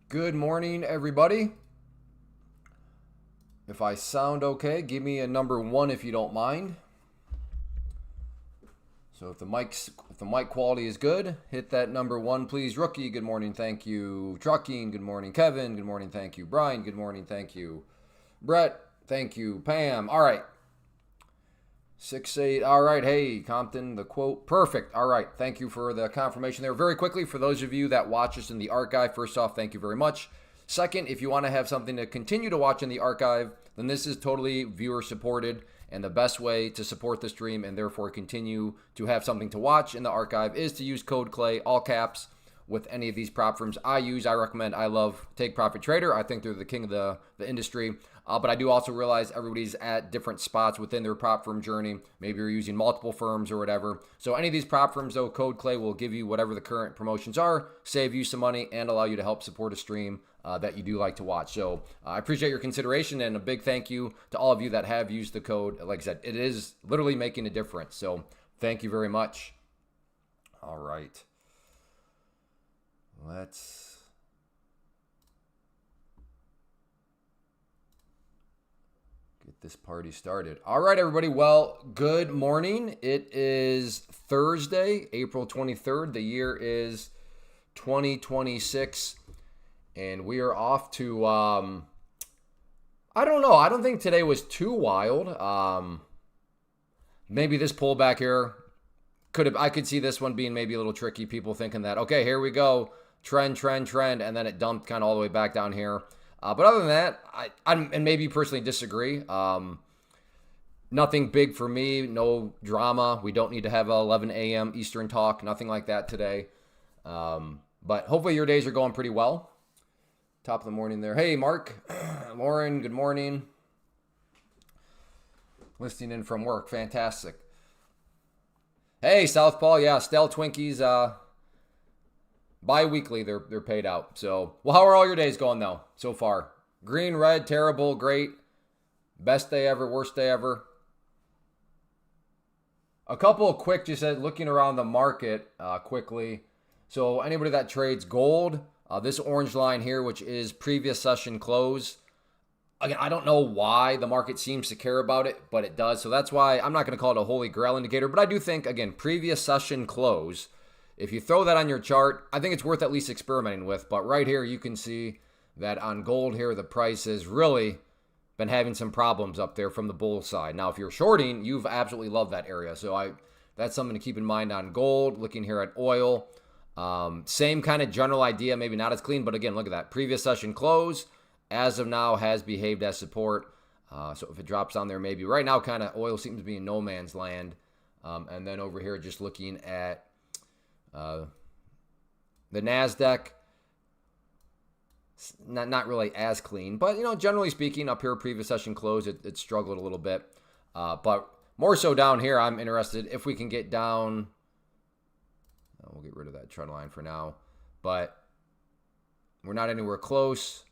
Good morning, everybody. If I sound okay, give me a number 1 if you don't mind. So if the mic quality is good, hit that number 1, please. Rookie, good morning, thank you. Trucking, good morning. Kevin, good morning, thank you. Brian, good morning, thank you. Brett, thank you. Pam, all right. 6-8, all right. Hey, Compton, the quote, perfect. All right, thank you for the confirmation there. Very quickly, for those of you that watch us in the archive, first off, thank you very much. Second, if you want to have something to continue to watch in the archive, then this is totally viewer supported, and the best way to support the stream and therefore continue to have something to watch in the archive is to use code CLAY, all caps, with any of these prop firms I use. I recommend, I love Take Profit Trader. I think they're the king of the industry. But I do also realize everybody's at different spots within their prop firm journey. Maybe you're using multiple firms or whatever. So any of these prop firms, though, code CLAY will give you whatever the current promotions are, save you some money, and allow you to help support a stream that you do like to watch. So I appreciate your consideration, and a big thank you to all of you that have used the code. Like I said, it is literally making a difference. So thank you very much. All right. Let's get this party started. All right, everybody. Well, good morning. It is Thursday, April 23rd. The year is 2026. And we are off to, I don't know. I don't think today was too wild. Maybe this pullback here I could see this one being maybe a little tricky. People thinking that, okay, here we go. Trend, and then it dumped kind of all the way back down here. But other than that, and maybe you personally disagree. Nothing big for me. No drama. We don't need to have a 11 a.m. Eastern talk. Nothing like that today. But hopefully your days are going pretty well. Top of the morning there. Hey, Mark. Lauren, good morning. Listening in from work. Fantastic. Hey, Southpaw. Yeah, Stale Twinkies. Bi-weekly, they're paid out. So, well, how are all your days going, though, so far? Green, red, terrible, great. Best day ever, worst day ever. A couple of quick, just looking around the market quickly. So anybody that trades gold, this orange line here, which is previous session close. Again, I don't know why the market seems to care about it, but it does. So that's why I'm not going to call it a holy grail indicator. But I do think, again, previous session close, if you throw that on your chart, I think it's worth at least experimenting with. But right here, you can see that on gold here, the price has really been having some problems up there from the bull side. Now, if you're shorting, you've absolutely loved that area. So that's something to keep in mind on gold. Looking here at oil, same kind of general idea, maybe not as clean. But again, look at that. Previous session close, as of now, has behaved as support. So if it drops down there, maybe. Right now, kind of oil seems to be in no man's land. And then over here, just looking at the NASDAQ, not really as clean, but generally speaking, up here previous session close, it struggled a little bit, but more so down here, I'm interested if we can get down. We'll get rid of that trend line for now, but we're not anywhere close.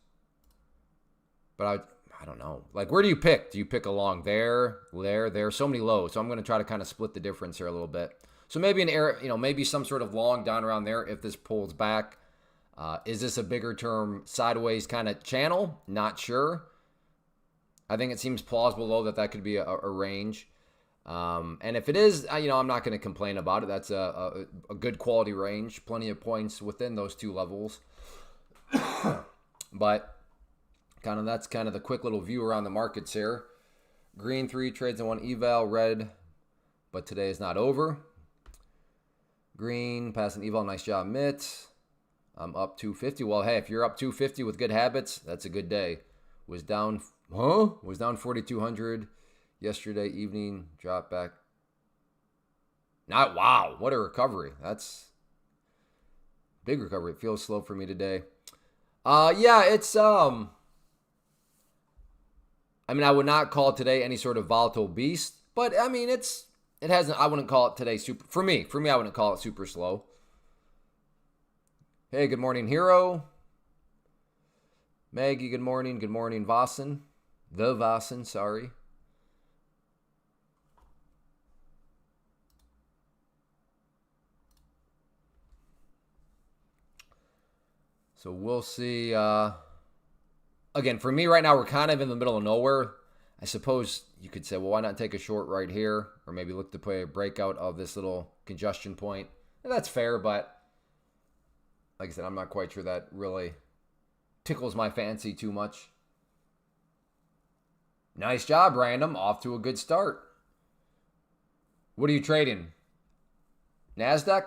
But I don't know. Like, where do you pick? Do you pick along there? So many lows. So I'm going to try to kind of split the difference here a little bit. So maybe an area, maybe some sort of long down around there if this pulls back. Is this a bigger term sideways kind of channel? Not sure. I think it seems plausible, though, that could be a range. And if it is, I'm not going to complain about it. That's a good quality range. Plenty of points within those two levels. But that's kind of the quick little view around the markets here. Green 3 trades in 1 eval. Red, but today is not over. Green passing eval. Nice job, Mitt. I'm up 250. Well, hey, if you're up 250 with good habits, that's a good day. Was down 4,200 yesterday evening. Drop back. Wow, what a recovery. That's big recovery. It feels slow for me today. Yeah, it's I mean, I would not call it today any sort of volatile beast, but I mean, it hasn't. I wouldn't call it today super. For me, I wouldn't call it super slow. Hey, good morning, Hero. Maggie, good morning. Good morning, Vassen. The Vassen, sorry. So we'll see. Again, for me right now, we're kind of in the middle of nowhere. I suppose you could say, well, why not take a short right here? Or maybe look to play a breakout of this little congestion point. And that's fair, but like I said, I'm not quite sure that really tickles my fancy too much. Nice job, Random. Off to a good start. What are you trading? NASDAQ?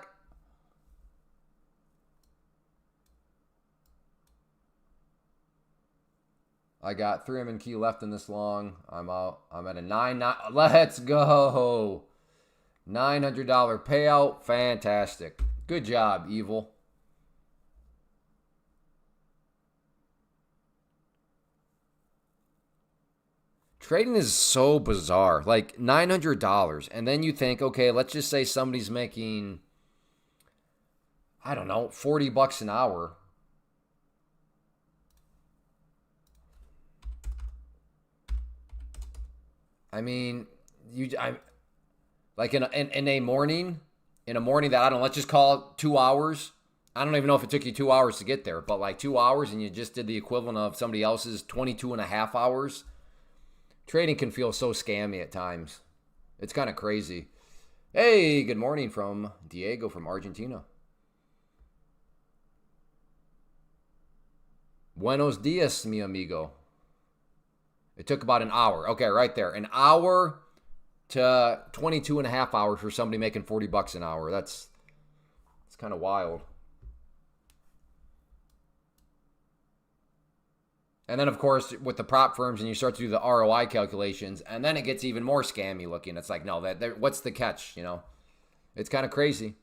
I got 3 M and key left in this long. I'm out. I'm at a 9. Let's go. $900 payout. Fantastic. Good job, Evil. Trading is so bizarre. Like $900. And then you think, okay, let's just say somebody's making, I don't know, $40 an hour. I mean, like in a morning, that I don't know, let's just call it 2 hours. I don't even know if it took you 2 hours to get there, but like 2 hours and you just did the equivalent of somebody else's 22 and a half hours. Trading can feel so scammy at times. It's kind of crazy. Hey, good morning from Diego from Argentina. Buenos dias, mi amigo. It took about an hour. Okay, right there. An hour to 22 and a half hours for somebody making $40 an hour. It's kind of wild. And then, of course, with the prop firms, and you start to do the ROI calculations, and then it gets even more scammy looking. It's like, no, what's the catch? You know, it's kind of crazy.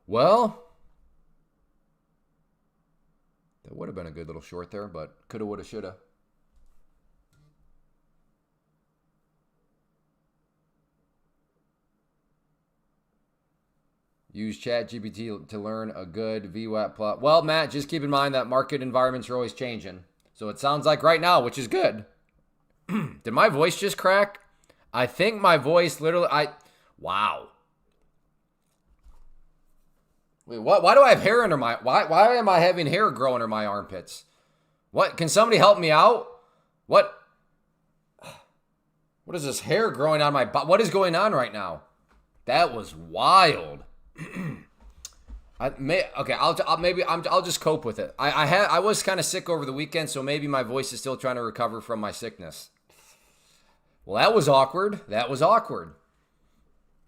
Well, that would have been a good little short there, but coulda, woulda, shoulda. Use ChatGPT to learn a good VWAP plot. Well, Matt, just keep in mind that market environments are always changing. So it sounds like right now, which is good. Did my voice just crack? I think my voice literally, wow. Wait, what? Why do I have hair under my, why am I having hair grow under my armpits? What? Can somebody help me out? What is this hair growing on my butt? What is going on right now? That was wild. I'll just cope with it. I was kind of sick over the weekend, so maybe my voice is still trying to recover from my sickness. Well, that was awkward.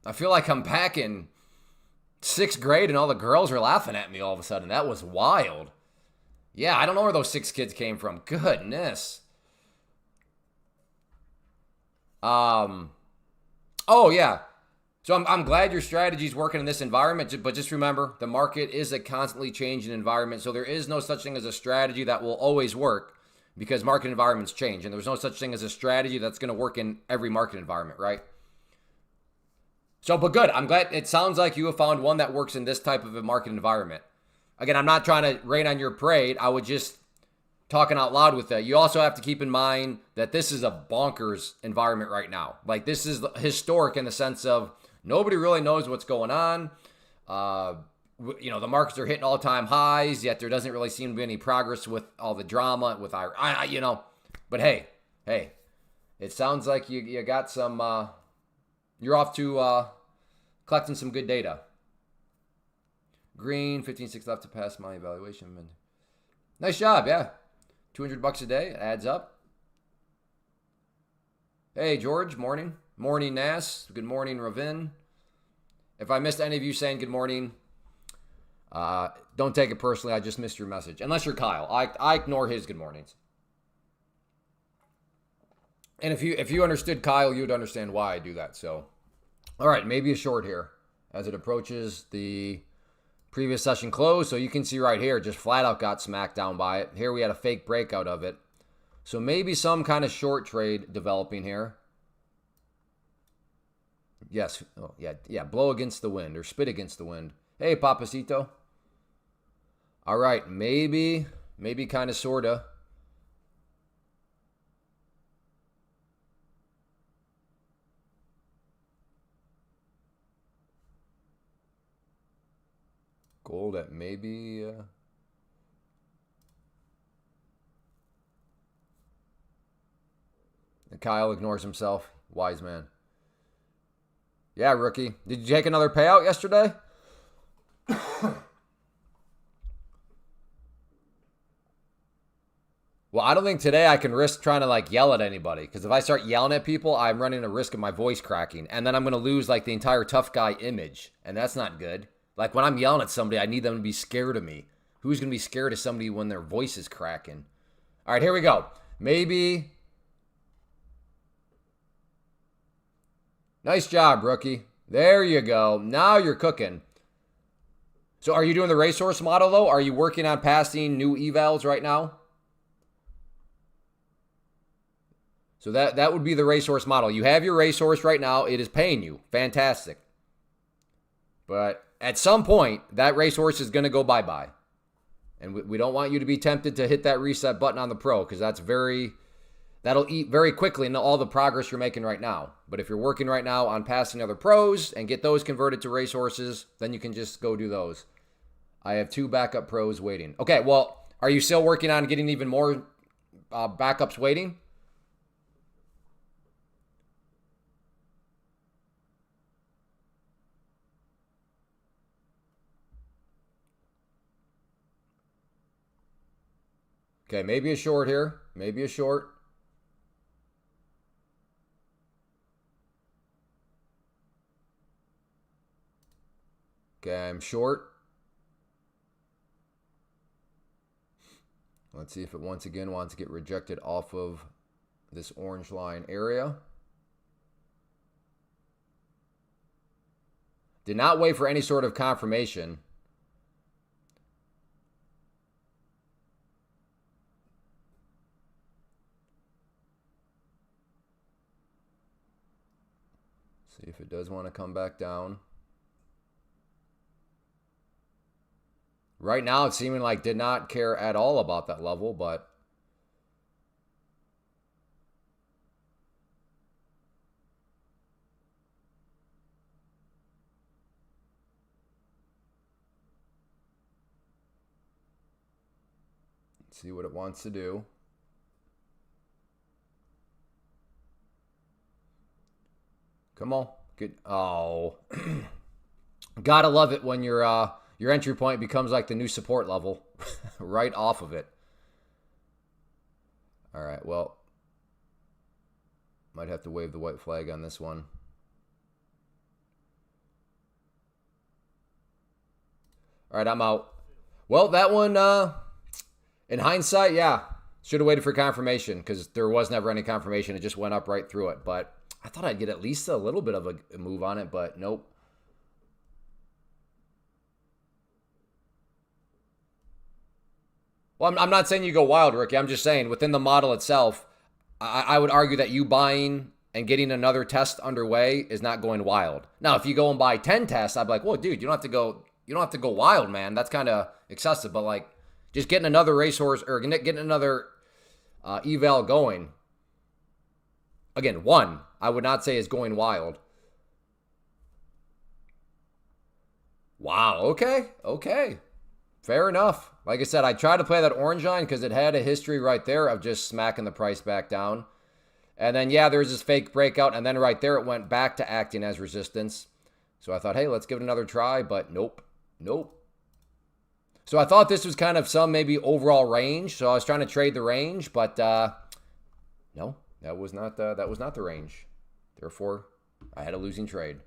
I feel like I'm back in 6th grade and all the girls are laughing at me all of a sudden. That was wild. Yeah, I don't know where those 6 kids came from. Goodness. Oh yeah. So I'm glad your strategy is working in this environment, but just remember, the market is a constantly changing environment, so there is no such thing as a strategy that will always work because market environments change, and there's no such thing as a strategy that's going to work in every market environment, right? So, but good. I'm glad. It sounds like you have found one that works in this type of a market environment. Again, I'm not trying to rain on your parade. I would just talking out loud with that. You also have to keep in mind that this is a bonkers environment right now. Like this is historic in the sense of nobody really knows what's going on. The markets are hitting all-time highs, yet there doesn't really seem to be any progress with all the drama with But hey, it sounds like you got some. You're off to collecting some good data. Green, 15.6 left to pass my evaluation. Nice job, yeah. $200 a day, adds up. Hey, George, morning. Morning, Nas. Good morning, Ravin. If I missed any of you saying good morning, don't take it personally. I just missed your message. Unless you're Kyle. I ignore his good mornings. And if you understood Kyle, you would understand why I do that. So, all right, maybe a short here as it approaches the previous session close. So you can see right here, just flat out got smacked down by it. Here we had a fake breakout of it. So maybe some kind of short trade developing here. Yes. Oh, yeah. Blow against the wind or spit against the wind. Hey, Papacito. All right. Maybe kind of, sort of. Gold at maybe... Kyle ignores himself. Wise man. Yeah, rookie. Did you take another payout yesterday? Well, I don't think today I can risk trying to like yell at anybody, because if I start yelling at people, I'm running a risk of my voice cracking, and then I'm going to lose like the entire tough guy image, and that's not good. Like when I'm yelling at somebody, I need them to be scared of me. Who's going to be scared of somebody when their voice is cracking? All right, here we go. Maybe. Nice job, rookie. There you go. Now you're cooking. So are you doing the racehorse model, though? Are you working on passing new evals right now? So that would be the racehorse model. You have your racehorse right now. It is paying you. Fantastic. But at some point, that racehorse is going to go bye-bye. And we don't want you to be tempted to hit that reset button on the pro, because that'll eat very quickly into all the progress you're making right now. But if you're working right now on passing other pros and get those converted to racehorses, then you can just go do those. I have 2 backup pros waiting. Okay, well, are you still working on getting even more backups waiting? Okay, maybe a short here. Maybe a short. Okay, I'm short. Let's see if it once again wants to get rejected off of this orange line area. Did not wait for any sort of confirmation. See if it does want to come back down. Right now, it's seeming like did not care at all about that level, but let's see what it wants to do. Come on. Good. Oh. Gotta love it when your entry point becomes like the new support level right off of it. All right, well, might have to wave the white flag on this one. All right, I'm out. Well, that one, in hindsight, yeah, should have waited for confirmation, because there was never any confirmation. It just went up right through it. But I thought I'd get at least a little bit of a move on it, but nope. Well, I'm not saying you go wild, Ricky. I'm just saying within the model itself, I would argue that you buying and getting another test underway is not going wild. Now, if you go and buy 10 tests, I'd be like, well, dude, you don't have to go wild, man. That's kind of excessive. But like, just getting another racehorse or getting another eval going. Again, one, I would not say is going wild. Wow. Okay. Fair enough. Like I said, I tried to play that orange line because it had a history right there of just smacking the price back down. And then, yeah, there's this fake breakout. And then right there, it went back to acting as resistance. So I thought, hey, let's give it another try. But nope. So I thought this was kind of some maybe overall range. So I was trying to trade the range. But no, that was not the range. Therefore, I had a losing trade.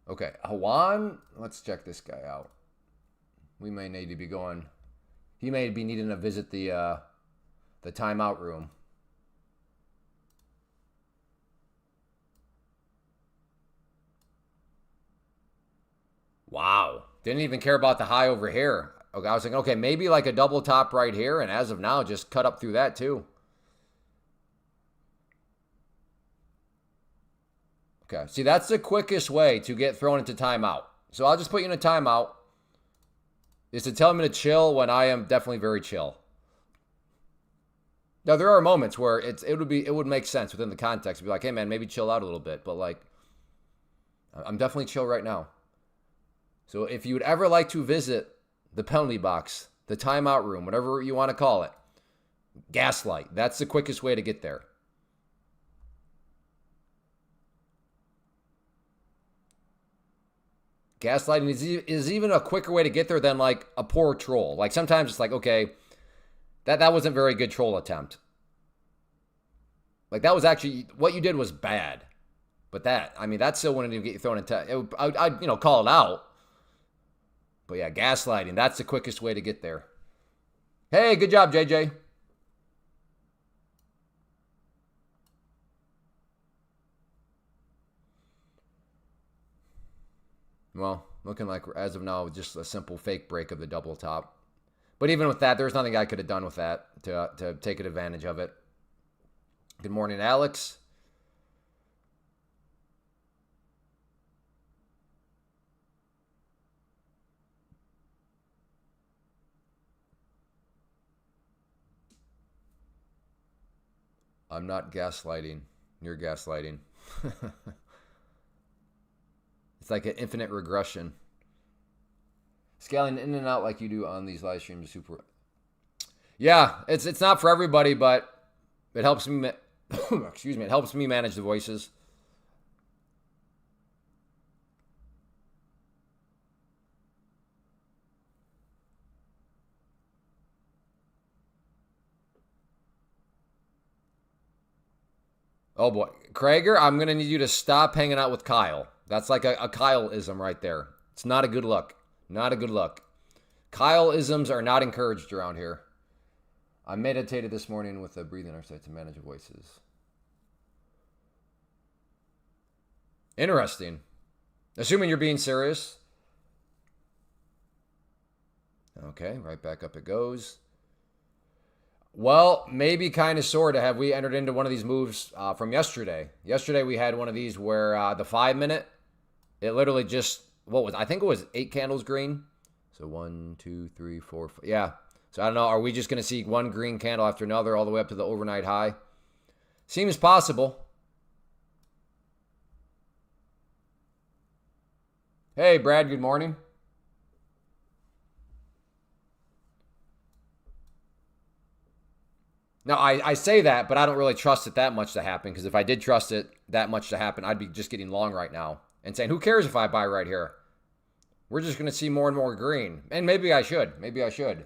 Okay, Hawan, let's check this guy out. We may need to be going. He may be needing to visit the timeout room. Wow, didn't even care about the high over here. Okay, I was thinking, okay, maybe like a double top right here, and as of now, just cut up through that too. Okay, see, that's the quickest way to get thrown into timeout. So I'll just put you in a timeout. Is to tell me to chill when I am definitely very chill. Now, there are moments where it would make sense within the context to be like, hey, man, maybe chill out a little bit. But, like, I'm definitely chill right now. So if you would ever like to visit the penalty box, the timeout room, whatever you want to call it, gaslight. That's the quickest way to get there. Gaslighting is even a quicker way to get there than like a poor troll. Like sometimes it's like, okay, that wasn't a very good troll attempt. Like that was actually, what you did was bad. But that still wouldn't even get you thrown into, I'd call it out. But yeah, gaslighting, that's the quickest way to get there. Hey, good job, JJ. Well, looking like as of now, just a simple fake break of the double top. But even with that, there's nothing I could have done with that to take advantage of it. Good morning, Alex. I'm not gaslighting. You're gaslighting. It's like an infinite regression. Scaling in and out like you do on these live streams is super. Yeah, it's not for everybody, but it helps me. Excuse me. It helps me manage the voices. Oh boy, Krager, I'm gonna need you to stop hanging out with Kyle. That's like a Kyle-ism right there. It's not a good look. Not a good look. Kyle-isms are not encouraged around here. I meditated this morning with a breathing exercise to manage voices. Interesting. Assuming you're being serious. Okay, right back up it goes. Well, maybe kind of sort of have we entered into one of these moves from yesterday. Yesterday we had one of these where the 5 minute, it literally just, I think it was 8 candles green. So 1, 2, 3, 4, 5. Yeah. So I don't know. Are we just going to see one green candle after another all the way up to the overnight high? Seems possible. Hey, Brad, good morning. Now, I say that, but I don't really trust it that much to happen, because if I did trust it that much to happen, I'd be just getting long right now and saying, who cares if I buy right here? We're just going to see more and more green. And maybe I should. Maybe I should.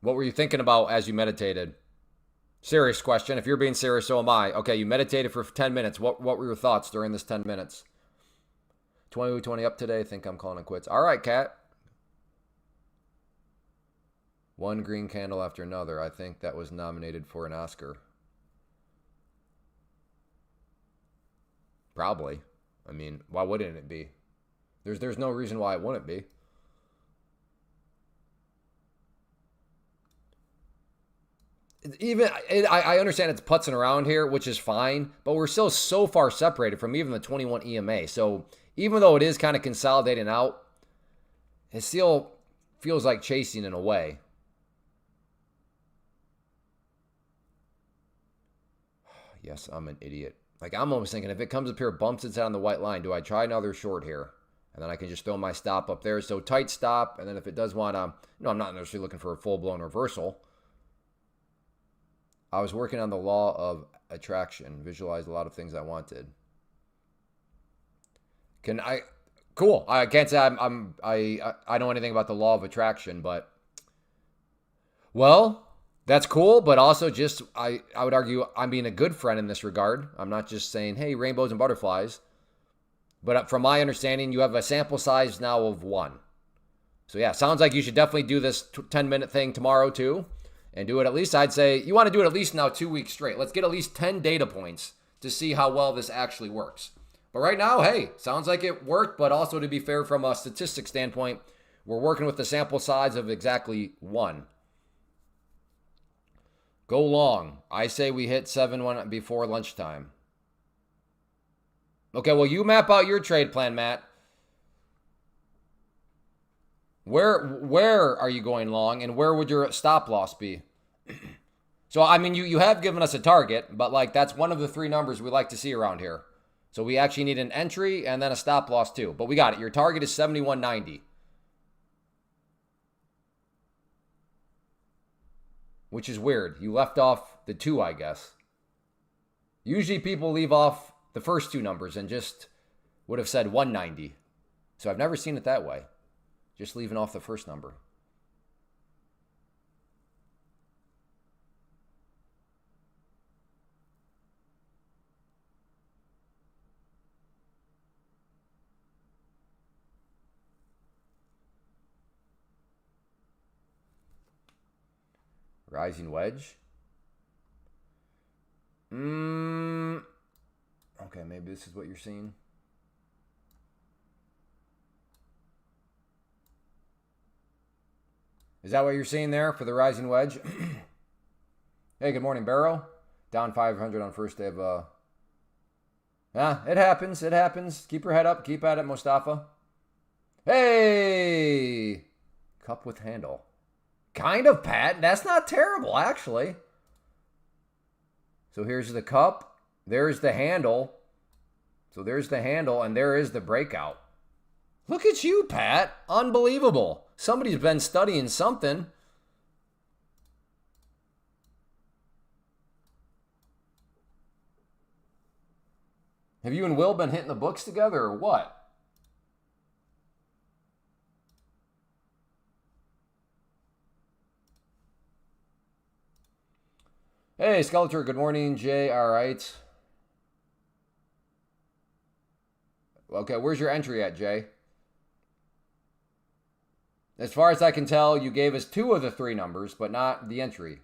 What were you thinking about as you meditated? Serious question. If you're being serious, so am I. Okay, you meditated for 10 minutes. What were your thoughts during this 10 minutes? 20 up today. Think I'm calling it quits. All right, Kat. One green candle after another. I think that was nominated for an Oscar. Probably. I mean, why wouldn't it be? There's no reason why it wouldn't be. I understand it's putzing around here, which is fine, but we're still so far separated from even the 21 EMA. So even though it is kind of consolidating out, it still feels like chasing in a way. Yes, I'm an idiot. Like, I'm almost thinking if it comes up here, bumps its head on the white line, do I try another short here? And then I can just throw my stop up there. So tight stop. And then if it does want to, I'm not necessarily looking for a full-blown reversal. I was working on the law of attraction, visualized a lot of things I wanted. Cool. I can't say I know anything about the law of attraction, but well, that's cool, but also just I would argue I'm being a good friend in this regard. I'm not just saying, hey, rainbows and butterflies. But from my understanding, you have a sample size now of 1. So yeah, sounds like you should definitely do this 10-minute thing tomorrow too. And do it at least, I'd say, you want to do it at least now 2 weeks straight. Let's get at least 10 data points to see how well this actually works. But right now, hey, sounds like it worked, but also to be fair from a statistics standpoint, we're working with the sample size of exactly 1. Go long. I say we hit 7-1 before lunchtime. Okay, well, you map out your trade plan, Matt. Where are you going long, and where would your stop loss be? So I mean, you have given us a target, but like that's one of the three numbers we like to see around here. So we actually need an entry and then a stop loss too. But we got it. Your target is 71.90, which is weird. You left off the 2, I guess. Usually people leave off the first two numbers and just would have said 190. So I've never seen it that way. Just leaving off the first number. Rising wedge. Okay, maybe this is what you're seeing. Is that what you're seeing there for the rising wedge? Hey, good morning, Barrow. Down 500 on first day of... Yeah, it happens. It happens. Keep your head up. Keep at it, Mustafa. Hey! Cup with handle. Kind of, Pat. That's not terrible, actually. So here's the cup. There's the handle. So there's the handle, and there is the breakout. Look at you, Pat. Unbelievable. Somebody's been studying something. Have you and Will been hitting the books together or what? Hey, Skeletor, good morning. Jay, all right. Okay, where's your entry at, Jay? As far as I can tell, you gave us 2 of the 3 numbers, but not the entry.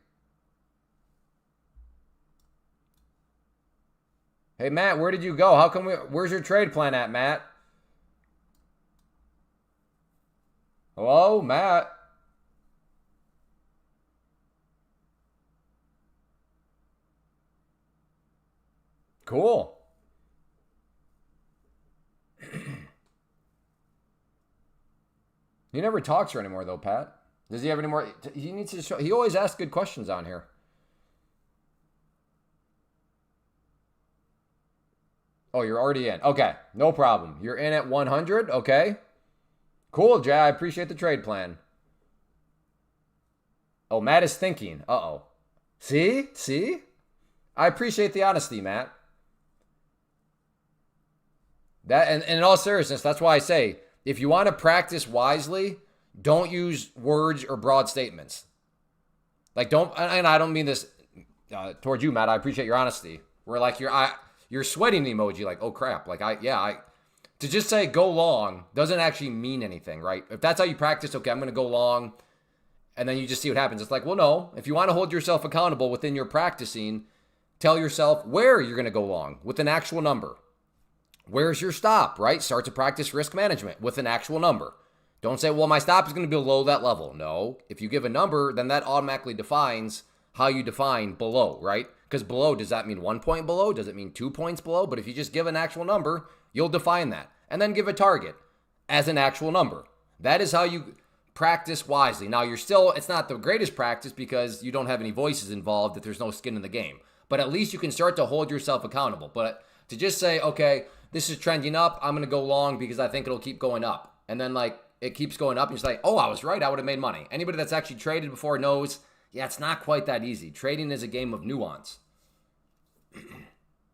Hey, Matt, where did you go? How come where's your trade plan at, Matt? Hello, Matt? Cool. He never talks to her anymore, though, Pat. Does he have any more? He needs to show. He always asks good questions on here. Oh, you're already in. Okay, no problem. You're in at 100. Okay. Cool, Jay. I appreciate the trade plan. Oh, Matt is thinking. Uh-oh. See? See? I appreciate the honesty, Matt. That and in all seriousness, that's why I say, if you want to practice wisely, don't use words or broad statements. Like don't, and I don't mean this towards you, Matt. I appreciate your honesty. Where like you're sweating emoji, like oh crap, like to just say go long doesn't actually mean anything, right? If that's how you practice, okay, I'm gonna go long, and then you just see what happens. It's like, well, no. If you want to hold yourself accountable within your practicing, tell yourself where you're gonna go long with an actual number. Where's your stop, right? Start to practice risk management with an actual number. Don't say, well, my stop is going to be below that level. No. If you give a number, then that automatically defines how you define below, right? Because below, does that mean 1 point below? Does it mean 2 points below? But if you just give an actual number, you'll define that. And then give a target as an actual number. That is how you practice wisely. Now, it's not the greatest practice because you don't have any voices involved, that there's no skin in the game. But at least you can start to hold yourself accountable. But to just say, okay, this is trending up, I'm going to go long because I think it'll keep going up. And then like it keeps going up and you're like, oh, I was right, I would have made money. Anybody that's actually traded before knows, yeah, it's not quite that easy. Trading is a game of nuance.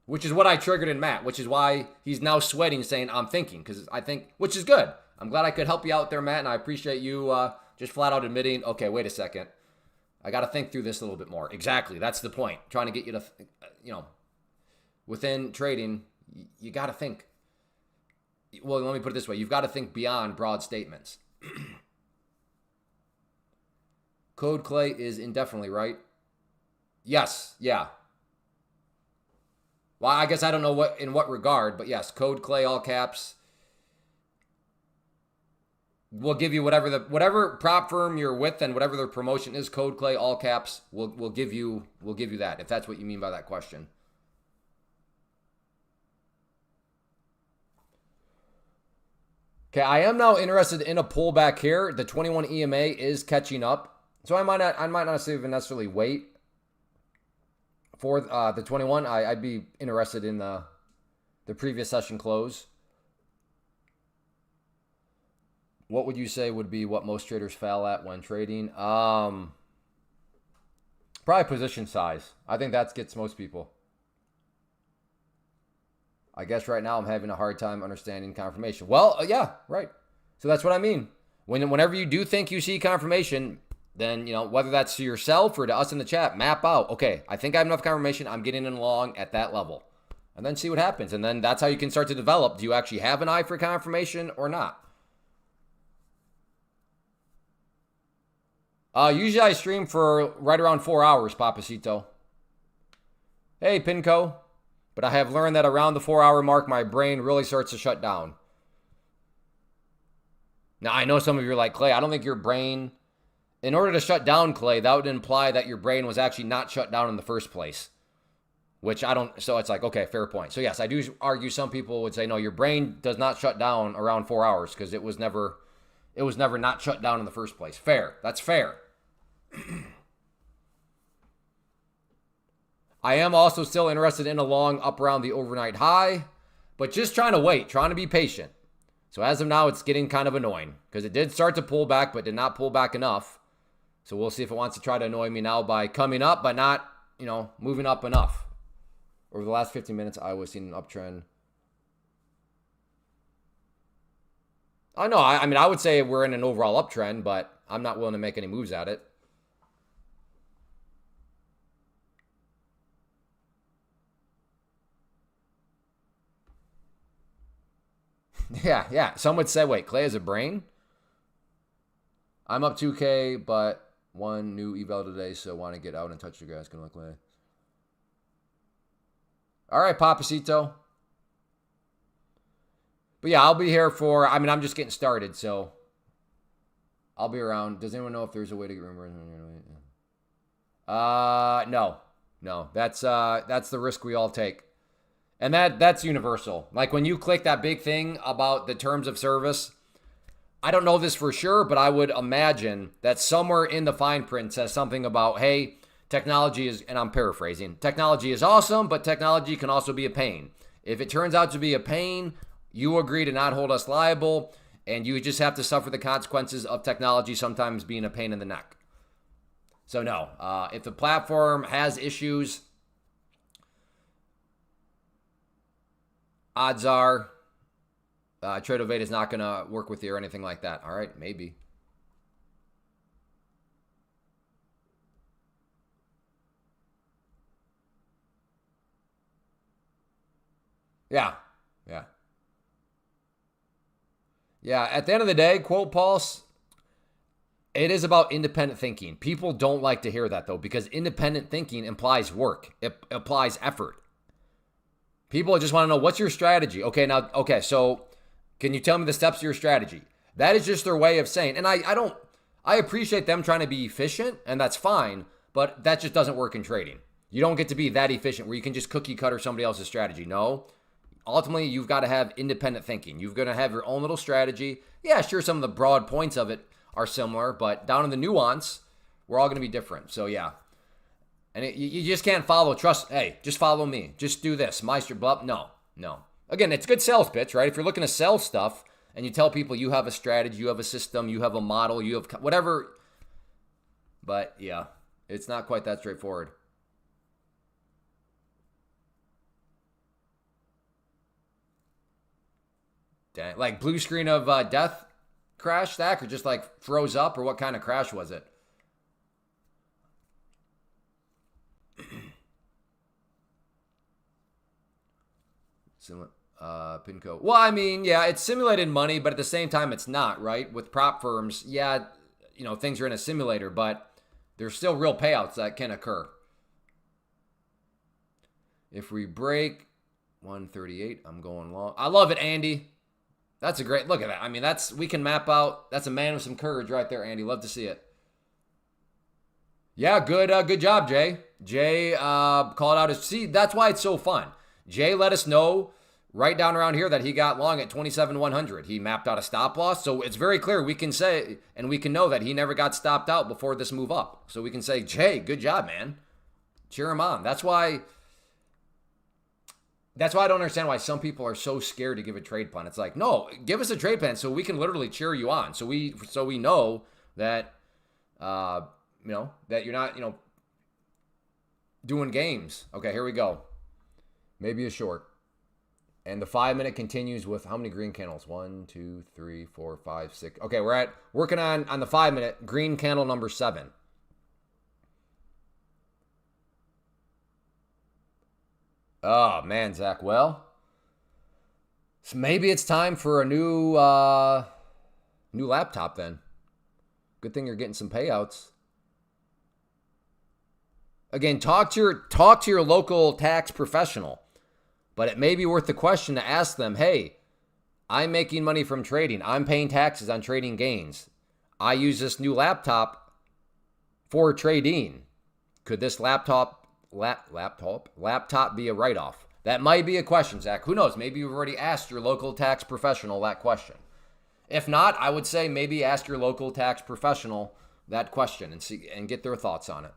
Which is what I triggered in Matt, which is why he's now sweating saying I'm thinking, because I think, which is good. I'm glad I could help you out there, Matt, and I appreciate you just flat out admitting, okay, wait a second. I got to think through this a little bit more. Exactly, that's the point. Trying to get you to, within trading, you got to think. Well, let me put it this way. You've got to think beyond broad statements. Code Clay is indefinitely, right? Yes, yeah. Well, I guess I don't know in what regard, but yes, Code Clay, all caps. We'll give you whatever prop firm you're with and whatever their promotion is, Code Clay, all caps, we'll give you that, if that's what you mean by that question. Okay, I am now interested in a pullback here. The 21 EMA is catching up. So I might not even necessarily wait for the 21. I'd be interested in the previous session close. What would you say would be what most traders fail at when trading? Probably position size. I think that gets most people. I guess right now I'm having a hard time understanding confirmation. Well, yeah, right. So that's what I mean. Whenever you do think you see confirmation, then, whether that's to yourself or to us in the chat, map out, okay, I think I have enough confirmation. I'm getting in along at that level. And then see what happens. And then that's how you can start to develop. Do you actually have an eye for confirmation or not? Usually I stream for right around 4 hours, Papacito. Hey, Pinco. But I have learned that around the 4-hour mark, my brain really starts to shut down. Now, I know some of you are like, Clay, I don't think your brain, in order to shut down, Clay, that would imply that your brain was actually not shut down in the first place. Which I don't, so it's like, okay, fair point. So yes, I do argue some people would say, no, your brain does not shut down around 4 hours because it was never not shut down in the first place. Fair. That's fair. I am also still interested in a long up around the overnight high, but just trying to wait, trying to be patient. So as of now, it's getting kind of annoying because it did start to pull back, but did not pull back enough. So we'll see if it wants to try to annoy me now by coming up, but not, moving up enough. Over the last 15 minutes, I was seeing an uptrend. I know, I would say we're in an overall uptrend, but I'm not willing to make any moves at it. Yeah. Some would say, wait, Clay has a brain? I'm up 2K, but one new eval today, so want to get out and touch your guys. Gonna look Clay. All right, Papacito. But yeah, I'll be here for, I'm just getting started, so I'll be around. Does anyone know if there's a way to get rumors? No. That's the risk we all take. And that's universal. Like when you click that big thing about the terms of service, I don't know this for sure, but I would imagine that somewhere in the fine print says something about, hey, technology is, and I'm paraphrasing, technology is awesome, but technology can also be a pain. If it turns out to be a pain, you agree to not hold us liable, and you just have to suffer the consequences of technology sometimes being a pain in the neck. So no, if the platform has issues, odds are Tradovate is not going to work with you or anything like that. All right, maybe. Yeah. At the end of the day, quote Pulse, it is about independent thinking. People don't like to hear that, though, because independent thinking implies work. It applies effort. People just want to know, what's your strategy? Okay, so can you tell me the steps of your strategy? That is just their way of saying, and I appreciate them trying to be efficient, and that's fine, but that just doesn't work in trading. You don't get to be that efficient where you can just cookie cutter somebody else's strategy. No. Ultimately, you've got to have independent thinking. You've got to have your own little strategy. Yeah, sure, some of the broad points of it are similar, but down in the nuance, we're all going to be different. So, yeah. And you just can't follow. Hey, just follow me. Just do this. Meister bluff. No. Again, it's a good sales pitch, right? If you're looking to sell stuff and you tell people you have a strategy, you have a system, you have a model, you have whatever. But, yeah, it's not quite that straightforward. Dang, like blue screen of death crash stack, or just like froze up, or what kind of crash was it? Pinco. Well, yeah, it's simulated money, but at the same time, it's not, right? With prop firms, yeah, things are in a simulator, but there's still real payouts that can occur. If we break 138, I'm going long. I love it, Andy. That's a great look at that. We can map out. That's a man with some courage right there, Andy. Love to see it. Yeah, good job, Jay. Jay called out his. See, that's why it's so fun. Jay let us know right down around here that he got long at 27,100. He mapped out a stop loss. So it's very clear we can say, and we can know that he never got stopped out before this move up. So we can say, Jay, good job, man. Cheer him on. That's why I don't understand why some people are so scared to give a trade plan. It's like, no, give us a trade plan so we can literally cheer you on. So we know that, that you're not, doing games. Okay, here we go. Maybe a short. And the 5 minute continues with how many green candles? 1, 2, 3, 4, 5, 6. Okay, we're working on the 5 minute, green candle number 7. Oh man, Zach. Well, so maybe it's time for a new laptop then. Good thing you're getting some payouts. Again, talk to your local tax professional. But it may be worth the question to ask them, hey, I'm making money from trading. I'm paying taxes on trading gains. I use this new laptop for trading. Could this laptop be a write-off? That might be a question, Zach. Who knows? Maybe you've already asked your local tax professional that question. If not, I would say maybe ask your local tax professional that question and get their thoughts on it.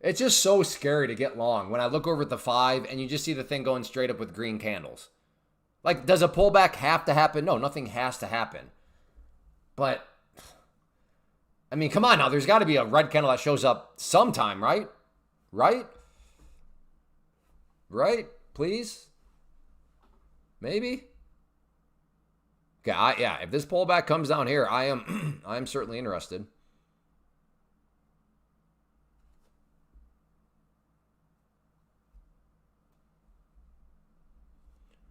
It's just so scary to get long when I look over at the 5 and you just see the thing going straight up with green candles. Like, does a pullback have to happen? No, nothing has to happen. But, I mean, come on now. There's got to be a red candle that shows up sometime, right? Right? Please? Maybe? Okay, if this pullback comes down here, I am certainly interested.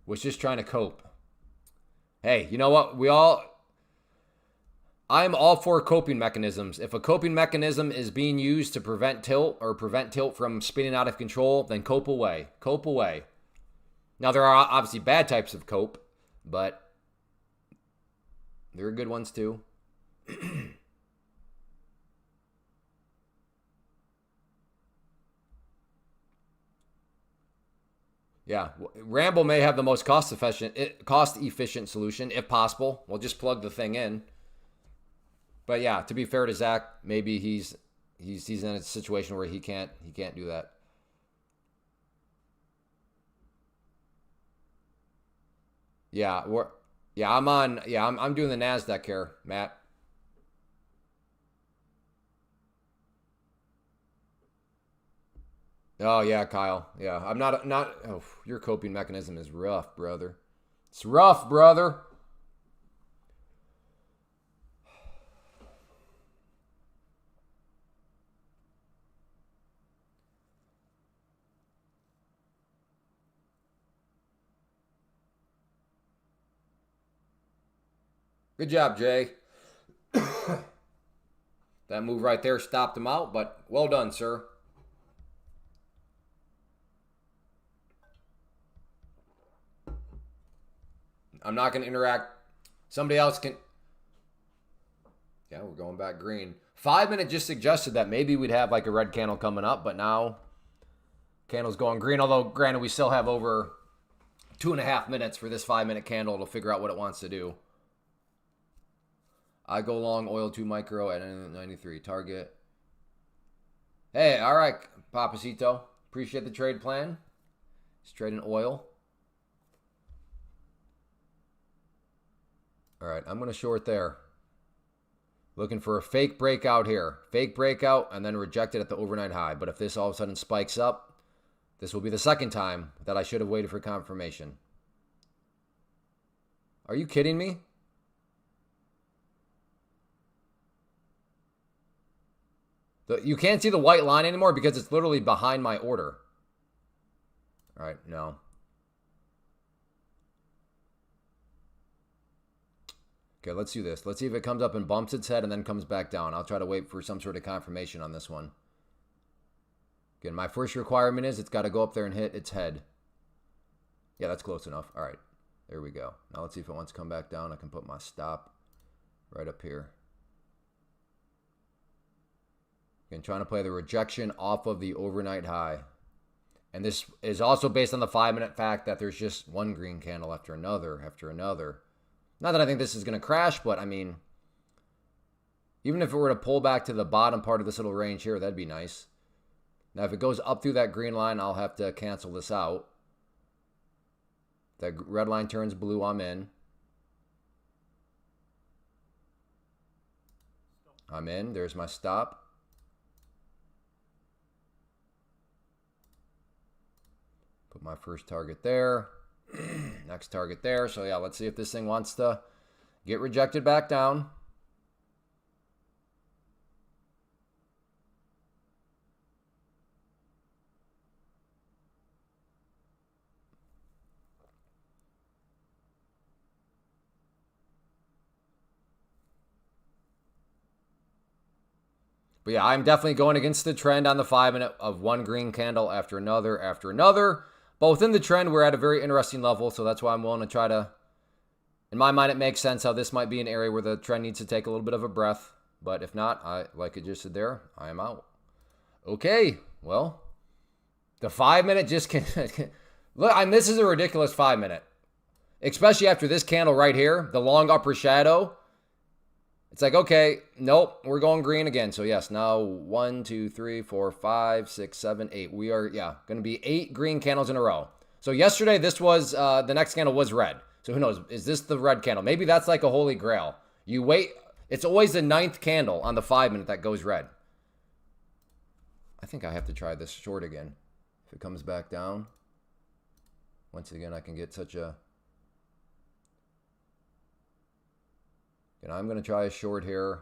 Was just trying to cope. Hey, you know what? I'm all for coping mechanisms. If a coping mechanism is being used to prevent tilt from spinning out of control, then cope away. Cope away. Now, there are obviously bad types of cope, but there are good ones too. Yeah, Ramble may have the most cost-efficient solution, if possible. We'll just plug the thing in. But yeah, to be fair to Zach, maybe he's in a situation where he can't do that. Yeah, I'm doing the NASDAQ here, Matt. Oh yeah, Kyle. Yeah, I'm not. Oh, your coping mechanism is rough, brother. It's rough, brother. Good job, Jay. That move right there stopped him out, but well done, sir. I'm not going to interact. Somebody else can. Yeah, we're going back green. 5 minute just suggested that maybe we'd have like a red candle coming up, but now candle's going green. Although, granted, we still have over 2.5 minutes for this 5 minute candle to figure out what it wants to do. I go long oil 2 micro at 93 target. Hey, all right, Papacito. Appreciate the trade plan. He's trading oil. All right, I'm going to short there. Looking for a fake breakout here. Fake breakout and then reject it at the overnight high. But if this all of a sudden spikes up, this will be the second time that I should have waited for confirmation. Are you kidding me? You can't see the white line anymore because it's literally behind my order. All right, no. Okay, let's do this. Let's see if it comes up and bumps its head and then comes back down. I'll try to wait for some sort of confirmation on this one. Again, my first requirement is it's got to go up there and hit its head. Yeah, that's close enough. All right, there we go. Now let's see if it wants to come back down. I can put my stop right up here. Again, trying to play the rejection off of the overnight high. And this is also based on the 5-minute fact that there's just one green candle after another after another. Not that I think this is going to crash, but I mean, even if it were to pull back to the bottom part of this little range here, that'd be nice. Now, if it goes up through that green line, I'll have to cancel this out. That red line turns blue, I'm in. I'm in. There's my stop. Put my first target there. Next target there. So, yeah, let's see if this thing wants to get rejected back down. But yeah, I'm definitely going against the trend on the 5-minute of one green candle after another after another. But within the trend, we're at a very interesting level, so that's why I'm willing to try to... In my mind, it makes sense how this might be an area where the trend needs to take a little bit of a breath. But if not, like I just said there, I am out. Okay, well, the 5-minute just can... Look, this is a ridiculous 5-minute. Especially after this candle right here, the long upper shadow. It's like, okay, nope, we're going green again. So yes, now 1, 2, 3, 4, 5, 6, 7, 8. We are, going to be 8 green candles in a row. So yesterday, this was, the next candle was red. So who knows? Is this the red candle? Maybe that's like a holy grail. You wait. It's always the 9th candle on the 5-minute that goes red. I think I have to try this short again. If it comes back down. Once again, I can get such a... And I'm going to try a short here.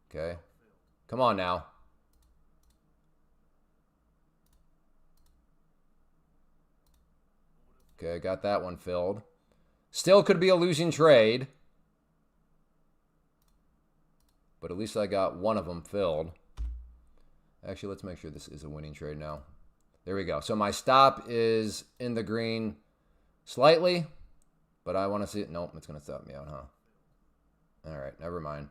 Okay. Come on now. Okay, got that one filled. Still could be a losing trade. But at least I got one of them filled. Actually, let's make sure this is a winning trade now. There we go. So my stop is in the green slightly. But I want to see it. Nope, it's going to stop me out, huh? All right, never mind.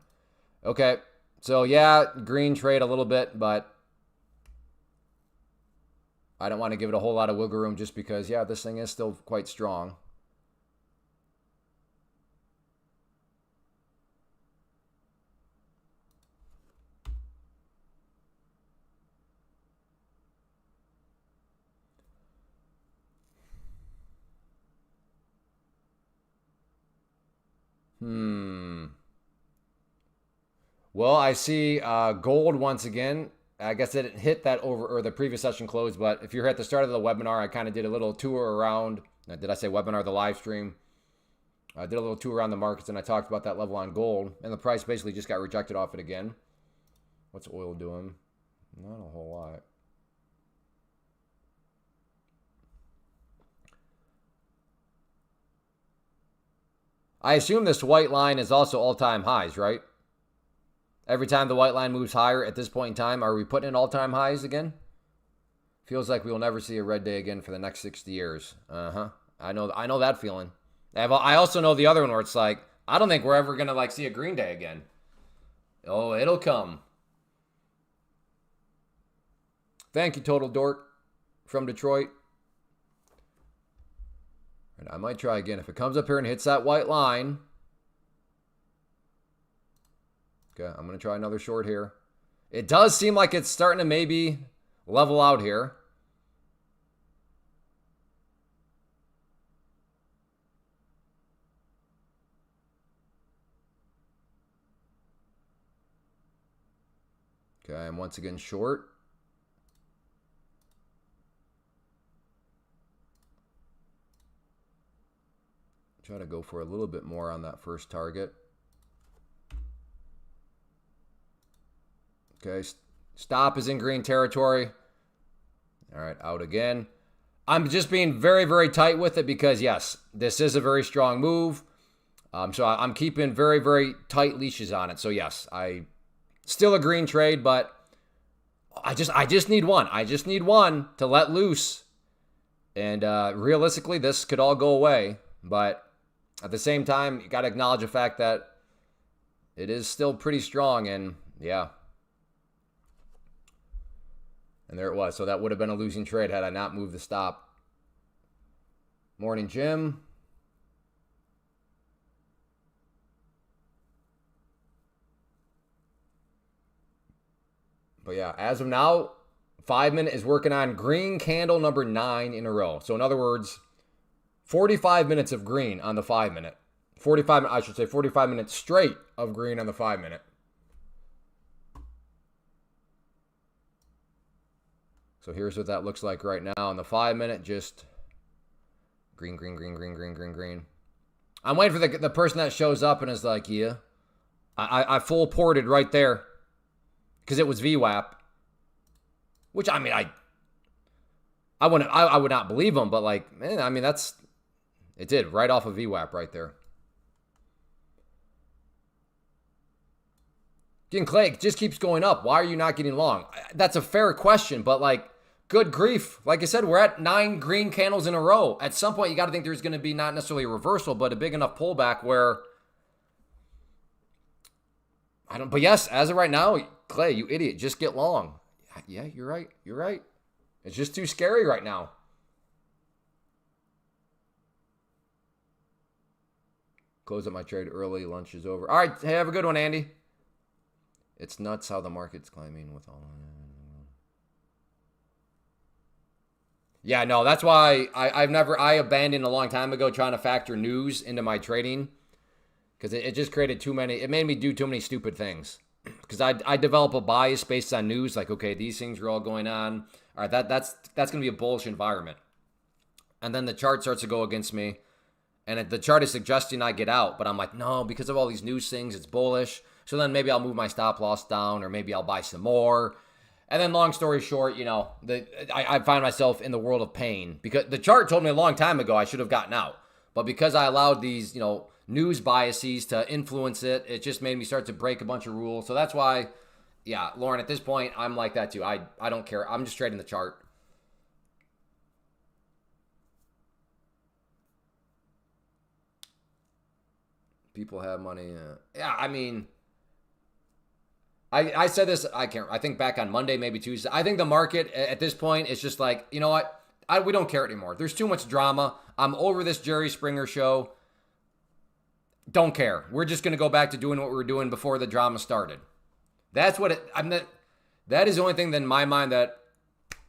Okay, so yeah, green trade a little bit, but I don't want to give it a whole lot of wiggle room just because, yeah, this thing is still quite strong. Well, I see gold once again. I guess it hit that over, or the previous session closed, but if you're at the start of the webinar, I kind of did a little tour around. Did I say webinar, the live stream? I did a little tour around the markets, and I talked about that level on gold, and the price basically just got rejected off it again. What's oil doing? Not a whole lot. I assume this white line is also all-time highs, right? Every time the white line moves higher at this point in time, are we putting in all-time highs again? Feels like we will never see a red day again for the next 60 years. I know that feeling. I also know the other one where it's like, I don't think we're ever going to like see a green day again. Oh, it'll come. Thank you, Total Dork from Detroit. And I might try again. If it comes up here and hits that white line... Okay, I'm going to try another short here. It does seem like it's starting to maybe level out here. Okay, I'm once again short. Try to go for a little bit more on that first target. Okay, stop is in green territory. All right, out again. I'm just being very, very tight with it because, yes, this is a very strong move. So I'm keeping very, very tight leashes on it. So, yes, I still a green trade, but I just need one. I just need one to let loose. And realistically, this could all go away. But at the same time, you got to acknowledge the fact that it is still pretty strong. And, yeah. And there it was. So that would have been a losing trade had I not moved the stop. Morning, Jim. But yeah, as of now, 5 minute is working on green candle number 9 in a row. So in other words, 45 minutes of green on the 5 minute. 45 minutes straight of green on the 5 minute. So here's what that looks like right now on the 5 minute, just green, green, green, green, green, green, green. I'm waiting for the person that shows up and is like, yeah, I full ported right there because it was VWAP, which I mean, I would not believe them, but like, man, I mean, it did right off of VWAP right there. Getting Clay just keeps going up. Why are you not getting long? That's a fair question, but like, good grief. Like I said, we're at 9 green candles in a row. At some point, you got to think there's going to be not necessarily a reversal, but a big enough pullback where but yes, as of right now, Clay, you idiot, just get long. Yeah, you're right. You're right. It's just too scary right now. Close up my trade early. Lunch is over. All right. Hey, have a good one, Andy. It's nuts how the market's climbing with all. Yeah, no, that's why I abandoned a long time ago trying to factor news into my trading because it just created too many. It made me do too many stupid things because I develop a bias based on news. Like, okay, these things are all going on. All right, that's going to be a bullish environment. And then the chart starts to go against me. And the chart is suggesting I get out. But I'm like, no, because of all these news things, it's bullish. So then maybe I'll move my stop loss down or maybe I'll buy some more. And then long story short, you know, I find myself in the world of pain because the chart told me a long time ago I should have gotten out. But because I allowed these, you know, news biases to influence it, it just made me start to break a bunch of rules. So that's why, yeah, Lauren, at this point, I'm like that too. I don't care. I'm just trading the chart. People have money. Yeah, I mean, I said this, I think back on Monday, maybe Tuesday. I think the market at this point is just like, you know what? We don't care anymore. There's too much drama. I'm over this Jerry Springer show. Don't care. We're just going to go back to doing what we were doing before the drama started. That's what that is the only thing in my mind that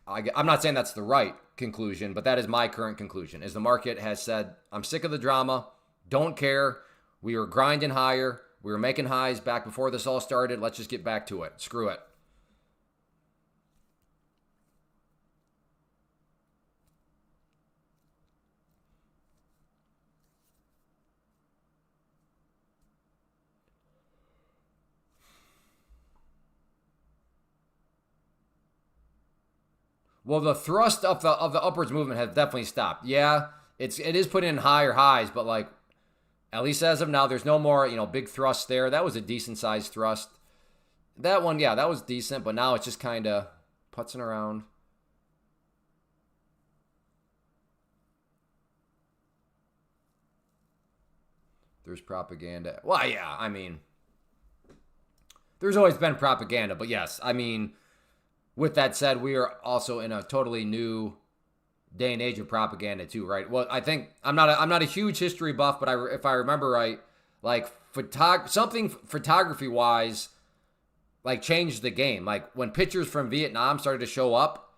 I'm not saying that's the right conclusion, but that is my current conclusion is the market has said, I'm sick of the drama. Don't care. We were grinding higher. We were making highs back before this all started. Let's just get back to it. Screw it. Well, the thrust of the upwards movement has definitely stopped. Yeah, it is putting in higher highs, but like at least as of now, there's no more, you know, big thrust there. That was a decent sized thrust. That one, yeah, that was decent, but now it's just kind of putzing around. There's propaganda. Well, yeah, I mean, there's always been propaganda, but yes, I mean, with that said, we are also in a totally new day and age of propaganda too, right? Well, I think I'm not a huge history buff, but if I remember right, like photography wise, like changed the game. Like when pictures from Vietnam started to show up,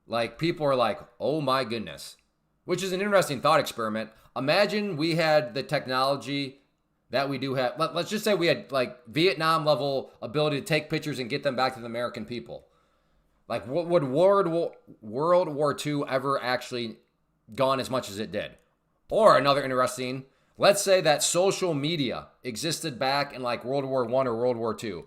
like people are like, oh my goodness, which is an interesting thought experiment. Imagine we had the technology that we do have. Let's just say we had like Vietnam level ability to take pictures and get them back to the American people. Like, would World War II ever actually gone as much as it did? Or another interesting, let's say that social media existed back in like World War I or World War II.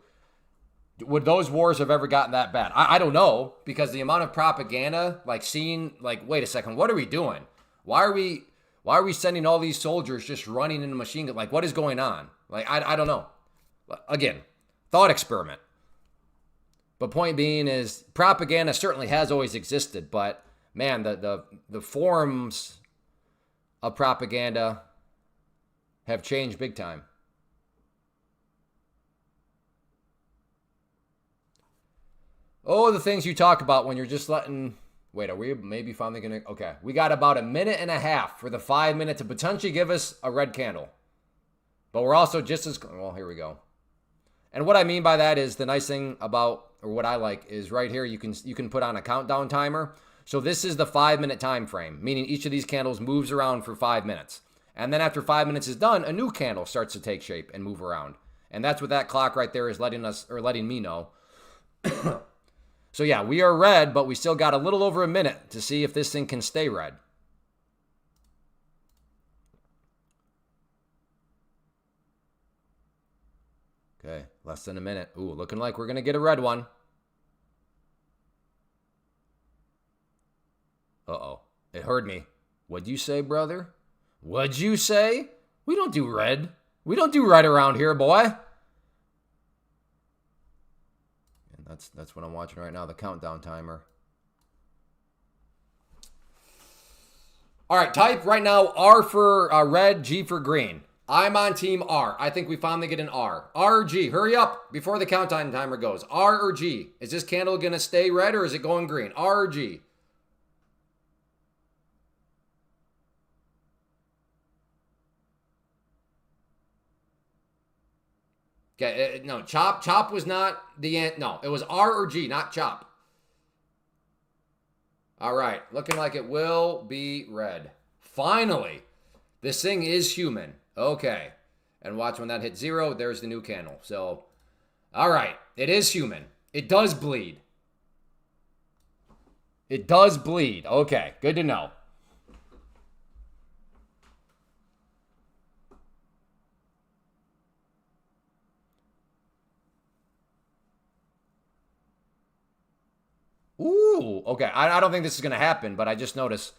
Would those wars have ever gotten that bad? I don't know, because the amount of propaganda, like seeing, like, wait a second, what are we doing? Why are we sending all these soldiers just running in a machine gun? Like, what is going on? Like, I don't know. Again, thought experiment. But point being is propaganda certainly has always existed, but man, the forms of propaganda have changed big time. Oh, the things you talk about when you're just letting... Wait, are we maybe finally going to... Okay, we got about a minute and a half for the 5 minute to potentially give us a red candle. But we're also just as... Well, here we go. And what I mean by that is the nice thing about, or what I like, is right here you can put on a countdown timer. So this is the 5 minute time frame, meaning each of these candles moves around for 5 minutes. And then after 5 minutes is done, a new candle starts to take shape and move around. And that's what that clock right there is letting me know. So yeah, we are red, but we still got a little over a minute to see if this thing can stay red. Okay, less than a minute. Ooh, looking like we're going to get a red one. Uh-oh, it heard me. What'd you say, brother? What'd you say? We don't do red. We don't do red around here, boy. And that's what I'm watching right now, the countdown timer. All right, type right now R for red, G for green. I'm on team R. I think we finally get an R. R or G. Hurry up before the countdown timer goes. R or G. Is this candle going to stay red or is it going green? R or G. Okay, no, chop was not the end. No, it was R or G, not chop. All right, looking like it will be red. Finally, this thing is human. Okay, and watch when that hits 0, there's the new candle. So, all right, it is human. It does bleed. It does bleed. Okay, good to know. Ooh, okay. I don't think this is going to happen, but I just noticed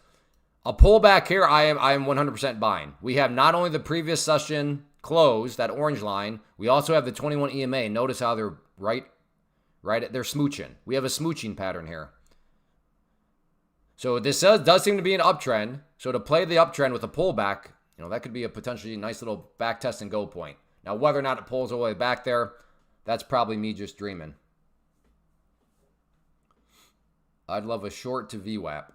a pullback here. I am 100% buying. We have not only the previous session close, that orange line, we also have the 21 EMA. Notice how they're right. They're smooching. We have a smooching pattern here. So this does seem to be an uptrend. So to play the uptrend with a pullback, that could be a potentially nice little back test and go point. Now, whether or not it pulls all the way back there, that's probably me just dreaming. I'd love a short to VWAP.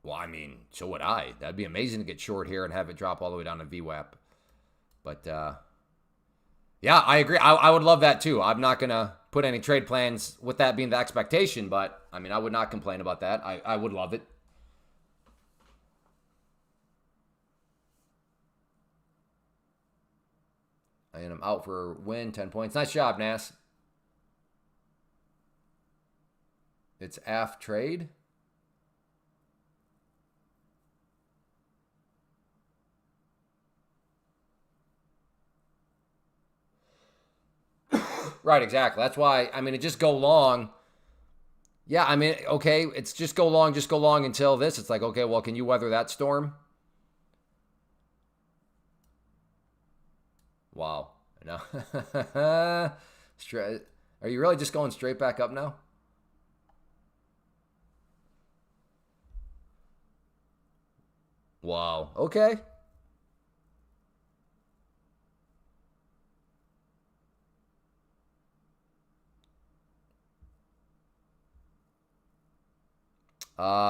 Well, I mean, so would I. That'd be amazing to get short here and have it drop all the way down to VWAP. But, yeah, I agree. I would love that too. I'm not going to put any trade plans with that being the expectation, but, I mean, I would not complain about that. I would love it. And I'm out for win, 10 points. Nice job, Nas. It's AF trade. Right, exactly. That's why, I mean, it just go long. Yeah, I mean, okay, it's just go long until this. It's like, okay, well, can you weather that storm? Wow. No. Are you really just going straight back up now? Wow. Okay.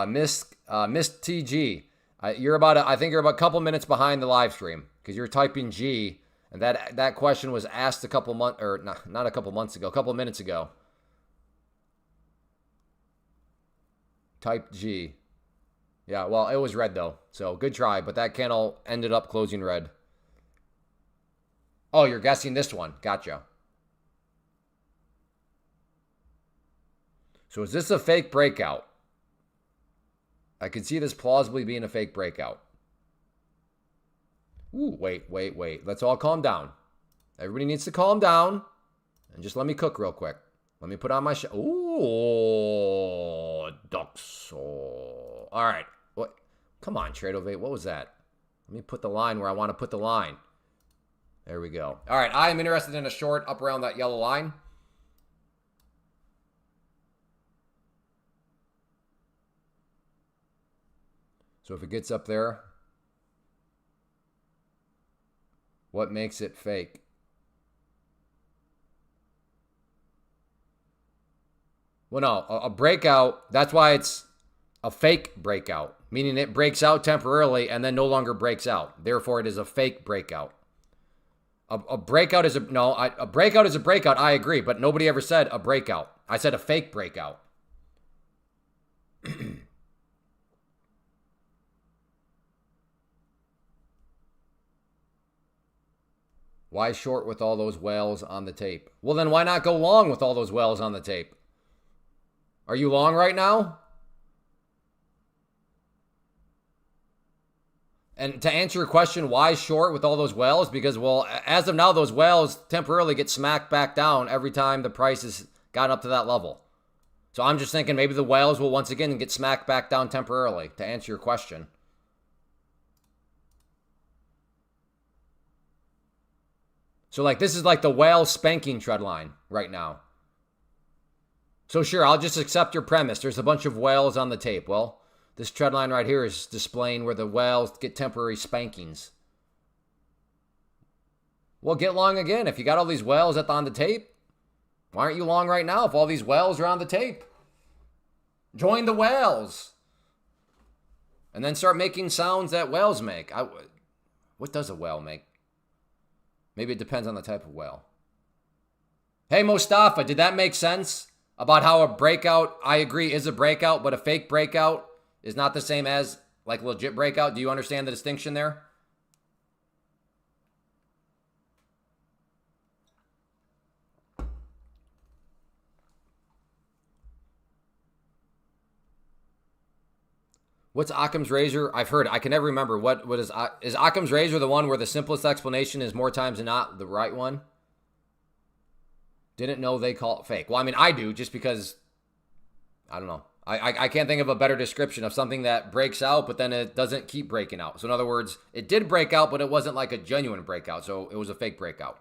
Miss TG. I think you're about a couple minutes behind the live stream because you're typing G, and that question was asked a couple months, or not a couple months ago, a couple minutes ago. Type G. Yeah, well, it was red though, so good try, but that candle ended up closing red. Oh, you're guessing this one. Gotcha. So is this a fake breakout? I could see this plausibly being a fake breakout. Ooh, wait. Let's all calm down. Everybody needs to calm down. And just let me cook real quick. Let me put on my... Ooh, ducks. All right. What? Come on, Tradeovate. What was that? Let me put the line where I want to put the line. There we go. All right, I am interested in a short up around that yellow line. So if it gets up there, what makes it fake? Well, no, a breakout, that's why it's a fake breakout, meaning it breaks out temporarily and then no longer breaks out. Therefore, it is a fake breakout. A breakout is a breakout is a breakout. I agree, but nobody ever said a breakout. I said a fake breakout. Why short with all those whales on the tape? Well, then why not go long with all those whales on the tape? Are you long right now? And to answer your question, why short with all those whales? Because, well, as of now, those whales temporarily get smacked back down every time the price has gotten up to that level. So I'm just thinking maybe the whales will once again get smacked back down temporarily, to answer your question. So, like, this is like the whale spanking trend line right now. So, sure, I'll just accept your premise. There's a bunch of whales on the tape. Well, this trend line right here is displaying where the whales get temporary spankings. Well, get long again. If you got all these whales on the tape, why aren't you long right now if all these whales are on the tape? Join the whales. And then start making sounds that whales make. What does a whale make? Maybe it depends on the type of whale. Hey, Mostafa, did that make sense? About how a breakout, I agree, is a breakout, but a fake breakout is not the same as like legit breakout. Do you understand the distinction there? What's Occam's razor? I've heard. I can never remember. What is Occam's razor the one where the simplest explanation is more times than not the right one? Didn't know they call it fake. Well, I mean, I do just because, I don't know. I can't think of a better description of something that breaks out, but then it doesn't keep breaking out. So in other words, it did break out, but it wasn't like a genuine breakout. So it was a fake breakout.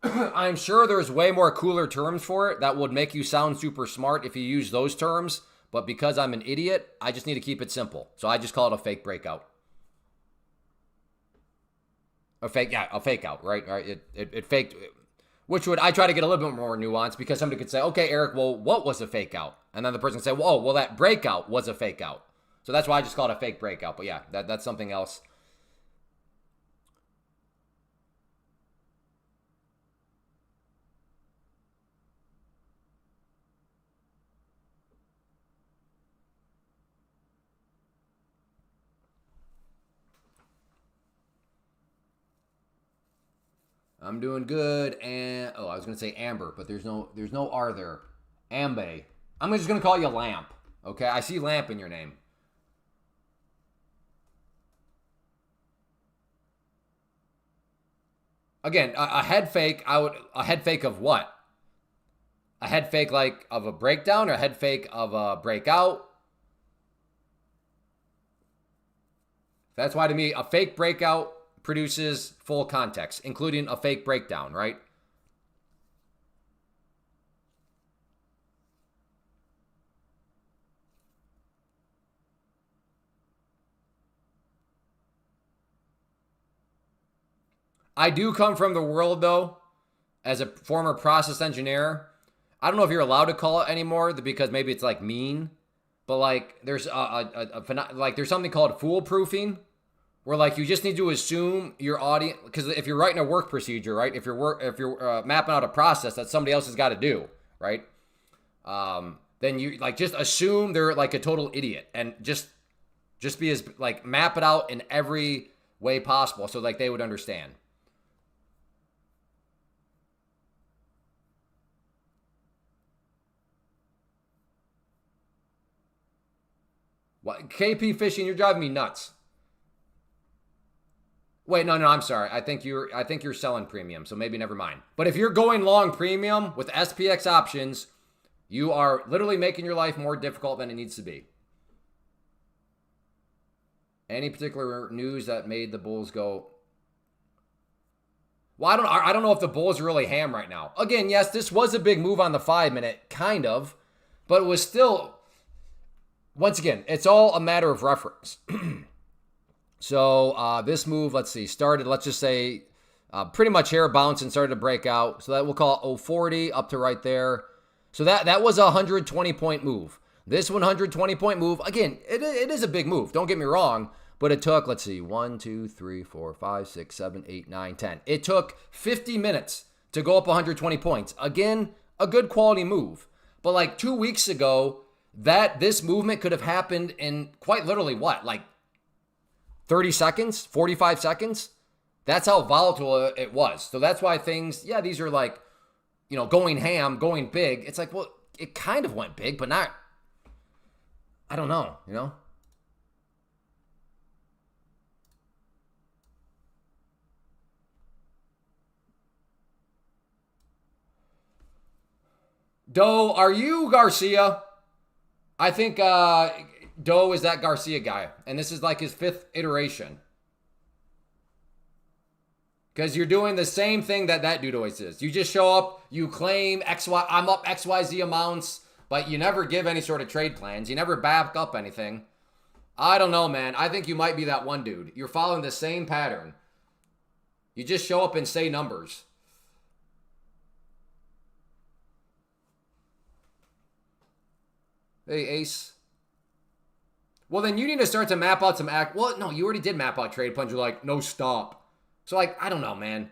I'm sure there's way more cooler terms for it that would make you sound super smart if you use those terms. But because I'm an idiot, I just need to keep it simple. So I just call it a fake breakout. A fake out, right? It faked, which would, I try to get a little bit more nuance because somebody could say, okay, Eric, well, what was a fake out? And then the person can say, well, that breakout was a fake out. So that's why I just call it a fake breakout. But yeah, that's something else. I'm doing good, and I was gonna say Amber, but there's no R there. Ambe. I'm just gonna call you Lamp. Okay, I see Lamp in your name. Again, a head fake. A head fake of what? A head fake like of a breakdown, or a head fake of a breakout? That's why to me a fake breakout produces full context, including a fake breakdown, right? I do come from the world, though, as a former process engineer. I don't know if you're allowed to call it anymore because maybe it's like mean, but like there's there's something called foolproofing, where like you just need to assume your audience, because if you're writing a work procedure, right? If you're mapping out a process that somebody else has got to do, right? Then you like just assume they're like a total idiot and just be as like map it out in every way possible so like they would understand. What KP fishing? You're driving me nuts. Wait, no, I'm sorry. I think you're selling premium, so maybe never mind. But if you're going long premium with SPX options, you are literally making your life more difficult than it needs to be. Any particular news that made the Bulls go? Well, I don't know if the Bulls are really ham right now. Again, yes, this was a big move on the 5-minute, kind of, but it was still, once again, it's all a matter of reference. So this move, let's see, started, let's just say, pretty much hair bounce and started to break out. So that we'll call it 040 up to right there. So that was a 120 point move. This 120 point move, again, it is a big move. Don't get me wrong, but it took, let's see, 1, 2, 3, 4, 5, 6, 7, 8, 9, 10. It took 50 minutes to go up 120 points. Again, a good quality move. But like 2 weeks ago, this movement could have happened in quite literally what? Like 30 seconds, 45 seconds? That's how volatile it was. So that's why things, yeah, these are like, going ham, going big. It's like, well, it kind of went big, but not, I don't know, Doe, are you Garcia? I think Doe is that Garcia guy. And this is like his 5th iteration. Because you're doing the same thing that dude always is. You just show up, you claim I'm up XYZ amounts, but you never give any sort of trade plans. You never back up anything. I don't know, man. I think you might be that one dude. You're following the same pattern. You just show up and say numbers. Hey, Ace. Well, then you need to start to map out some Well, no, you already did map out trade plans. You're like, no stop. So, like, I don't know, man.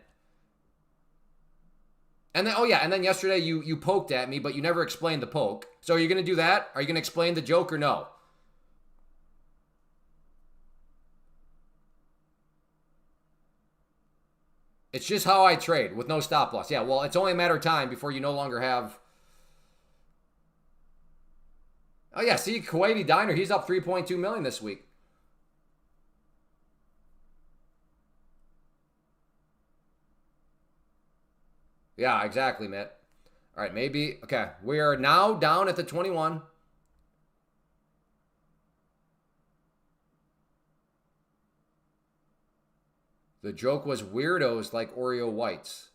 And then, and then yesterday you poked at me, but you never explained the poke. So are you going to do that? Are you going to explain the joke or no? It's just how I trade with no stop loss. Yeah, well, it's only a matter of time before you no longer have... Oh, yeah, see, Kuwaiti Diner, he's up 3.2 million this week. Yeah, exactly, Matt. All right, maybe. Okay, we are now down at the 21. The joke was weirdos like Oreo whites.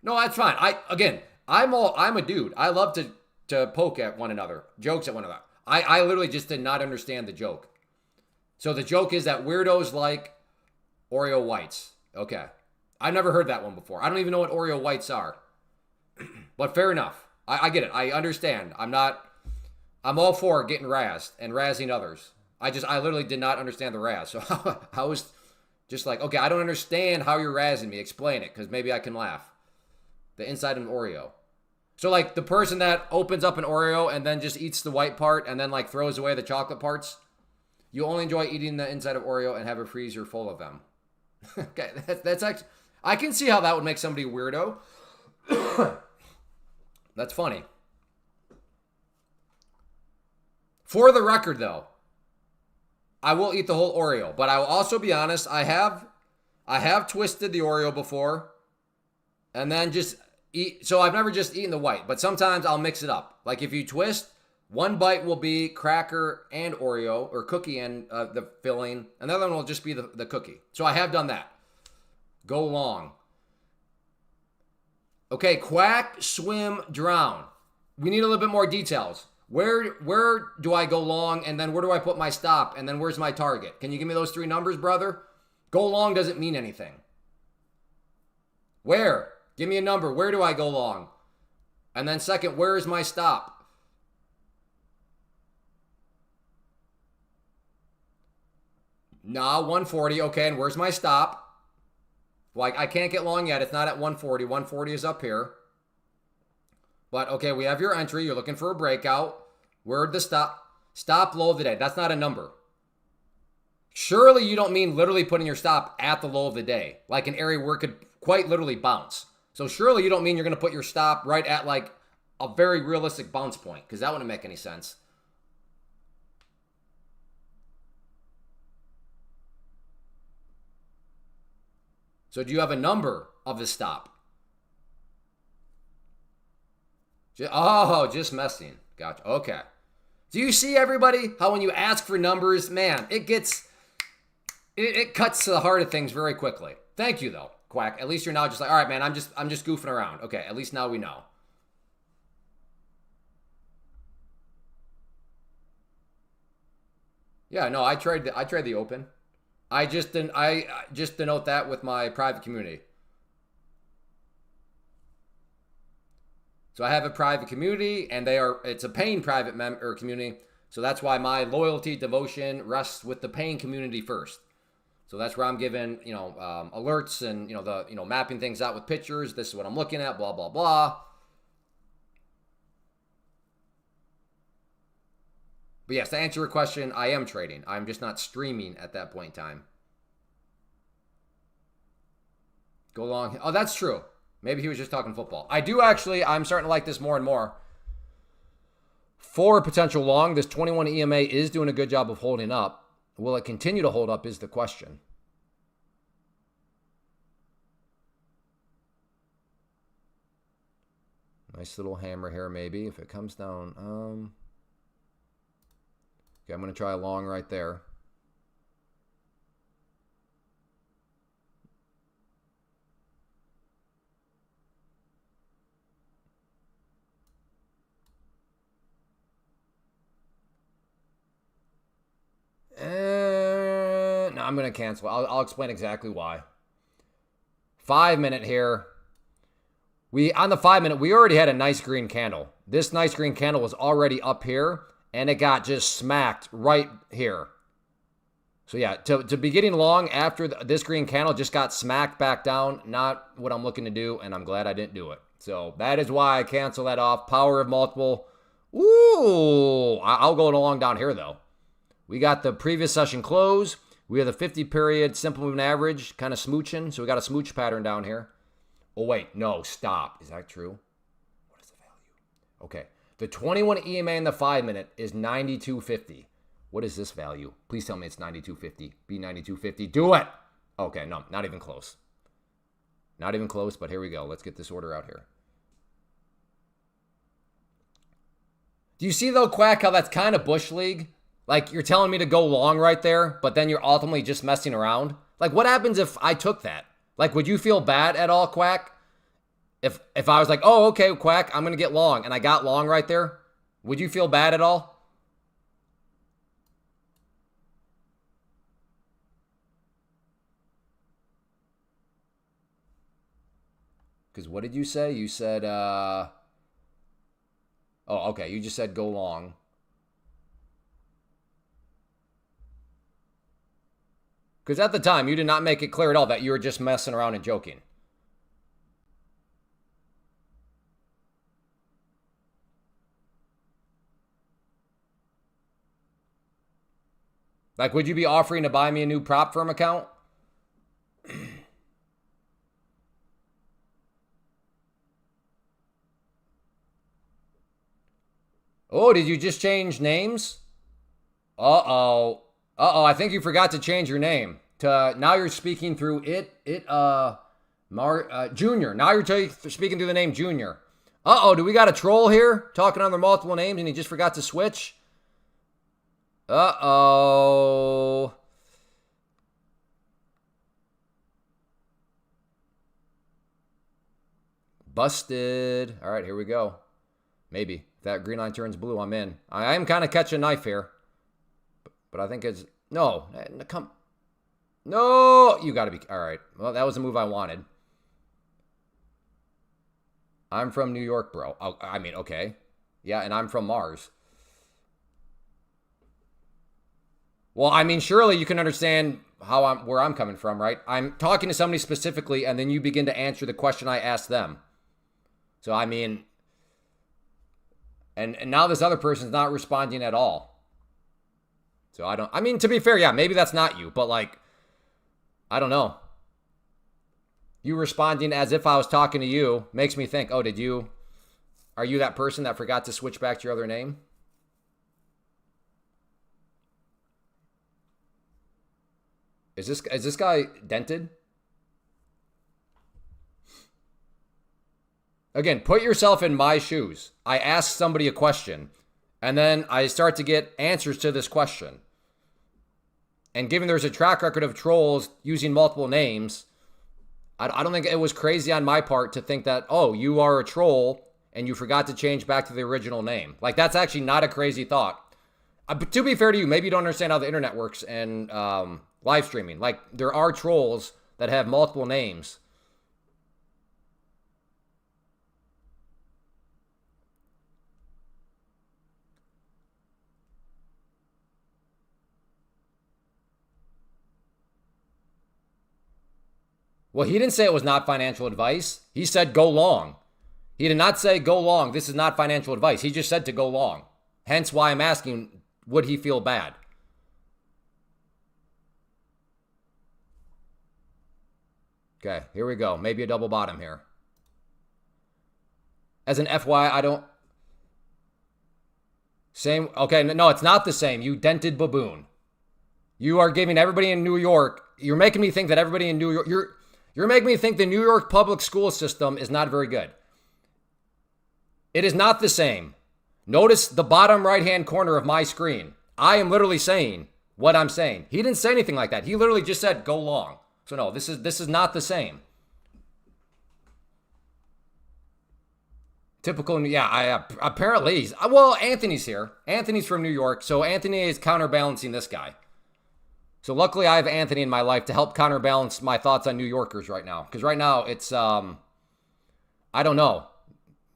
No, that's fine. I'm a dude. I love to poke at one another, jokes at one another. I literally just did not understand the joke. So the joke is that weirdos like Oreo whites. Okay. I've never heard that one before. I don't even know what Oreo whites are. But fair enough. I get it. I understand. I'm all for getting razzed and razzing others. I literally did not understand the razz. So I was just like, okay, I don't understand how you're razzing me. Explain it, because maybe I can laugh. The inside of an Oreo. So like the person that opens up an Oreo and then just eats the white part and then like throws away the chocolate parts. You only enjoy eating the inside of Oreo and have a freezer full of them. Okay, that's actually... I can see how that would make somebody weirdo. That's funny. For the record, though, I will eat the whole Oreo, but I will also be honest. I have twisted the Oreo before, and then just eat. So I've never just eaten the white, but sometimes I'll mix it up. Like if you twist, one bite will be cracker and Oreo, or cookie and the filling, and the other one will just be the cookie. So I have done that. Go long. Okay, quack, swim, drown. We need a little bit more details. Where do I go long, and then where do I put my stop, and then where's my target? Can you give me those 3 numbers, brother? Go long doesn't mean anything. Where? Give me a number. Where do I go long? And then second, where is my stop? Nah, 140. Okay, and where's my stop? Like, I can't get long yet. It's not at 140. 140 is up here. But, okay, we have your entry. You're looking for a breakout. Where'd the stop? Stop low of the day. That's not a number. Surely you don't mean literally putting your stop at the low of the day. Like an area where it could quite literally bounce. So surely you don't mean you're going to put your stop right at, like, a very realistic bounce point. Because that wouldn't make any sense. So do you have a number of the stop? Just messing. Gotcha. Okay. Do you see, everybody, how when you ask for numbers, man, it cuts to the heart of things very quickly. Thank you, though, Quack. At least you're now just like, all right, man, I'm just goofing around. Okay, at least now we know. Yeah, no, I tried the open. I just denote that with my private community. So I have a private community, and it's a paying private member community. So that's why my loyalty, devotion rests with the paying community first. So that's where I'm giving, alerts and, mapping things out with pictures. This is what I'm looking at, blah, blah, blah. But yes, to answer your question, I am trading. I'm just not streaming at that point in time. Go long. Oh, that's true. Maybe he was just talking football. I'm starting to like this more and more. For a potential long, this 21 EMA is doing a good job of holding up. Will it continue to hold up is the question. Nice little hammer here, maybe. If it comes down. Okay, I'm going to try a long right there. No, I'm going to cancel. I'll explain exactly why. 5 minute here. On the 5 minute, we already had a nice green candle. This nice green candle was already up here, and it got just smacked right here. So yeah, to be getting long after this green candle just got smacked back down, not what I'm looking to do, and I'm glad I didn't do it. So that is why I cancel that off. Power of multiple. Ooh, I'll go along down here, though. We got the previous session close. We have the 50 period simple moving average kind of smooching. So we got a smooch pattern down here. Oh, wait. No, stop. Is that true? What is the value? Okay. The 21 EMA in the 5 minute is 92.50. What is this value? Please tell me it's 92.50. Be 92.50. Do it. Okay, no, not even close. Not even close, but here we go. Let's get this order out here. Do you see, though, Quack, how that's kind of Bush League? Like, you're telling me to go long right there, but then you're ultimately just messing around? Like, what happens if I took that? Like, would you feel bad at all, Quack? If I was like, oh, okay, Quack, I'm going to get long, and I got long right there, would you feel bad at all? Because what did you say? You said, oh, okay, you just said go long. Because at the time, you did not make it clear at all that you were just messing around and joking. Like, would you be offering to buy me a new prop firm account? Oh, did you just change names? Uh-oh. Uh-oh, I think you forgot to change your name. Now you're speaking through Junior. Now you're speaking through the name Junior. Uh-oh, do we got a troll here? Talking under multiple names and he just forgot to switch? Uh-oh. Busted. All right, here we go. Maybe. If that green line turns blue, I'm in. I am kind of catching a knife here. But I think it's... No. Come... No! You got to be... All right. Well, that was the move I wanted. I'm from New York, bro. Oh, I mean, okay. Yeah, and I'm from Mars. Well, I mean, surely you can understand where I'm coming from, right? I'm talking to somebody specifically, and then you begin to answer the question I asked them. So, I mean... And now this other person's not responding at all. So I mean, to be fair, yeah, maybe that's not you, but like, I don't know. You responding as if I was talking to you makes me think, oh, are you that person that forgot to switch back to your other name? Is this guy dented? Again, put yourself in my shoes. I ask somebody a question, and then I start to get answers to this question. And given there's a track record of trolls using multiple names, I don't think it was crazy on my part to think that, oh, you are a troll and you forgot to change back to the original name. Like, that's actually not a crazy thought. But to be fair to you, maybe you don't understand how the internet works and live streaming. Like, there are trolls that have multiple names. Well, he didn't say it was not financial advice. He said go long. He did not say go long. This is not financial advice. He just said to go long. Hence why I'm asking, would he feel bad? Okay, here we go. Maybe a double bottom here. As an FYI, I don't... Same... Okay, no, it's not the same. You dented baboon. You are giving everybody in New York... You're making me think that everybody in New York... You're making me think the New York public school system is not very good. It is not the same. Notice the bottom right-hand corner of my screen. I am literally saying what I'm saying. He didn't say anything like that. He literally just said, go long. So no, this is not the same. Typical, yeah, apparently, well, Anthony's here. Anthony's from New York, so Anthony is counterbalancing this guy. So luckily I have Anthony in my life to help counterbalance my thoughts on New Yorkers right now. Because right now it's, I don't know.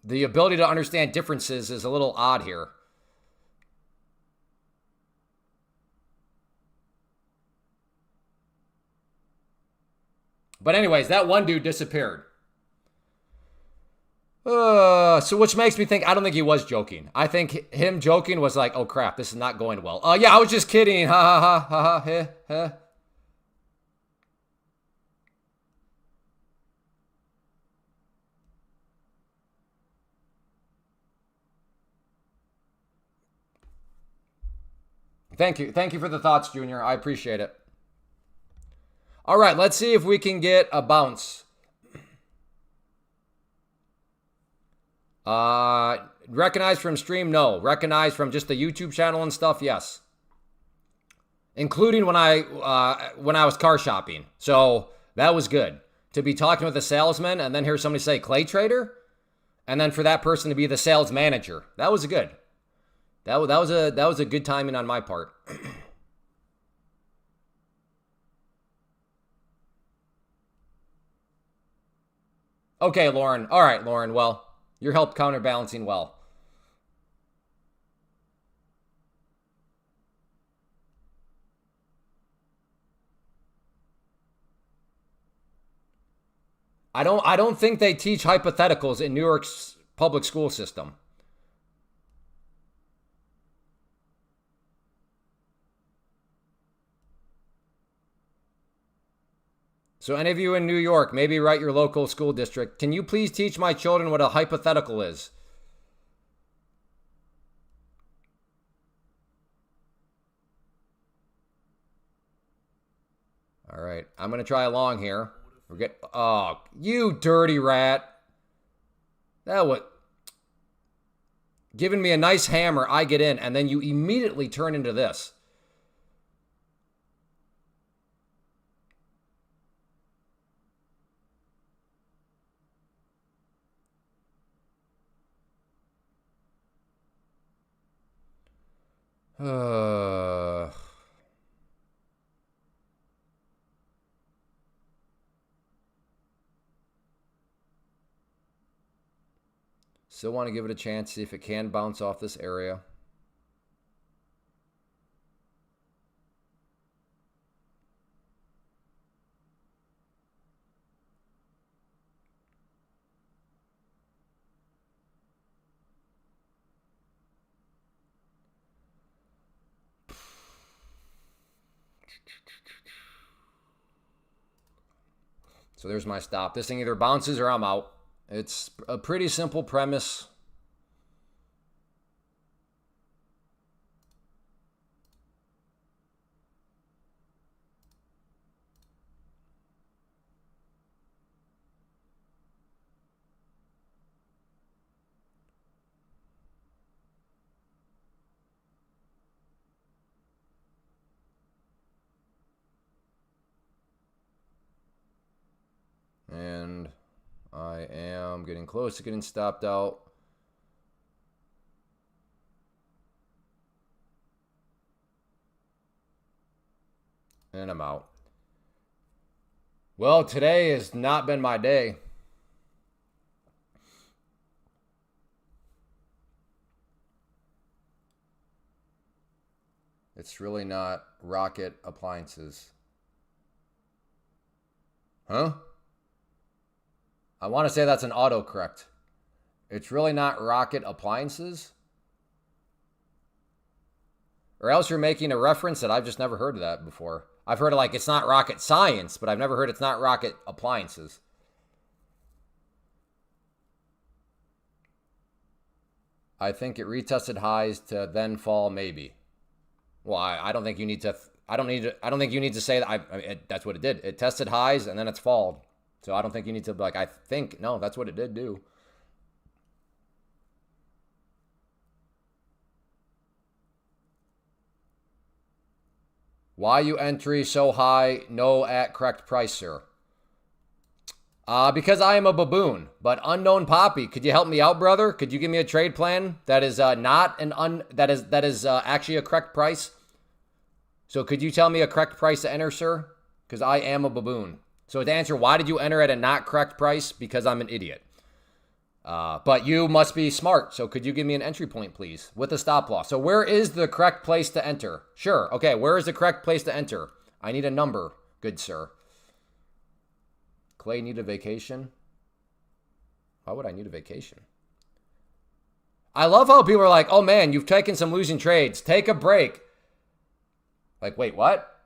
The ability to understand differences is a little odd here. But anyways, that one dude disappeared. So which makes me think, I don't think he was joking. I think him joking was like, oh crap, this is not going well. Yeah, I was just kidding. Ha ha ha ha ha heh heh. Thank you. Thank you for the thoughts, Junior. I appreciate it. All right, let's see if we can get a bounce. Recognized from stream? No. Recognized from just the YouTube channel and stuff? Yes. Including when I was car shopping. So that was good. To be talking with a salesman and then hear somebody say clay trader, and then for that person to be the sales manager. That was good. That was a good timing on my part. Okay, Lauren. All right, Lauren. Well, your help counterbalancing well. I don't think they teach hypotheticals in New York's public school system. So any of you in New York, maybe write your local school district. Can you please teach my children what a hypothetical is? All right, I'm going to try along here. Oh, you dirty rat. That was... Giving me a nice hammer, I get in, and then you immediately turn into this. Still want to give it a chance, see if it can bounce off this area. So there's my stop. This thing either bounces or I'm out. It's a pretty simple premise. And I am getting close to getting stopped out. And I'm out. Well, today has not been my day. It's really not Rocket Appliances. Huh? I want to say that's an autocorrect. It's really not Rocket Appliances. Or else you're making a reference that I've just never heard of that before. I've heard of like it's not rocket science, but I've never heard it's not rocket appliances. I think it retested highs to then fall maybe. Well, I don't think you need to. I don't think you need to say that. That's what it did. It tested highs and then it's fallen. So I don't think you need to be like. I think no, that's what it did do. Why you entry so high? No at correct price, sir. Because I am a baboon. But unknown Poppy, could you help me out, brother? Could you give me a trade plan that is not an that is actually a correct price? So could you tell me a correct price to enter, sir? Because I am a baboon. So to answer, why did you enter at a not correct price? Because I'm an idiot. But you must be smart. So could you give me an entry point, please, with a stop loss? So where is the correct place to enter? Sure. Okay, where is the correct place to enter? I need a number, good sir. Clay need a vacation? Why would I need a vacation? I love how people are like, oh man, you've taken some losing trades. Take a break. Like, wait, what?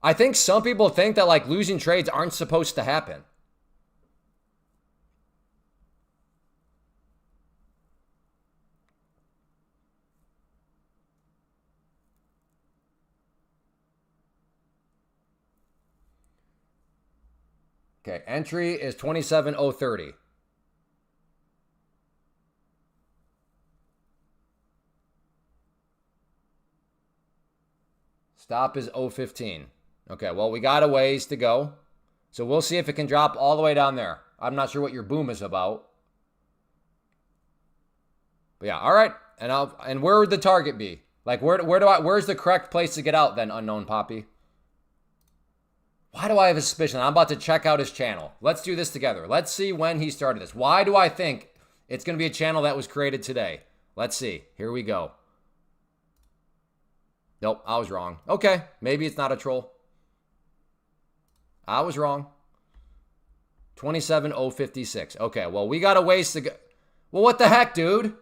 I think some people think that like losing trades aren't supposed to happen. Okay, entry is 27,030. Stop is 015. Okay, well, we got a ways to go. So we'll see if it can drop all the way down there. I'm not sure what your boom is about. But yeah, all right. And where would the target be? Like where's the correct place to get out then, unknown Poppy? Why do I have a suspicion? I'm about to check out his channel. Let's do this together. Let's see when he started this. Why do I think it's going to be a channel that was created today? Let's see. Here we go. Nope, I was wrong. Okay, maybe it's not a troll. I was wrong. 27,056. Okay, well, we got a ways to go. Well, what the heck, dude?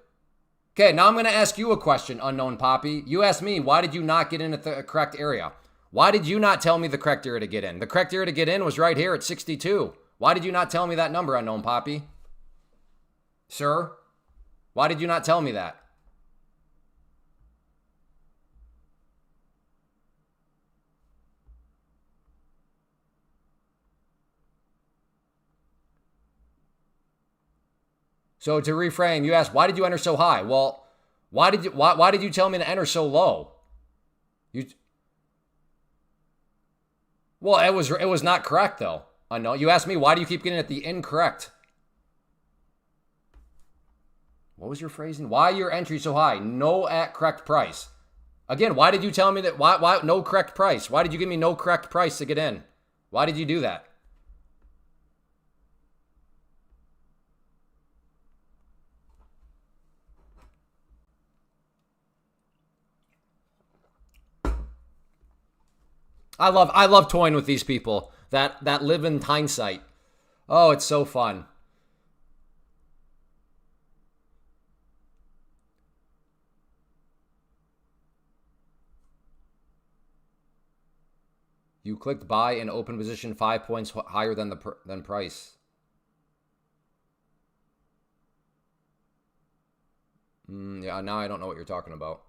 Okay, now I'm going to ask you a question, unknown Poppy. You asked me, why did you not get in at the correct area? Why did you not tell me the correct area to get in? The correct area to get in was right here at 62. Why did you not tell me that number, unknown Poppy? Sir? Why did you not tell me that? So to reframe, you asked, why did you enter so high? Well, why did you tell me to enter so low? Well, it was not correct though. I know. You asked me, why do you keep getting at the incorrect? What was your phrasing? Why your entry so high? No at correct price. Again, why did you tell me that? Why no correct price? Why did you give me no correct price to get in? Why did you do that? I love toying with these people that live in hindsight. Oh, it's so fun. You clicked buy in open position 5 points higher than price. Yeah, now I don't know what you're talking about.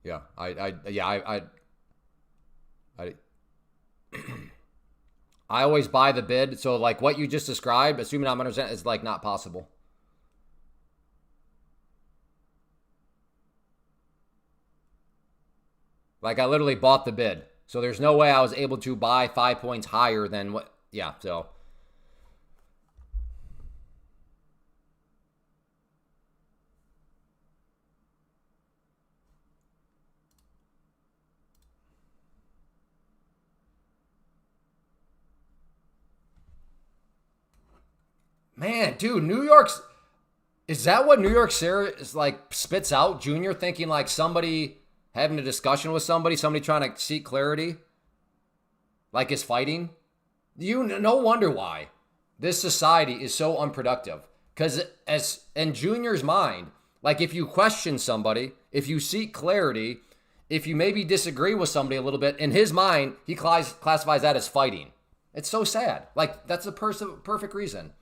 Yeah, I I always buy the bid. So like what you just described, assuming I'm understanding, is like not possible. Like I literally bought the bid. So there's no way I was able to buy 5 points higher than what, yeah, so. Man, dude, New York's, is that what New York is like spits out? Junior thinking like somebody having a discussion with somebody trying to seek clarity? like is fighting. No wonder why this society is so unproductive. Because as in Junior's mind, like if you question somebody, if you seek clarity, if you maybe disagree with somebody a little bit, in his mind, he classifies that as fighting. It's so sad. Like that's the perfect reason.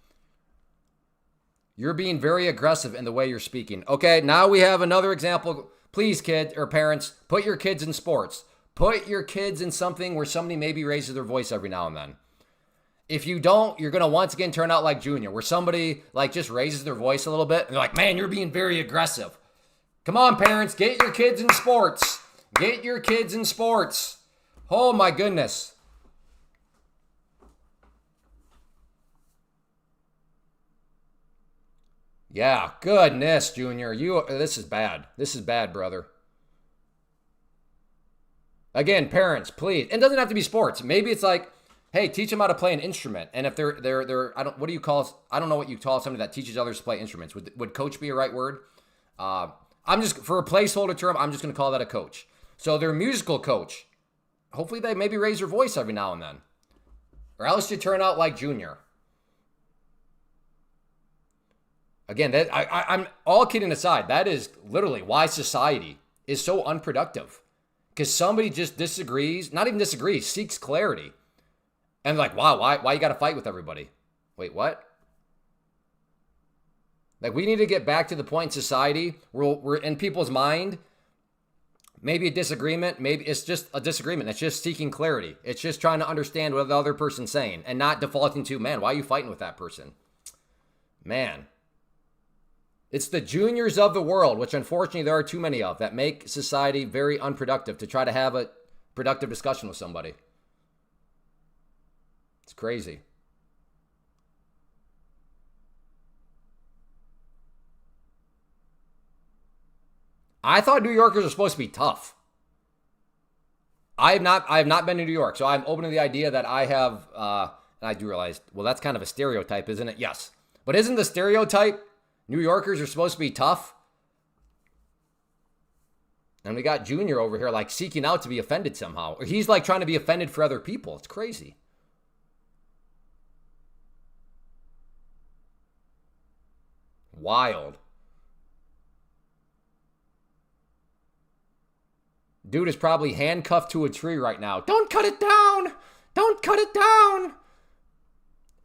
You're being very aggressive in the way you're speaking. Okay, now we have another example. Please, kids or parents, put your kids in sports. Put your kids in something where somebody maybe raises their voice every now and then. If you don't, you're going to once again turn out like Junior, where somebody like just raises their voice a little bit. And they're like, man, you're being very aggressive. Come on, parents, get your kids in sports. Get your kids in sports. Oh, my goodness. Yeah, goodness, Junior. This is bad. This is bad, brother. Again, parents, please. It doesn't have to be sports. Maybe it's like, hey, teach them how to play an instrument. And if they're I don't know what you call somebody that teaches others to play instruments. Would coach be a right word? I'm just, for a placeholder term, I'm just going to call that a coach. So their musical coach. Hopefully they maybe raise their voice every now and then. Or else you turn out like Junior. Again, I'm all kidding aside. That is literally why society is so unproductive. Because somebody just disagrees, not even disagrees, seeks clarity. And like, wow, why you got to fight with everybody? Wait, what? Like, we need to get back to the point in society where we're in people's mind, maybe a disagreement, maybe it's just a disagreement. It's just seeking clarity. It's just trying to understand what the other person's saying and not defaulting to, man, why are you fighting with that person? Man. It's the Juniors of the world, which unfortunately there are too many of, that make society very unproductive to try to have a productive discussion with somebody. It's crazy. I thought New Yorkers are supposed to be tough. I have not been to New York, so I'm open to the idea that I have, and I do realize, well, that's kind of a stereotype, isn't it? Yes. But isn't the stereotype New Yorkers are supposed to be tough? And we got Junior over here like seeking out to be offended somehow. Or he's like trying to be offended for other people. It's crazy. Wild. Dude is probably handcuffed to a tree right now. Don't cut it down. Don't cut it down.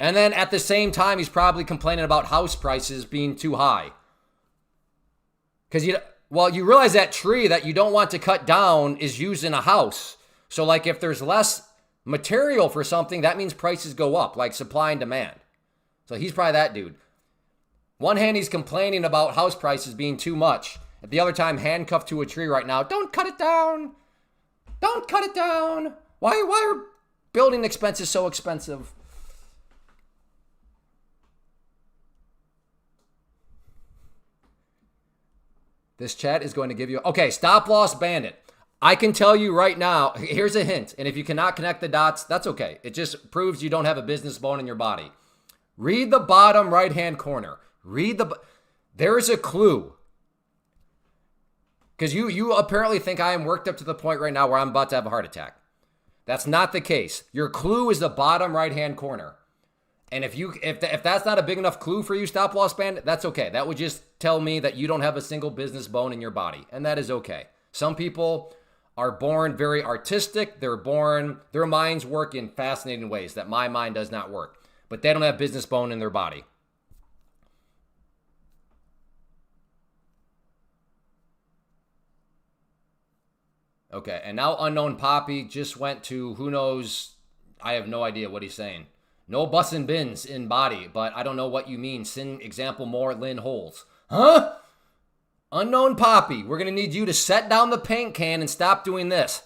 And then at the same time, he's probably complaining about house prices being too high. Because you realize that tree that you don't want to cut down is used in a house. So like if there's less material for something, that means prices go up, like supply and demand. So he's probably that dude. One hand, he's complaining about house prices being too much. At the other time, handcuffed to a tree right now. Don't cut it down. Don't cut it down. Why are building expenses so expensive? This chat is going to give you... Okay, stop loss bandit. I can tell you right now, here's a hint. And if you cannot connect the dots, that's okay. It just proves you don't have a business bone in your body. Read the bottom right-hand corner. There's a clue. Because you apparently think I am worked up to the point right now where I'm about to have a heart attack. That's not the case. Your clue is the bottom right-hand corner. And if that's not a big enough clue for you, stop loss bandit, that's okay. That would just tell me that you don't have a single business bone in your body. And that is okay. Some people are born very artistic. Their minds work in fascinating ways that my mind does not work. But they don't have business bone in their body. Okay, and now Unknown Poppy just went to who knows, I have no idea what he's saying. No bussin' bins in body, but I don't know what you mean. Sin example more Lynn holes. Huh? Unknown Poppy, we're going to need you to set down the paint can and stop doing this.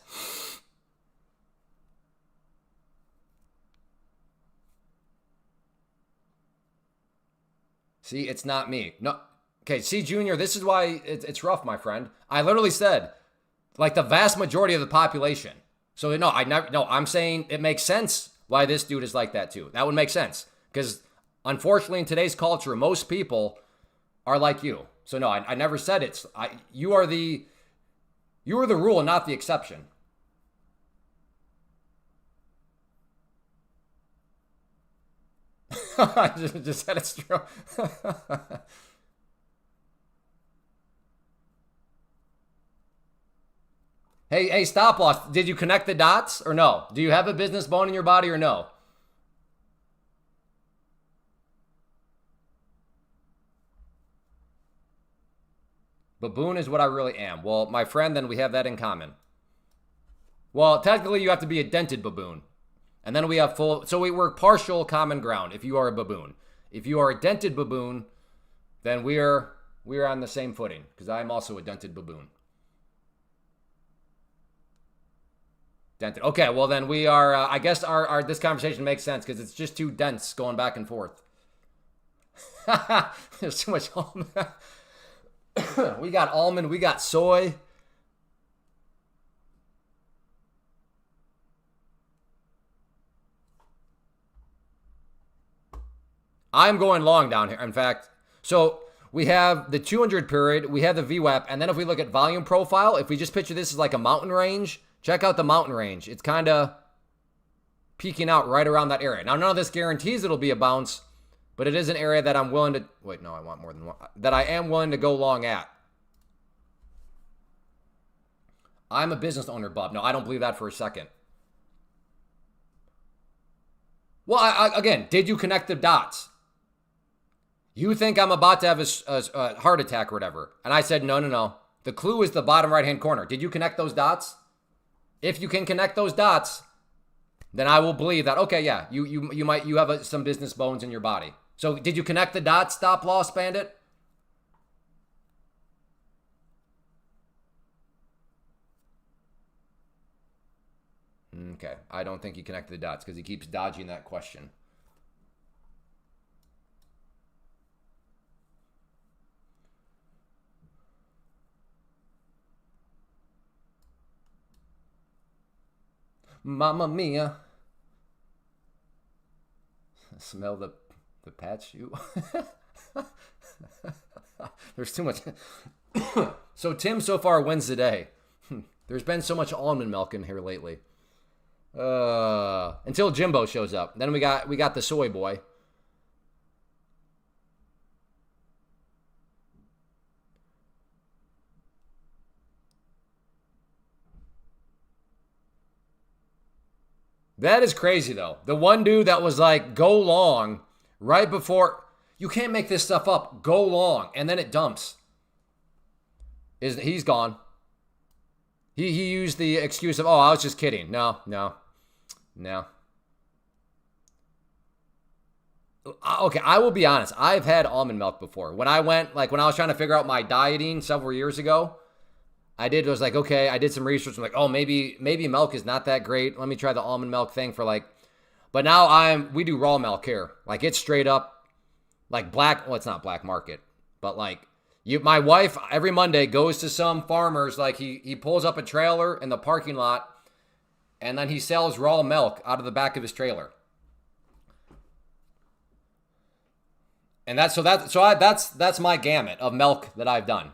See, it's not me. No. Okay, see, Junior, this is why it's rough, my friend. I literally said, like the vast majority of the population. So no, I'm saying it makes sense why this dude is like that too. That would make sense. Because unfortunately in today's culture, most people are like you. So no, I never said you are the rule and not the exception. I just had a stroke. Hey, stop loss. Did you connect the dots or no? Do you have a business bone in your body or no? Baboon is what I really am. Well, my friend, then we have that in common. Well, technically, you have to be a dented baboon. And then we have full. So we work partial common ground if you are a baboon. If you are a dented baboon, then we are on the same footing because I am also a dented baboon. Dented. Okay, well then we are. I guess our this conversation makes sense because it's just too dense going back and forth. There's too much almond. We got almond. We got soy. I'm going long down here. In fact, so we have the 200 period, we have the VWAP, and then if we look at volume profile, if we just picture this as like a mountain range, check out the mountain range. It's kind of peaking out right around that area. Now, none of this guarantees it'll be a bounce, but it is an area that I'm willing to, wait, no, I want more than one, that I am willing to go long at. I'm a business owner, Bob. No, I don't believe that for a second. Well, again, did you connect the dots? You think I'm about to have a heart attack or whatever. And I said, no. The clue is the bottom right-hand corner. Did you connect those dots? If you can connect those dots, then I will believe that, okay, yeah, you have some business bones in your body. So did you connect the dots, stop loss, bandit? Okay, I don't think he connected the dots because he keeps dodging that question. Mamma mia. Smell the patch you. There's too much. So Tim so far wins the day. There's been so much almond milk in here lately. Until Jimbo shows up. Then we got the soy boy. That is crazy though. The one dude that was like, go long right before, you can't make this stuff up. Go long, and then it dumps. He's gone. He used the excuse of, oh, I was just kidding. No. Okay, I will be honest. I've had almond milk before. When I was trying to figure out my dieting several years ago, I was like, okay, I did some research. I'm like, oh, maybe milk is not that great. Let me try the almond milk thing for like, but now we do raw milk here. Like it's straight up like well, it's not black market, but like my wife every Monday goes to some farmers, like he pulls up a trailer in the parking lot and then he sells raw milk out of the back of his trailer. And that's my gamut of milk that I've done.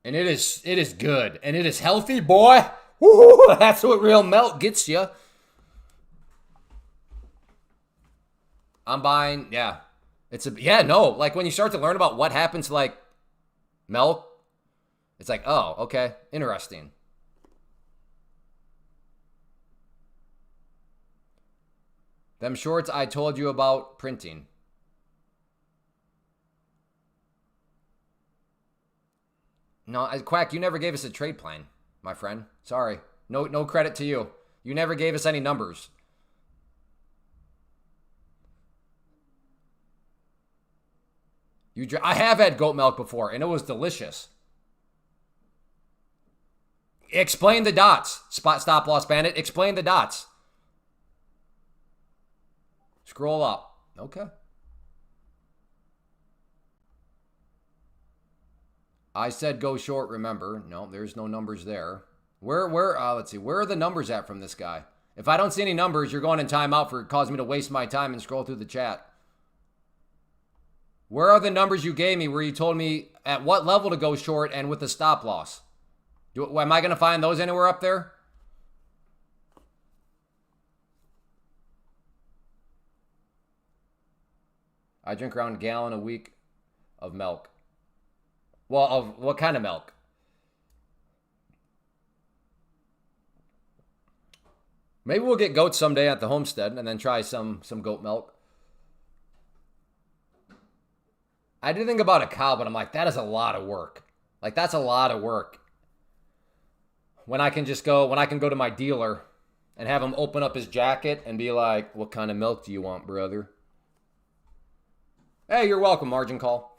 And it is good. And it is healthy, boy. Woo, that's what real milk gets you. I'm buying, yeah. Like when you start to learn about what happens to like milk, it's like, oh, okay, interesting. Them shorts I told you about printing. No, Quack, you never gave us a trade plan, my friend. Sorry. No credit to you. You never gave us any numbers. I have had goat milk before, and it was delicious. Explain the dots, stop loss bandit. Explain the dots. Scroll up. Okay. I said go short, remember. No, there's no numbers there. Let's see. Where are the numbers at from this guy? If I don't see any numbers, you're going in timeout for causing me to waste my time and scroll through the chat. Where are the numbers you gave me where you told me at what level to go short and with the stop loss? Am I going to find those anywhere up there? I drink around a gallon a week of milk. Well, of what kind of milk? Maybe we'll get goats someday at the homestead and then try some goat milk. I did think about a cow, but I'm like, that is a lot of work. Like, that's a lot of work. When I can go to my dealer and have him open up his jacket and be like, what kind of milk do you want, brother? Hey, you're welcome, margin call.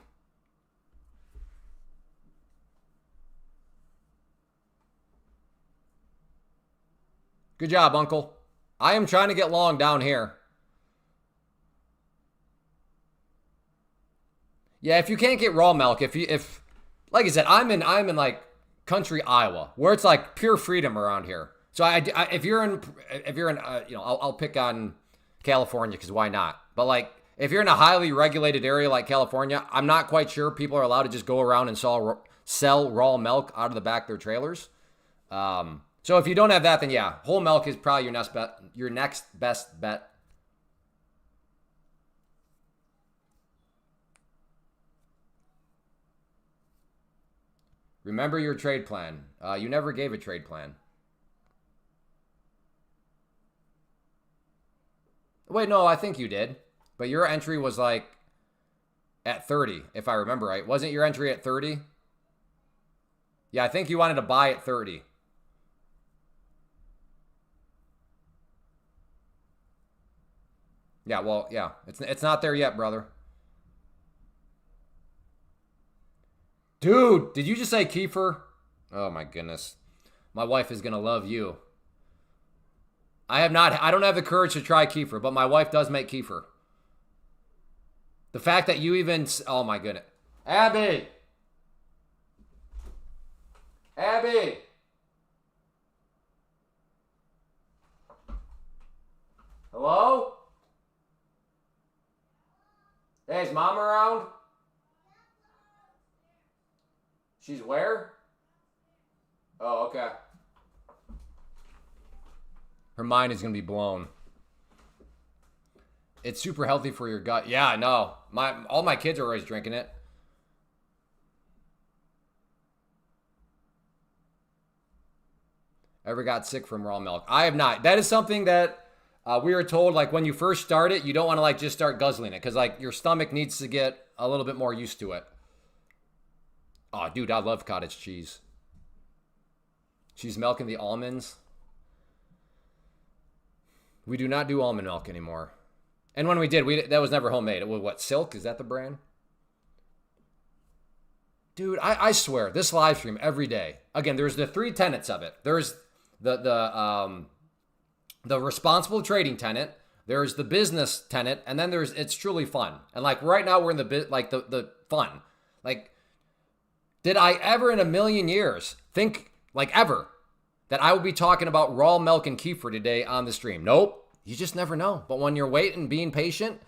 Good job, uncle. I am trying to get long down here. Yeah, if you can't get raw milk, if like I said, I'm in like country Iowa where it's like pure freedom around here. So if you're in I'll pick on California because why not? But like if you're in a highly regulated area like California, I'm not quite sure people are allowed to just go around and sell raw milk out of the back of their trailers. So if you don't have that, then yeah, whole milk is probably your next best bet. Remember your trade plan. You never gave a trade plan. Wait, no, I think you did. But your entry was like at 30, if I remember right. Wasn't your entry at 30? Yeah, I think you wanted to buy at 30. Yeah, well, yeah. It's not there yet, brother. Dude, did you just say kefir? Oh my goodness. My wife is gonna love you. I don't have the courage to try kefir, but my wife does make kefir. The fact that you even, oh my goodness. Abby! Abby! Hello? Hey, is mom around? She's where? Oh, okay. Her mind is going to be blown. It's super healthy for your gut. Yeah, I know. All my kids are always drinking it. Ever got sick from raw milk? I have not. That is something that we were told, like, when you first start it, you don't want to, like, just start guzzling it. Because, like, your stomach needs to get a little bit more used to it. Oh, dude, I love cottage cheese. She's milking the almonds. We do not do almond milk anymore. And when we did, that was never homemade. It was what, Silk? Is that the brand? Dude, I swear, this live stream every day. Again, there's the 3 tenets of it. There's the responsible trading tenet. There's the business tenet, and then it's truly fun. And like right now, we're in the fun. Like, did I ever in a million years think, like ever, that I would be talking about raw milk and kefir today on the stream? Nope. You just never know. But when you're waiting, being patient,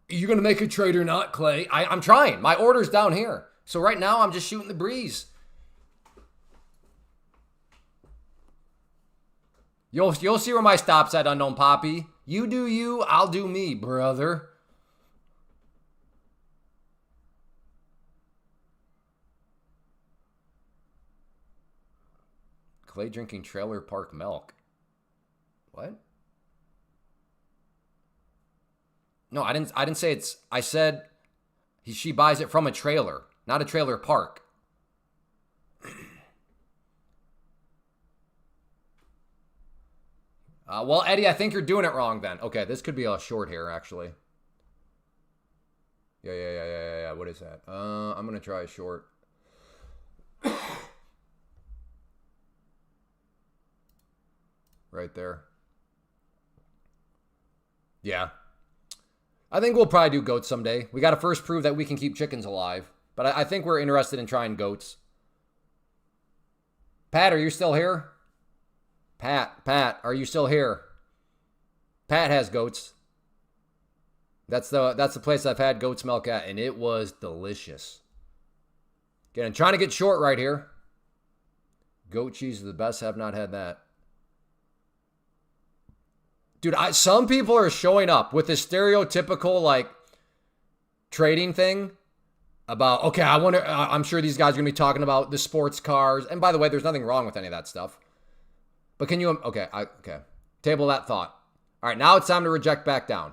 you're going to make a trade or not, Clay. I'm trying. My order's down here. So right now, I'm just shooting the breeze. You'll see where my stop's at, Unknown Poppy. You do you, I'll do me, brother. Clay drinking trailer park milk. What? No, I didn't say it's. I said she buys it from a trailer, not a trailer park. Well, Eddie, I think you're doing it wrong then. Okay, this could be a short here, actually. Yeah. What is that? I'm gonna try a short. Right there. Yeah. I think we'll probably do goats someday. We got to first prove that we can keep chickens alive. But I think we're interested in trying goats. Pat, are you still here? Pat, are you still here? Pat has goats. That's the place I've had goat's milk at, and it was delicious. Again, I'm trying to get short right here. Goat cheese is the best. Have not had that. Dude, some people are showing up with this stereotypical, like, trading thing about, okay, I wonder, I'm sure these guys are going to be talking about the sports cars. And by the way, there's nothing wrong with any of that stuff. But can you, okay, okay. Table that thought. All right, now it's time to reject back down.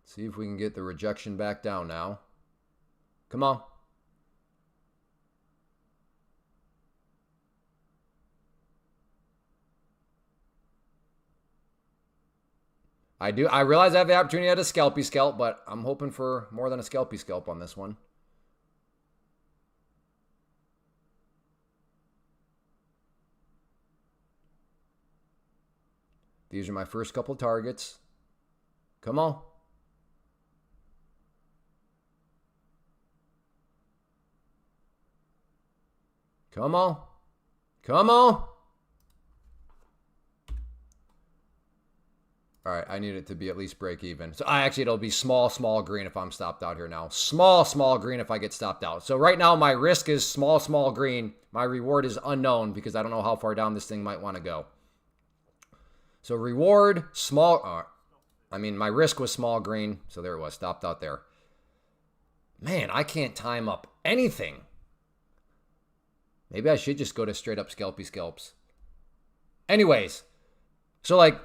See if we can get the rejection back down now. Come on. I realize I have the opportunity at a scalpy scalp, but I'm hoping for more than a scalpy scalp on this one. These are my first couple targets. Come on. Come on. Come on. All right, I need it to be at least break even. So it'll be small, small green if I'm stopped out here now. Small, small green if I get stopped out. So right now my risk is small, small green. My reward is unknown because I don't know how far down this thing might want to go. So reward, small, my risk was small green. So there it was, stopped out there. Man, I can't time up anything. Maybe I should just go to straight up scalpy scalps. Anyways, so like,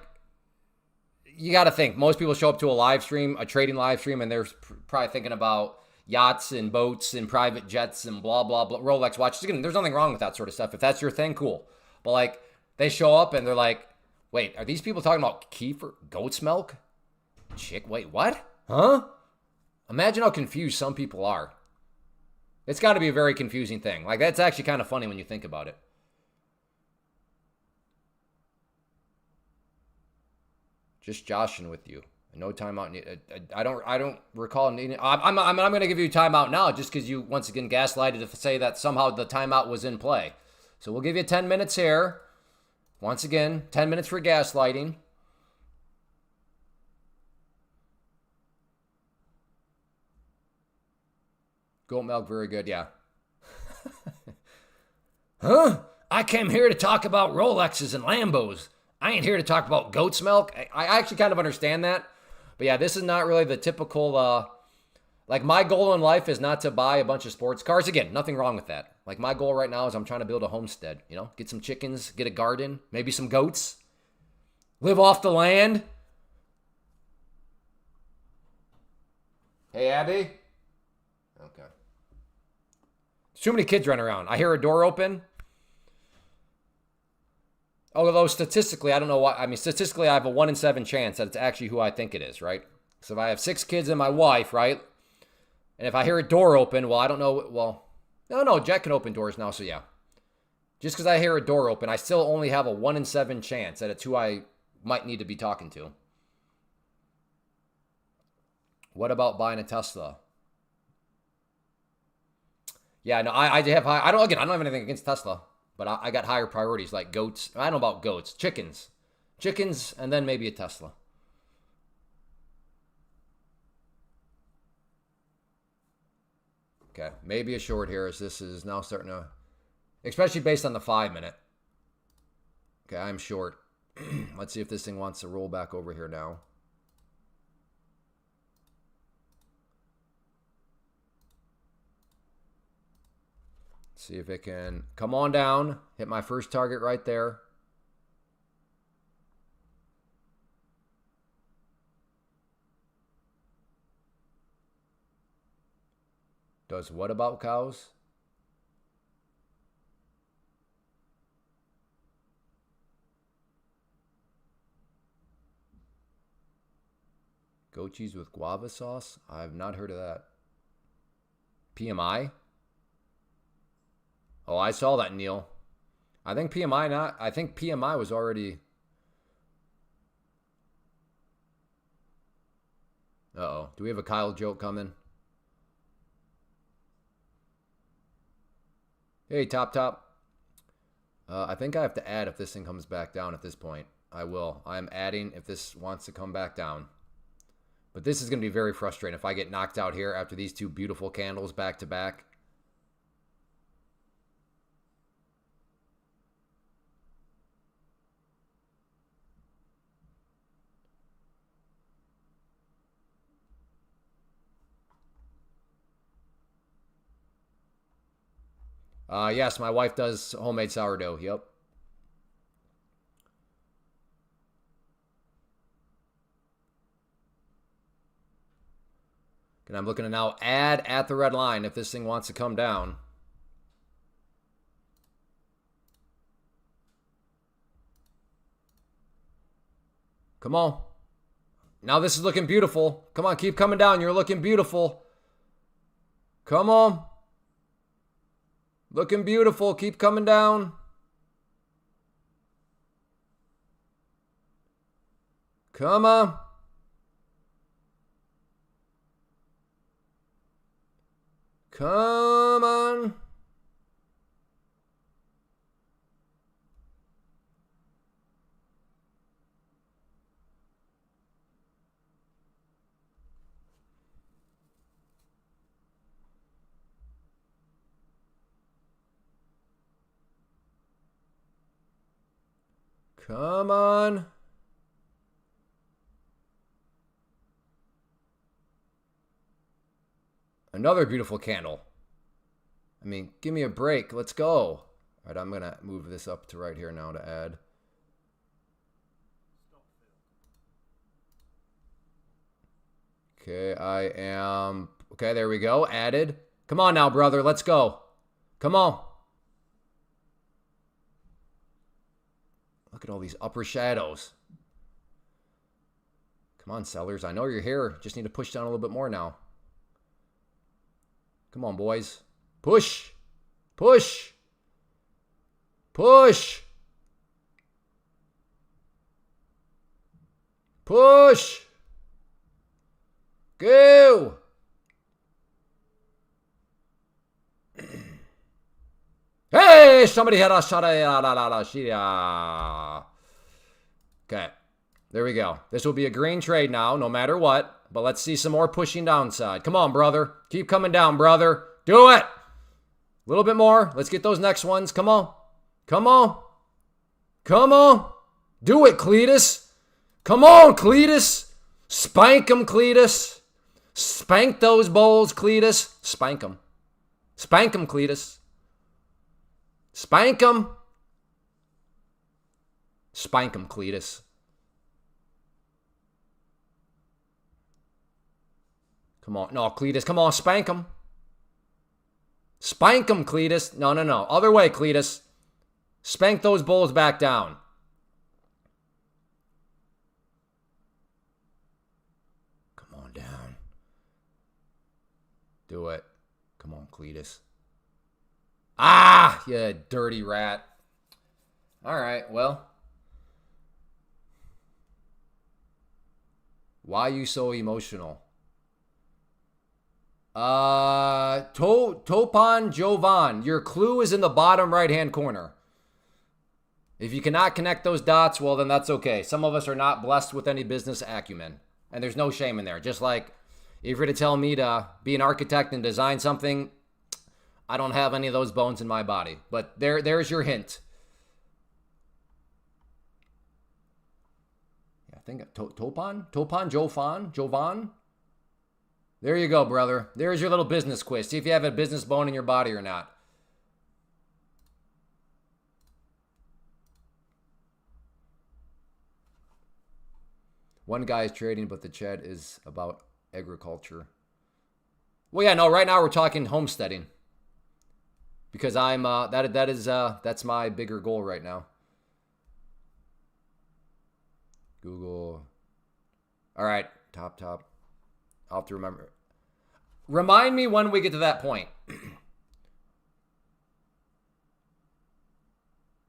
you got to think. Most people show up to a live stream, a trading live stream, and they're probably thinking about yachts and boats and private jets and blah, blah, blah, Rolex watches. Again, there's nothing wrong with that sort of stuff. If that's your thing, cool. But like, they show up and they're like, wait, are these people talking about kefir, goat's milk? Wait, what? Huh? Imagine how confused some people are. It's got to be a very confusing thing. Like, that's actually kind of funny when you think about it. Just joshing with you. No timeout. I don't recall needing. I'm going to give you a timeout now just because you once again gaslighted to say that somehow the timeout was in play. So we'll give you 10 minutes here. Once again, 10 minutes for gaslighting. Goat milk, very good, yeah. Huh? I came here to talk about Rolexes and Lambos. I ain't here to talk about goat's milk. I actually kind of understand that. But yeah, this is not really the typical, like my goal in life is not to buy a bunch of sports cars. Again, nothing wrong with that. Like my goal right now is I'm trying to build a homestead, get some chickens, get a garden, maybe some goats, live off the land. Hey, Abby. Okay. Too many kids running around. I hear a door open. Although statistically, I don't know why. Statistically, I have a 1 in 7 chance that it's actually who I think it is, right? So if I have 6 kids and my wife, right? And if I hear a door open, well, I don't know. Well, no, Jack can open doors now, so yeah. Just because I hear a door open, I still only have a 1 in 7 chance that it's who I might need to be talking to. What about buying a Tesla? Yeah, no, I have high. I don't have anything against Tesla. But I got higher priorities like goats. I don't know about goats. Chickens. Chickens, and then maybe a Tesla. Okay, maybe a short here as this is now starting to... Especially based on the 5-minute. Okay, I'm short. Let's see if this thing wants to roll back over here now. See if it can come on down, hit my first target right there. Does what about cows? Goat cheese with guava sauce? I have not heard of that. PMI? Oh, I saw that, Neil. I think PMI was already... Uh-oh. Do we have a Kyle joke coming? Hey, Top. I think I have to add if this thing comes back down at this point. I will. I'm adding if this wants to come back down. But this is going to be very frustrating if I get knocked out here after these two beautiful candles back to back. Yes, my wife does homemade sourdough. Yep. And I'm looking to now add at the red line if this thing wants to come down. Come on. Now this is looking beautiful. Come on, keep coming down. You're looking beautiful. Come on. Looking beautiful. Keep coming down. Come on. Come on. Come on. Another beautiful candle. I mean, give me a break. Let's go. All right, I'm going to move this up to right here now to add. Okay, I am... Okay, there we go. Added. Come on now, brother. Let's go. Come on. Look at all these upper shadows. Come on, sellers. I know you're here. Just need to push down a little bit more now. Come on, boys. Push. Push. Push. Push. Go. Hey, somebody had a shot. Okay, there we go. This will be a green trade now, no matter what. But let's see some more pushing downside. Come on, brother. Keep coming down, brother. Do it. A little bit more. Let's get those next ones. Come on. Come on. Come on. Do it, Cletus. Come on, Cletus. Spank them, Cletus. Spank those bowls, Cletus. Spank them. Spank them, Cletus. Spank them. Spank them, Cletus. Come on. No, Cletus. Come on, spank him. Spank him, Cletus. No, no, no. Other way, Cletus. Spank those bulls back down. Come on down. Do it. Come on, Cletus. Ah, you dirty rat. All right, well. Why are you so emotional? Topan Jovan, your clue is in the bottom right-hand corner. If you cannot connect those dots, well, then that's okay. Some of us are not blessed with any business acumen, and there's no shame in there. Just like if you're to tell me to be an architect and design something, I don't have any of those bones in my body. But there's your hint. Yeah, I think Jovan. There you go, brother. There's your little business quiz. See if you have a business bone in your body or not. One guy is trading, but the chat is about agriculture. Well, yeah, no, right now we're talking homesteading. Because I'm, that's my bigger goal right now. Google. All right, top. I'll have to remember. Remind me when we get to that point.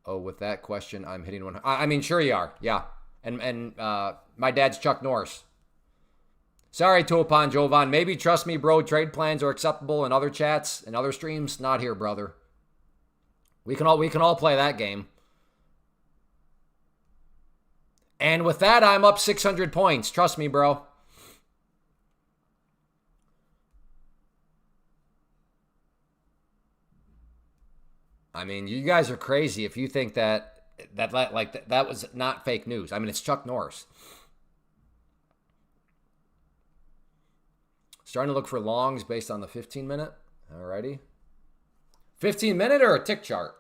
Oh, with that question, I'm hitting one. I mean, sure you are. Yeah. And my dad's Chuck Norris. Sorry, Topan Jovan. Maybe trust me, bro. Trade plans are acceptable in other chats and other streams. Not here, brother. We can all play that game. And with that, I'm up 600 points. Trust me, bro. I mean, you guys are crazy if you think that was not fake news. I mean, it's Chuck Norris. Starting to look for longs based on the 15-minute. Alrighty. 15-minute or a tick chart?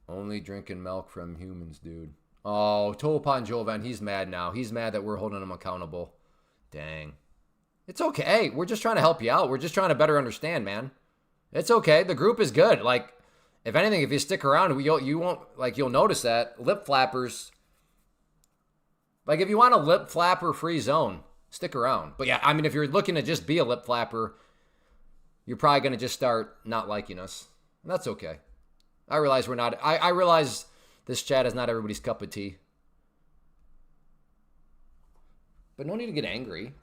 Only drinking milk from humans, dude. Oh, Topon Jovan, he's mad now. He's mad that we're holding him accountable. Dang. It's okay. We're just trying to help you out. We're just trying to better understand, man. It's okay. The group is good. Like, if anything, if you stick around, you'll notice that lip flappers. Like, if you want a lip flapper free zone, stick around. But yeah, I mean, if you're looking to just be a lip flapper, you're probably going to just start not liking us. And that's okay. I realize we're not. I realize this chat is not everybody's cup of tea. But no need to get angry.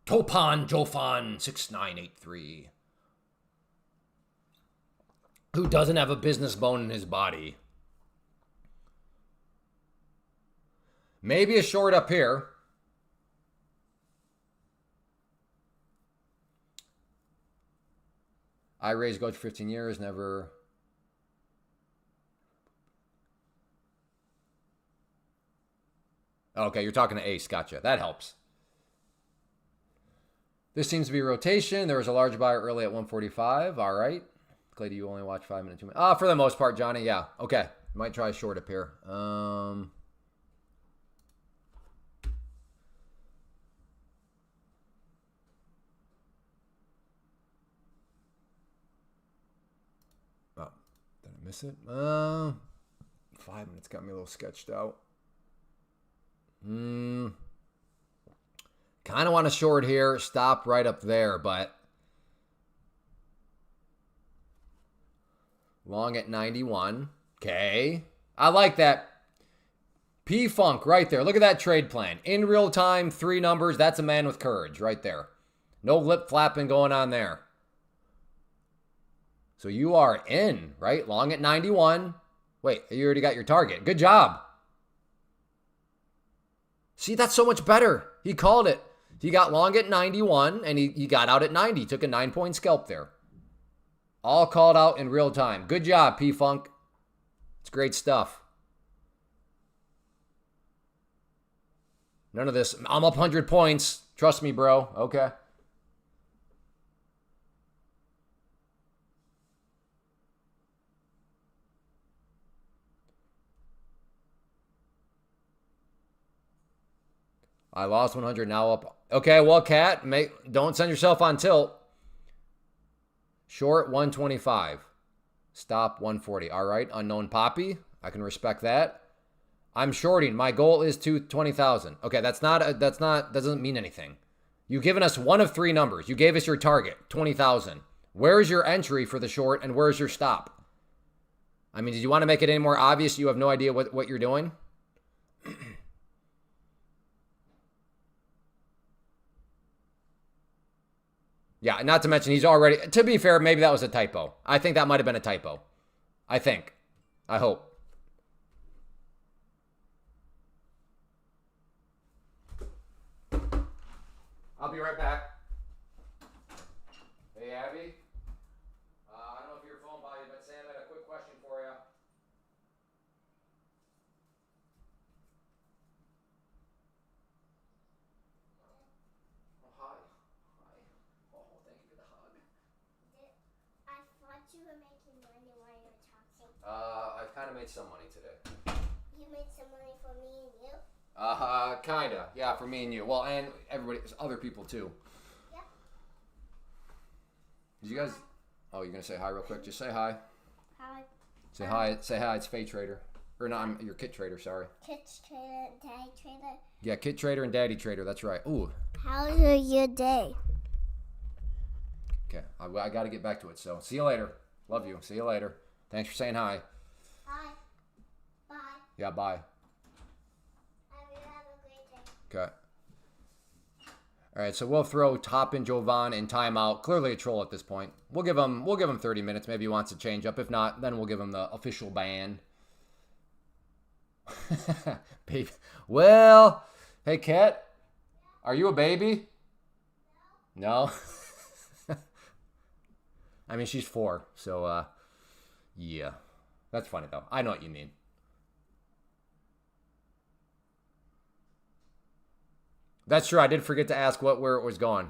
Topan Jofan 6983. Who doesn't have a business bone in his body? Maybe a short up here. I raised goats for 15 years, never. Okay, you're talking to Ace. Gotcha. That helps. This seems to be a rotation. There was a large buyer early at 145. All right. Clay, do you only watch 5 minutes, 2 minutes? For the most part, Johnny. Yeah. Okay. Might try a short up here. Oh, did I miss it? 5 minutes got me a little sketched out. Kind of want to short here. Stop right up there, but long at 91. Okay. I like that. P-Funk right there. Look at that trade plan. In real time, 3 numbers. That's a man with courage right there. No lip flapping going on there. So you are in, right? Long at 91. Wait, you already got your target. Good job. See, that's so much better. He called it. He got long at 91, and he got out at 90. Took a 9-point scalp there. All called out in real time. Good job, P-Funk. It's great stuff. None of this. I'm up 100 points. Trust me, bro. Okay. I lost 100, now up. Okay, well, Cat, don't send yourself on tilt. Short 125. Stop 140. All right, unknown Poppy. I can respect that. I'm shorting. My goal is to 20,000. Okay, that doesn't mean anything. You've given us one of 3 numbers. You gave us your target, 20,000. Where's your entry for the short and where's your stop? I mean, did you want to make it any more obvious you have no idea what you're doing? Yeah, not to mention he's already, to be fair, maybe that was a typo. I think that might have been a typo. I think. I hope. I'll be right back. Hey, Abby. I don't know if your phone volume, but Sam had a quick question for you. Oh, hi. Hi. Oh, thank you for the hug. I thought you were making money while you were talking. I've kind of made some money today. You made some money for me and you? Kinda. Yeah, for me and you. Well, and everybody, other people too. Yeah. Did you guys? Oh, you're gonna say hi real quick? Just say hi. Hi. Say hi. Say hi. It's Faye Trader, or no, I'm your Kit Trader. Sorry. Kids trader, daddy trader. Yeah, Kit Trader and Daddy Trader. That's right. Ooh. How's your day? Okay, I got to get back to it. So, see you later. Love you. See you later. Thanks for saying hi. Hi. Bye. Yeah, bye. Have a great day. Okay. All right, so we'll throw Toppin, Jovan, and timeout. Clearly a troll at this point. We'll give him 30 minutes. Maybe he wants to change up. If not, then we'll give him the official ban. Baby. Well, hey, Kat, are you a baby? No. I mean, she's 4, so Yeah. That's funny, though. I know what you mean. That's true. I did forget to ask where it was going.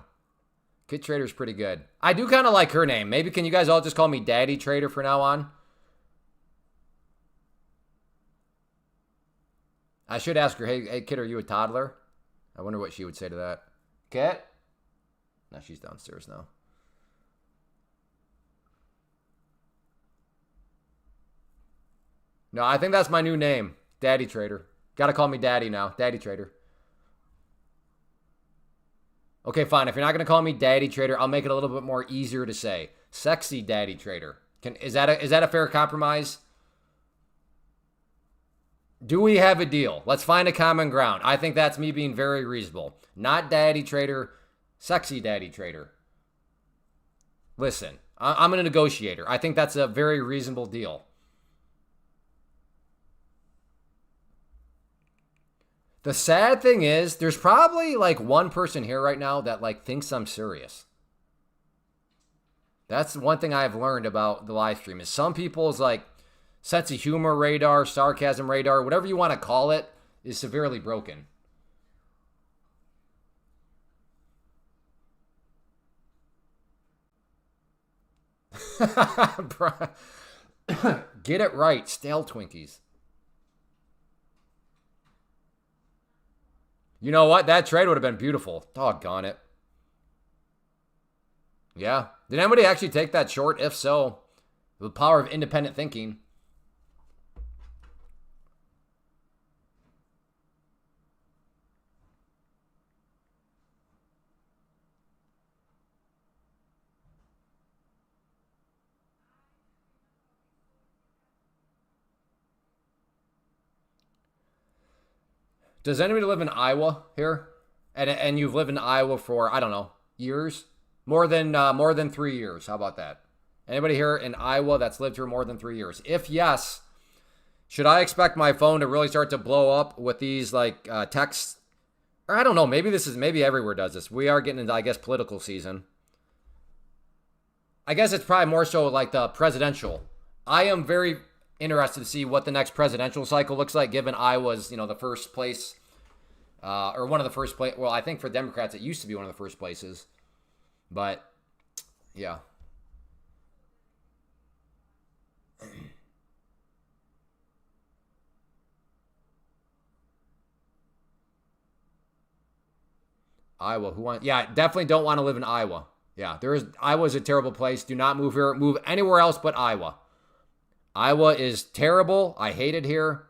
Kit Trader's pretty good. I do kind of like her name. Maybe can you guys all just call me Daddy Trader from now on? I should ask her, hey, Kit, are you a toddler? I wonder what she would say to that. Kit? No, she's downstairs now. No, I think that's my new name. Daddy Trader. Gotta call me Daddy now. Daddy Trader. Okay, fine. If you're not gonna call me Daddy Trader, I'll make it a little bit more easier to say. Sexy Daddy Trader. Is that a fair compromise? Do we have a deal? Let's find a common ground. I think that's me being very reasonable. Not Daddy Trader, sexy Daddy Trader. Listen, I'm a negotiator. I think that's a very reasonable deal. The sad thing is, there's probably like one person here right now that like thinks I'm serious. That's one thing I've learned about the live stream is some people's like sense of humor radar, sarcasm radar, whatever you want to call it, is severely broken. Get it right, stale Twinkies. You know what? That trade would have been beautiful. Doggone it. Yeah. Did anybody actually take that short? If so, the power of independent thinking. Does anybody live in Iowa here? And you've lived in Iowa for, I don't know, years? More than 3 years. How about that? Anybody here in Iowa that's lived here more than 3 years? If yes, should I expect my phone to really start to blow up with these like texts? Or I don't know. Maybe everywhere does this. We are getting into, I guess, political season. I guess it's probably more so like the presidential. I am very interested to see what the next presidential cycle looks like, given Iowa's, the first place, or one of the first place. Well, I think for Democrats, it used to be one of the first places. But, yeah. Iowa, yeah, definitely don't want to live in Iowa. Yeah, Iowa's a terrible place. Do not move here. Move anywhere else but Iowa. Iowa is terrible. I hate it here.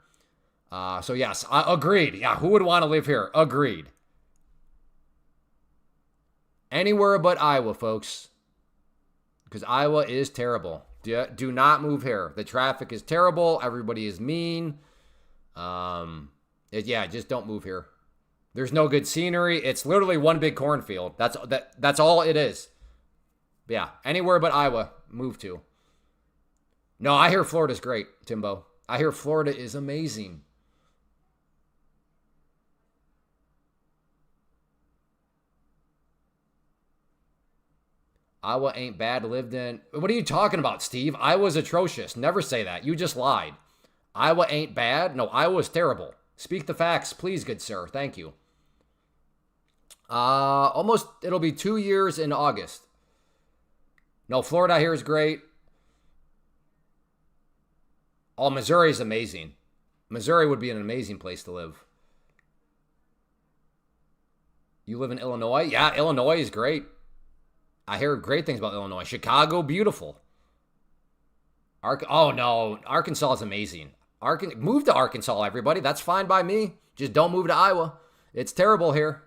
So yes, agreed. Yeah, who would want to live here? Agreed. Anywhere but Iowa, folks. Because Iowa is terrible. Do not move here. The traffic is terrible. Everybody is mean. Just don't move here. There's no good scenery. It's literally one big cornfield. That's all it is. But yeah, anywhere but Iowa, move to. No, I hear Florida's great, Timbo. I hear Florida is amazing. Iowa ain't bad. Lived in. What are you talking about, Steve? Iowa's atrocious. Never say that. You just lied. Iowa ain't bad. No, Iowa's terrible. Speak the facts, please, good sir. Thank you. It'll be 2 years in August. No, Florida here is great. Oh, Missouri is amazing. Missouri would be an amazing place to live. You live in Illinois? Yeah, Illinois is great. I hear great things about Illinois. Chicago, beautiful. Oh, no. Arkansas is amazing. Move to Arkansas, everybody. That's fine by me. Just don't move to Iowa. It's terrible here.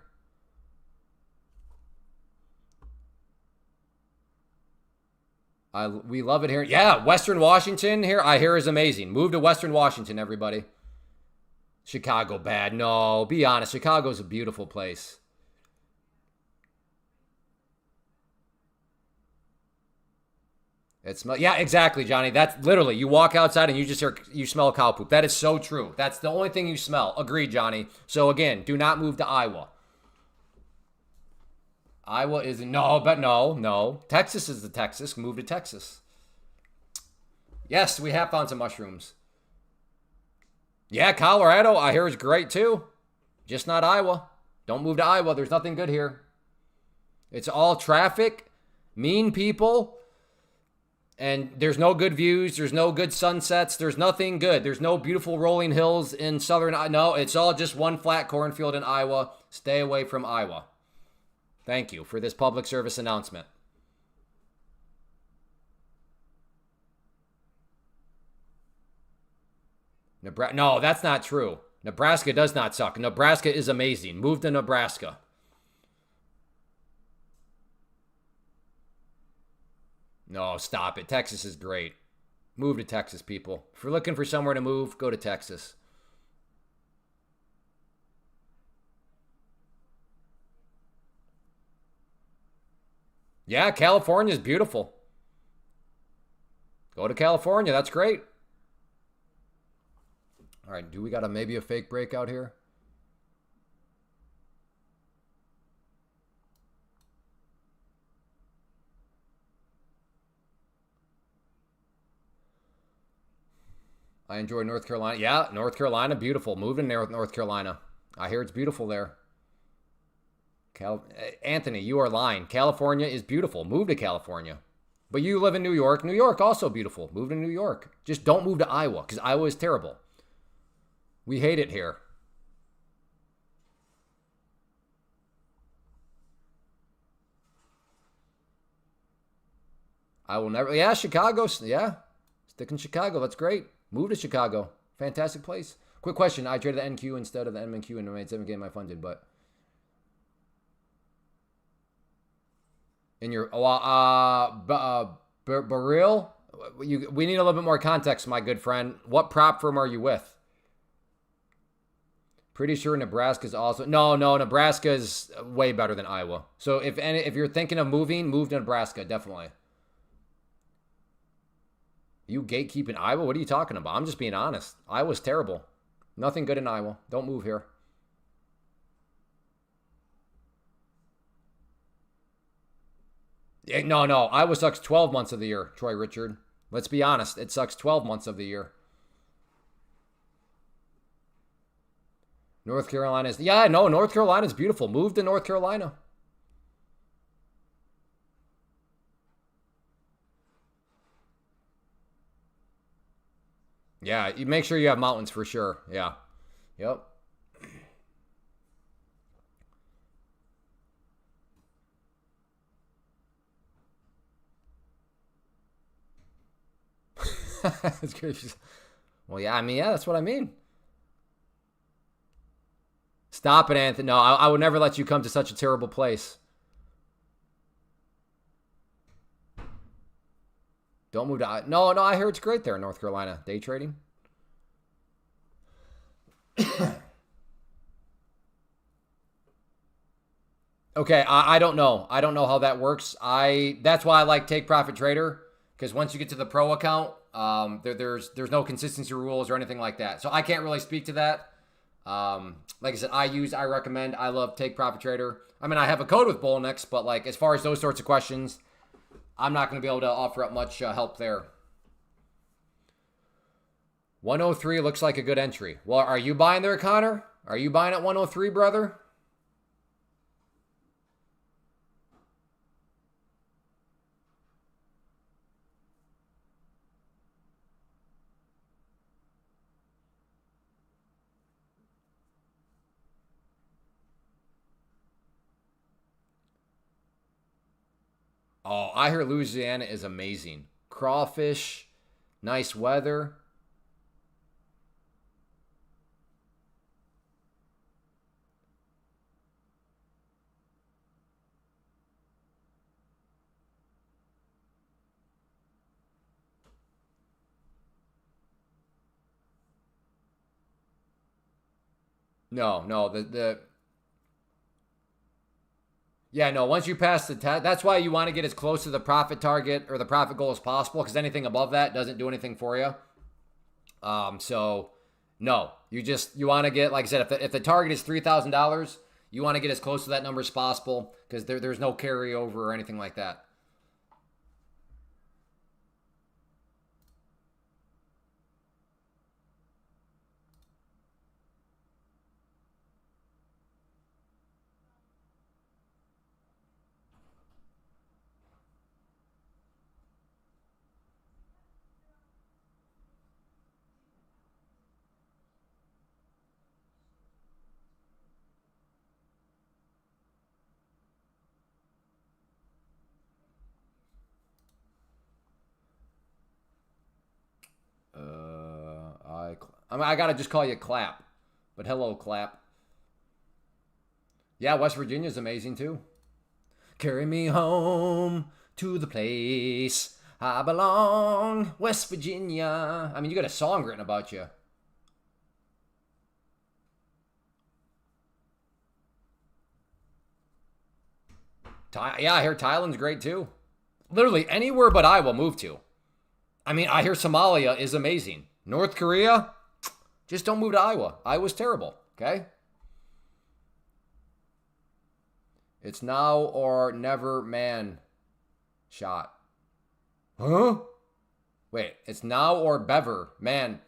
We love it here. Yeah, Western Washington here, I hear is amazing. Move to Western Washington, everybody. Chicago, bad. No, be honest. Chicago's a beautiful place. Yeah, exactly, Johnny. That's literally, you walk outside and you smell cow poop. That is so true. That's the only thing you smell. Agreed, Johnny. So again, do not move to Iowa. Iowa is no. Texas is the Texas. Move to Texas. Yes, we have found some mushrooms. Yeah, Colorado, I hear is great too. Just not Iowa. Don't move to Iowa. There's nothing good here. It's all traffic, mean people, and there's no good views. There's no good sunsets. There's nothing good. There's no beautiful rolling hills in southern. No, it's all just one flat cornfield in Iowa. Stay away from Iowa. Thank you for this public service announcement. Nebraska. No, that's not true. Nebraska does not suck. Nebraska is amazing. Move to Nebraska. No, stop it. Texas is great. Move to Texas, people. If you're looking for somewhere to move, go to Texas. Yeah, California is beautiful. Go to California. That's great. All right, do we got maybe a fake breakout here? I enjoy North Carolina. Yeah, North Carolina, beautiful. Move to North Carolina. I hear it's beautiful there. Anthony, you are lying. California is beautiful. Move to California. But you live in New York. New York also beautiful. Move to New York. Just don't move to Iowa because Iowa is terrible. We hate it here. I will never. Yeah, Chicago. Yeah, stick in Chicago. That's great. Move to Chicago. Fantastic place. Quick question. I traded the NQ instead of the MNQ and made 7K my funded, but in your Baril, we need a little bit more context, my good friend. What prop firm are you with? Pretty sure Nebraska's also no. Nebraska's way better than Iowa. So if you're thinking of moving, move to Nebraska definitely. You gatekeeping Iowa? What are you talking about? I'm just being honest. Iowa's terrible. Nothing good in Iowa. Don't move here. No. Iowa sucks 12 months of the year, Troy Richard. Let's be honest. It sucks 12 months of the year. North Carolina is... Yeah, no, North Carolina is beautiful. Move to North Carolina. Yeah, you make sure you have mountains for sure. Yeah. Yep. That's good. Well, yeah, I mean, yeah, that's what I mean. Stop it, Anthony. No, I would never let you come to such a terrible place. Don't move to... No, I hear it's great there in North Carolina. Day trading. Okay, I don't know. I don't know how that works. That's why I like Take Profit Trader, because once you get to the pro account, there's no consistency rules or anything like that. So I can't really speak to that. Like I said, I recommend, I love Take Profit Trader. I mean, I have a code with Bullnix, but like as far as those sorts of questions, I'm not going to be able to offer up much help there. 103 looks like a good entry. Well, are you buying there, Connor? Are you buying at 103, brother? Oh, I hear Louisiana is amazing. Crawfish, nice weather. No, yeah, no, once you pass the test, that's why you want to get as close to the profit target or the profit goal as possible, because anything above that doesn't do anything for you. So no, you want to get, like I said, if the target is $3,000, you want to get as close to that number as possible, because there's no carryover or anything like that. I mean, I gotta just call you Clap. But hello, Clap. Yeah, West Virginia's amazing too. Carry me home to the place I belong, West Virginia. I mean, you got a song written about you. Yeah, I hear Thailand's great too. Literally anywhere but Iowa move to. I mean, I hear Somalia is amazing. North Korea, just don't move to Iowa. Iowa's terrible, okay? It's now or never, man. Shot. Huh? Wait, it's now or bever, man.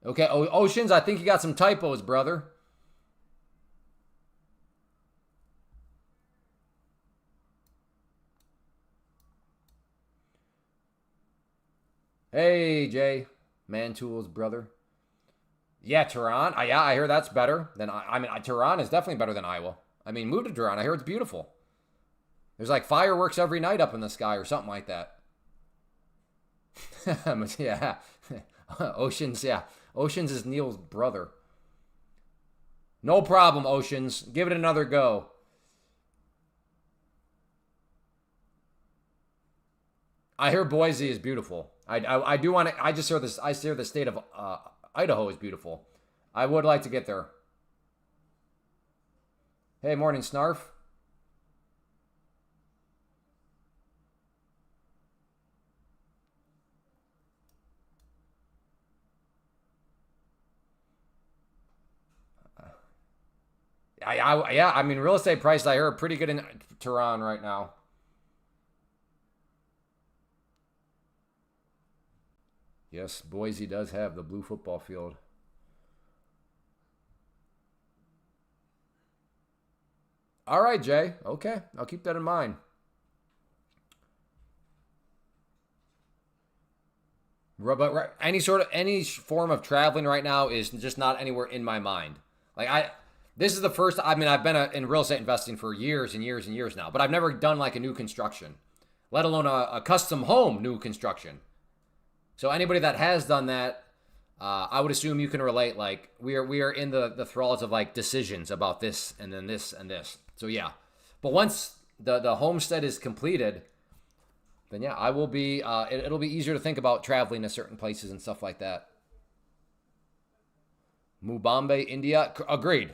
Okay, Oceans, I think you got some typos, brother. Hey, Jay. Man Tools, brother. Yeah, Tehran. Yeah, I hear that's better than I mean, Tehran is definitely better than Iowa. I mean, move to Tehran. I hear it's beautiful. There's like fireworks every night up in the sky or something like that. Yeah. Oceans, yeah. Oceans is Neil's brother. No problem, Oceans. Give it another go. I hear Boise is beautiful. I do want to. I just hear this. I hear the state of Idaho is beautiful. I would like to get there. Hey, morning, Snarf. Yeah, I mean, real estate prices I hear are pretty good in Tehran right now. Yes, Boise does have the blue football field. All right, Jay. Okay, I'll keep that in mind. But any form of traveling right now is just not anywhere in my mind. This is the first. I mean, I've been in real estate investing for years and years and years now, but I've never done like a new construction, let alone a custom home new construction. So anybody that has done that, I would assume you can relate. Like we are in the thralls of like decisions about this and then this and this. So yeah, but once the homestead is completed, then yeah, I will be. It'll be easier to think about traveling to certain places and stuff like that. Mumbai, India. Agreed.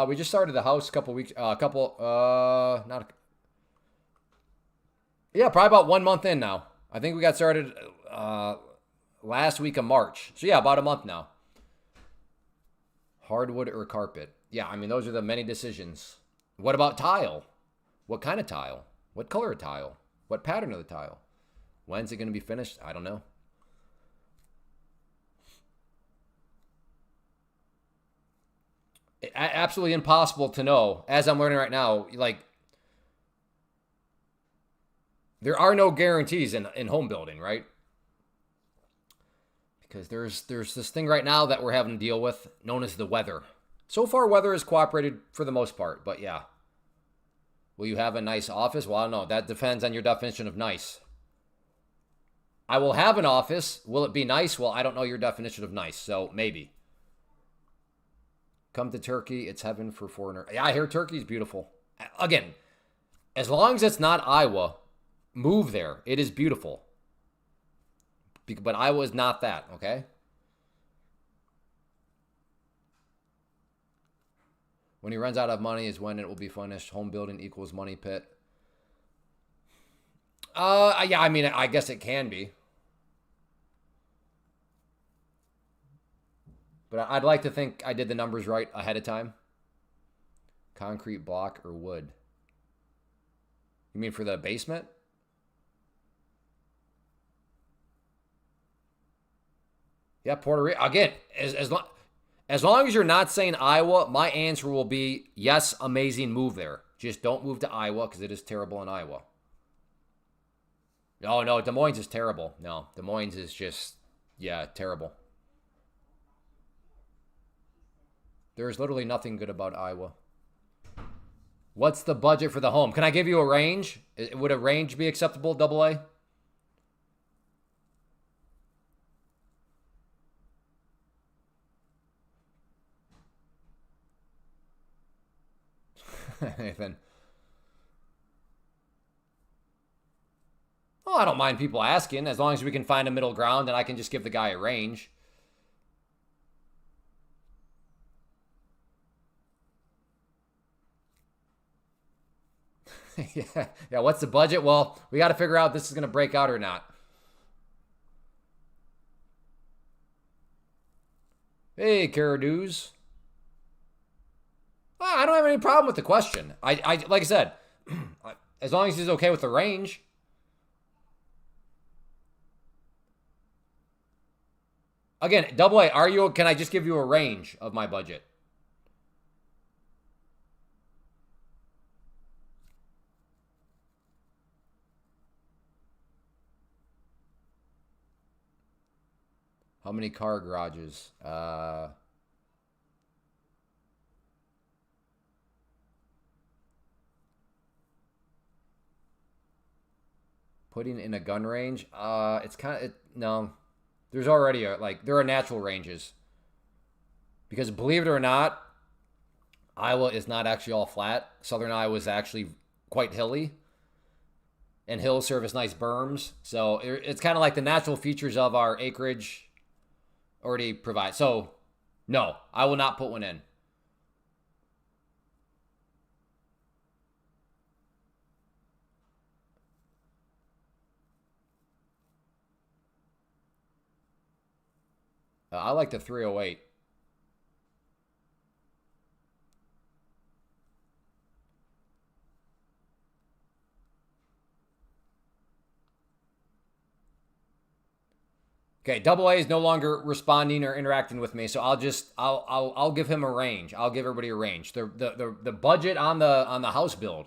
We just started the house a couple weeks. Yeah, probably about 1 month in now. I think we got started last week of March. So yeah, about a month now. Hardwood or carpet? Yeah, I mean, those are the many decisions. What about tile? What kind of tile? What color of tile? What pattern of the tile? When's it going to be finished? I don't know. Absolutely impossible to know. As I'm learning right now, like, there are no guarantees in home building, right? Because there's this thing right now that we're having to deal with known as the weather. So far, weather has cooperated for the most part, but yeah. Will you have a nice office? Well, I don't know. That depends on your definition of nice. I will have an office. Will it be nice? Well, I don't know your definition of nice, so maybe. Come to Turkey. It's heaven for foreigner. Yeah, I hear Turkey's beautiful. Again, as long as it's not Iowa, move there. It is beautiful. But Iowa is not that, okay? When he runs out of money is when it will be finished. Home building equals money pit. Yeah, I mean, I guess it can be. But I'd like to think I did the numbers right ahead of time. Concrete block or wood? You mean for the basement? Yeah, Puerto Rico. Again, as long as you're not saying Iowa, my answer will be yes, amazing, move there. Just don't move to Iowa because it is terrible in Iowa. No, Des Moines is terrible. No, Des Moines is just, yeah, terrible. There's literally nothing good about Iowa. What's the budget for the home? Can I give you a range? Would a range be acceptable, double A? Nathan. Oh, I don't mind people asking as long as we can find a middle ground and I can just give the guy a range. Yeah. What's the budget? Well, we got to figure out if this is going to break out or not. Hey, Caradoos. I don't have any problem with the question. I like I said, as long as he's okay with the range. Again, double A, are you? Can I just give you a range of my budget? How many car garages? Putting in a gun range? It's kind of no. There's already there are natural ranges because believe it or not, Iowa is not actually all flat. Southern Iowa is actually quite hilly, and hills serve as nice berms. So it's kind of like the natural features of our acreage already provide. So no, I will not put one in. I like the 308. Okay, double A is no longer responding or interacting with me, so I'll give him a range. I'll give everybody a range. The budget on the house build,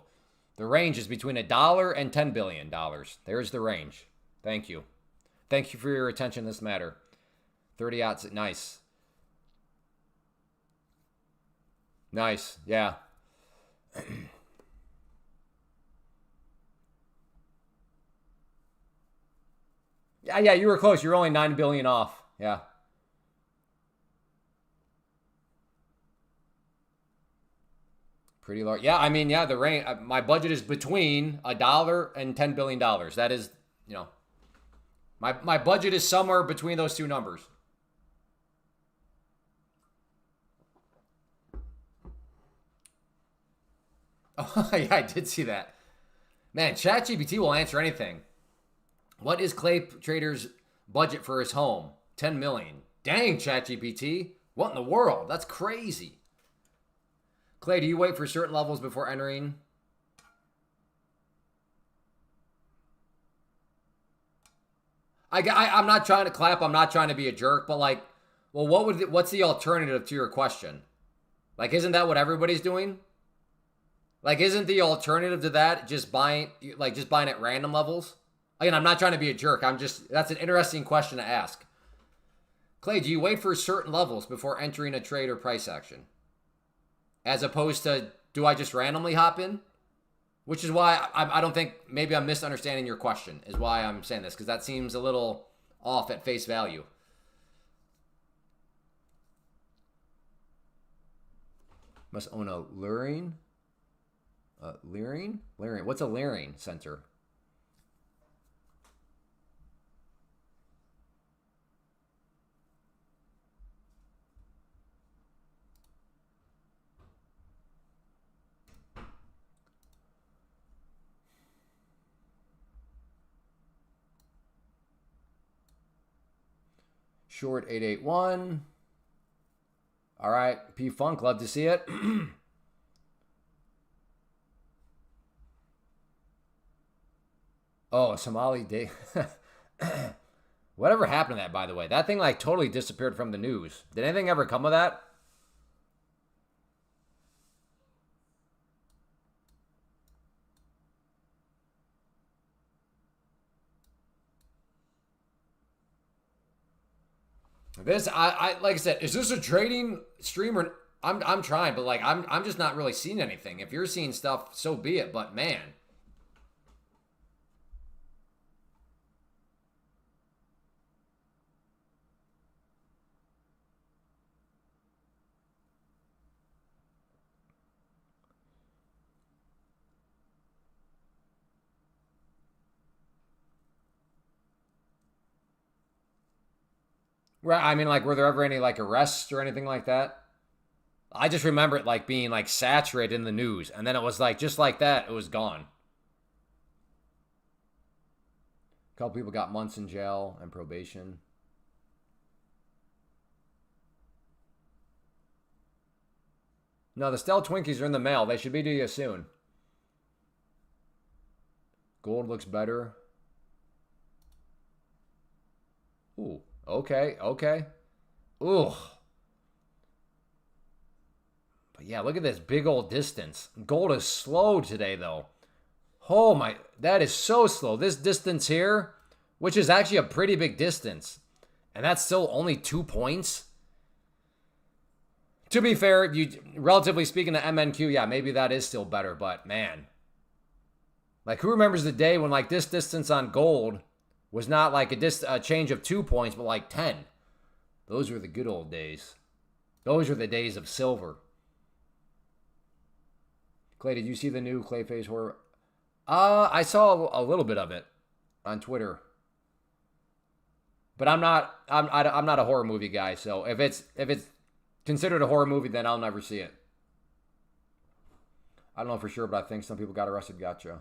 the range is between $1 and $10 billion. There's the range. Thank you. Thank you for your attention in this matter. 30 outs, nice. Nice, yeah. Yeah, you were close. You're only 9 billion off. Yeah. Pretty large. Yeah, I mean, yeah, the range. My budget is between $1 and $10 billion. That is, you know, my budget is somewhere between those two numbers. Oh, yeah, I did see that. Man, ChatGPT will answer anything. What is Clay Trader's budget for his home? 10 million. Dang, ChatGPT. What in the world? That's crazy. Clay, do you wait for certain levels before entering? I'm not trying to clap. I'm not trying to be a jerk, but like, well, what's the alternative to your question? Like, isn't that what everybody's doing? Like, isn't the alternative to that just buying at random levels? Again, I'm not trying to be a jerk. That's an interesting question to ask. Clay, do you wait for certain levels before entering a trade or price action? As opposed to, do I just randomly hop in? Which is why I don't think, maybe I'm misunderstanding your question, is why I'm saying this, because that seems a little off at face value. Must own a luring? Leering? Leering. What's a leering center? Short 881. All right. P Funk, love to see it. Oh, Somali day. Whatever happened to that, by the way? That thing like totally disappeared from the news. Did anything ever come of that? This, I like I said, is this a trading stream or I'm trying, but like I'm just not really seeing anything. If you're seeing stuff, so be it. But man, Right. I mean, like, were there ever any like arrests or anything like that? I just remember it like being like saturated in the news, and then it was like just like that, it was gone. A couple people got months in jail and probation. No, the Stell Twinkies are in the mail. They should be to you soon. Gold looks better. Ooh, okay, okay. Ooh. But yeah, look at this big old distance. Gold is slow today, though. Oh my, that is so slow. This distance here, which is actually a pretty big distance, and that's still only 2 points. To be fair, you relatively speaking to MNQ, yeah, maybe that is still better, but man. Like, who remembers the day when, like, this distance on gold was not like a change of 2 points, but like 10? Those were the good old days. Those were the days of silver. Clay, did you see the new Clayface horror? I saw a little bit of it on Twitter, but I'm not a horror movie guy. So if it's considered a horror movie, then I'll never see it. I don't know for sure, but I think some people got arrested. Gotcha.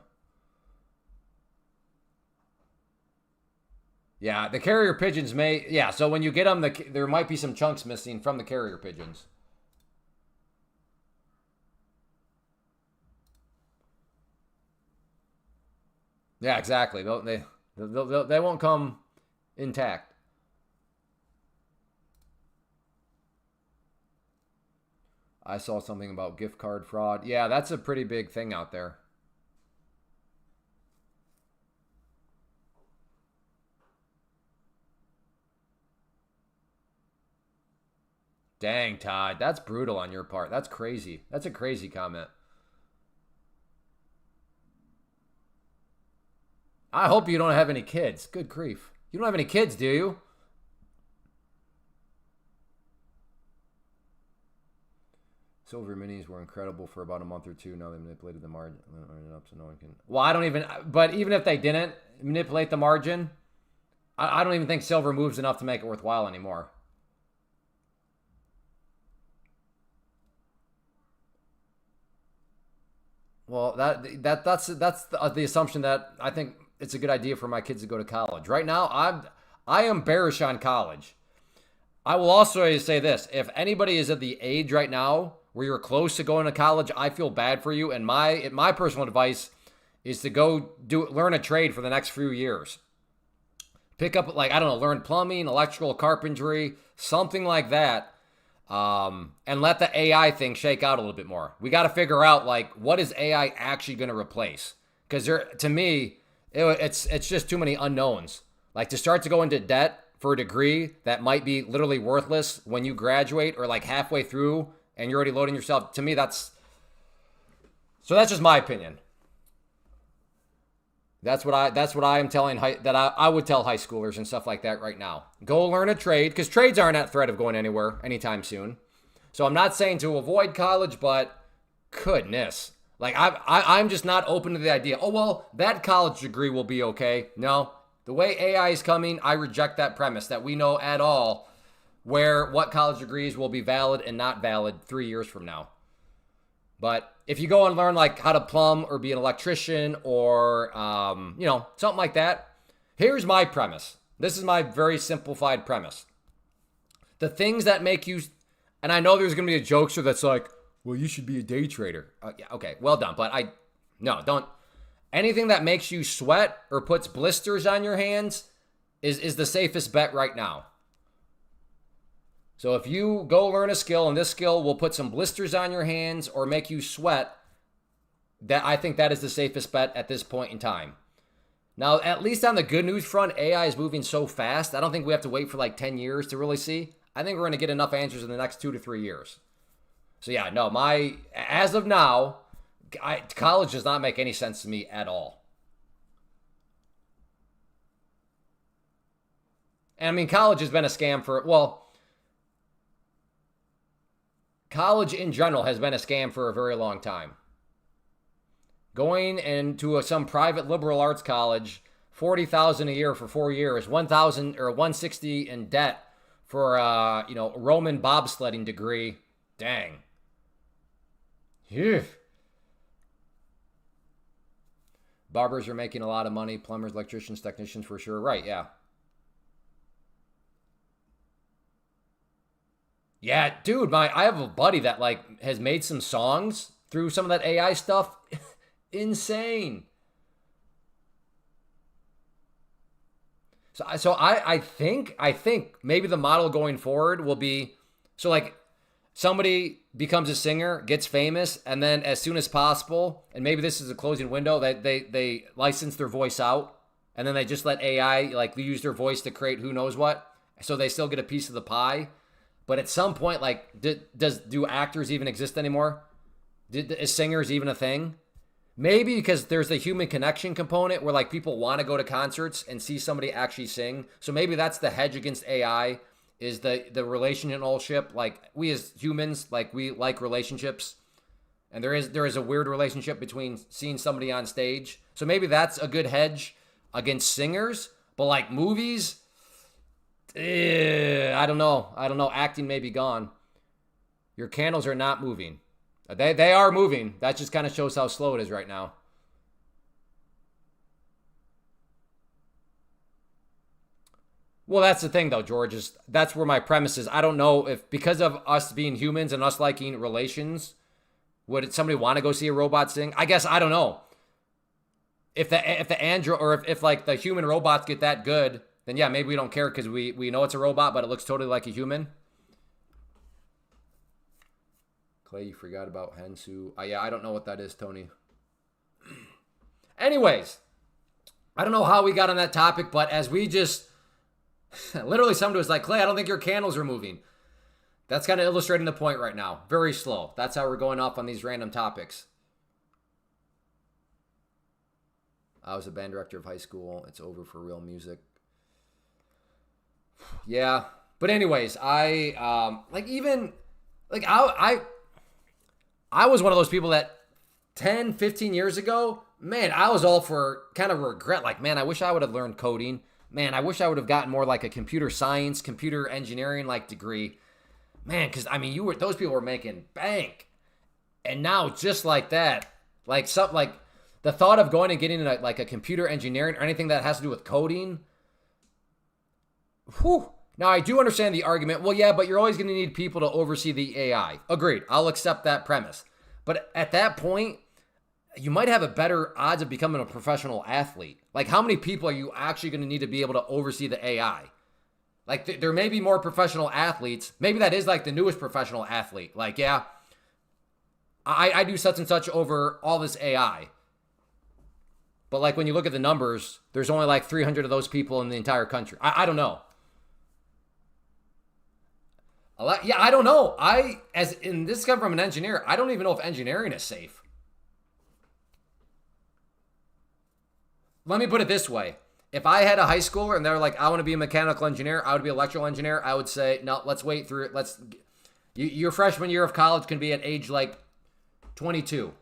Yeah, the carrier pigeons may. Yeah, so when you get them, there might be some chunks missing from the carrier pigeons. Yeah, exactly. They won't come intact. I saw something about gift card fraud. Yeah, that's a pretty big thing out there. Dang, Todd. That's brutal on your part. That's crazy. That's a crazy comment. I hope you don't have any kids. Good grief. You don't have any kids, do you? Silver minis were incredible for about a month or two. Now they manipulated the margin up so no one can. Well, I don't even. But even if they didn't manipulate the margin, I don't even think silver moves enough to make it worthwhile anymore. Well, that's the assumption that I think it's a good idea for my kids to go to college. Right now, I am bearish on college. I will also say this: if anybody is at the age right now where you're close to going to college, I feel bad for you. And my personal advice is to go learn a trade for the next few years. Pick up, like, I don't know, learn plumbing, electrical, carpentry, something like that. And let the AI thing shake out a little bit more. We got to figure out, like, what is AI actually going to replace? Because to me, it's just too many unknowns. Like, to start to go into debt for a degree that might be literally worthless when you graduate or like halfway through and you're already loading yourself. To me, that's just my opinion. That's what I am telling I would tell high schoolers and stuff like that right now. Go learn a trade, because trades aren't at threat of going anywhere anytime soon. So I'm not saying to avoid college, but goodness, like I'm just not open to the idea. Oh well, that college degree will be okay. No, the way AI is coming, I reject that premise that we know at all what college degrees will be valid and not valid 3 years from now. But if you go and learn like how to plumb or be an electrician or, something like that, here's my premise. This is my very simplified premise. The things that make you, and I know there's going to be a jokester that's like, well, you should be a day trader. Yeah, okay, well done. But don't. Anything that makes you sweat or puts blisters on your hands is the safest bet right now. So if you go learn a skill and this skill will put some blisters on your hands or make you sweat, I think that is the safest bet at this point in time. Now, at least on the good news front, AI is moving so fast. I don't think we have to wait for like 10 years to really see. I think we're going to get enough answers in the next 2 to 3 years. So yeah, no, as of now, college does not make any sense to me at all. And I mean, college has been a scam college in general has been a scam for a very long time. Going into some private liberal arts college, $40,000 a year for 4 years, $1,000 or $160 in debt for Roman bobsledding degree. Dang. Phew. Barbers are making a lot of money. Plumbers, electricians, technicians for sure. Right, yeah. Yeah, dude, I have a buddy that like has made some songs through some of that AI stuff. Insane. So I think maybe the model going forward will be so like somebody becomes a singer, gets famous, and then as soon as possible, and maybe this is a closing window, that they license their voice out, and then they just let AI like use their voice to create who knows what, so they still get a piece of the pie. But at some point, like, do actors even exist anymore? Is singers even a thing? Maybe because there's the human connection component where like people want to go to concerts and see somebody actually sing. So maybe that's the hedge against AI is the relationship. Like we as humans, like we like relationships, and there is a weird relationship between seeing somebody on stage. So maybe that's a good hedge against singers. But like movies, I don't know. Acting may be gone. Your candles are not moving. They are moving. That just kind of shows how slow it is right now. Well, that's the thing, though, George. That's where my premise is. I don't know if because of us being humans and us liking relations, would somebody want to go see a robot sing? I guess I don't know. If the android or if like the human robots get that good, then yeah, maybe we don't care because we know it's a robot, but it looks totally like a human. Clay, you forgot about Hensu. Yeah, I don't know what that is, Tony. Anyways, I don't know how we got on that topic, but as we just literally somebody was like, Clay, I don't think your candles are moving. That's kind of illustrating the point right now. Very slow. That's how we're going off on these random topics. I was a band director of high school. It's over for real music. Yeah. But anyways, I was one of those people that 10, 15 years ago, man, I was all for kind of regret. Like, man, I wish I would have learned coding. Man, I wish I would have gotten more like a computer science, computer engineering like degree. Man, because I mean, those people were making bank. And now just like that, like the thought of going and getting like a computer engineering or anything that has to do with coding. Whew. Now, I do understand the argument. Well, yeah, but you're always going to need people to oversee the AI. Agreed. I'll accept that premise. But at that point, you might have a better odds of becoming a professional athlete. Like, how many people are you actually going to need to be able to oversee the AI? Like, there may be more professional athletes. Maybe that is like the newest professional athlete. Like, yeah, I do such and such over all this AI. But like when you look at the numbers, there's only like 300 of those people in the entire country. I don't know. Yeah, I don't know. This comes from an engineer. I don't even know if engineering is safe. Let me put it this way. If I had a high schooler and they're like, I want to be a mechanical engineer, I would be an electrical engineer, I would say, no, let's wait through it. Your freshman year of college can be at age like 22.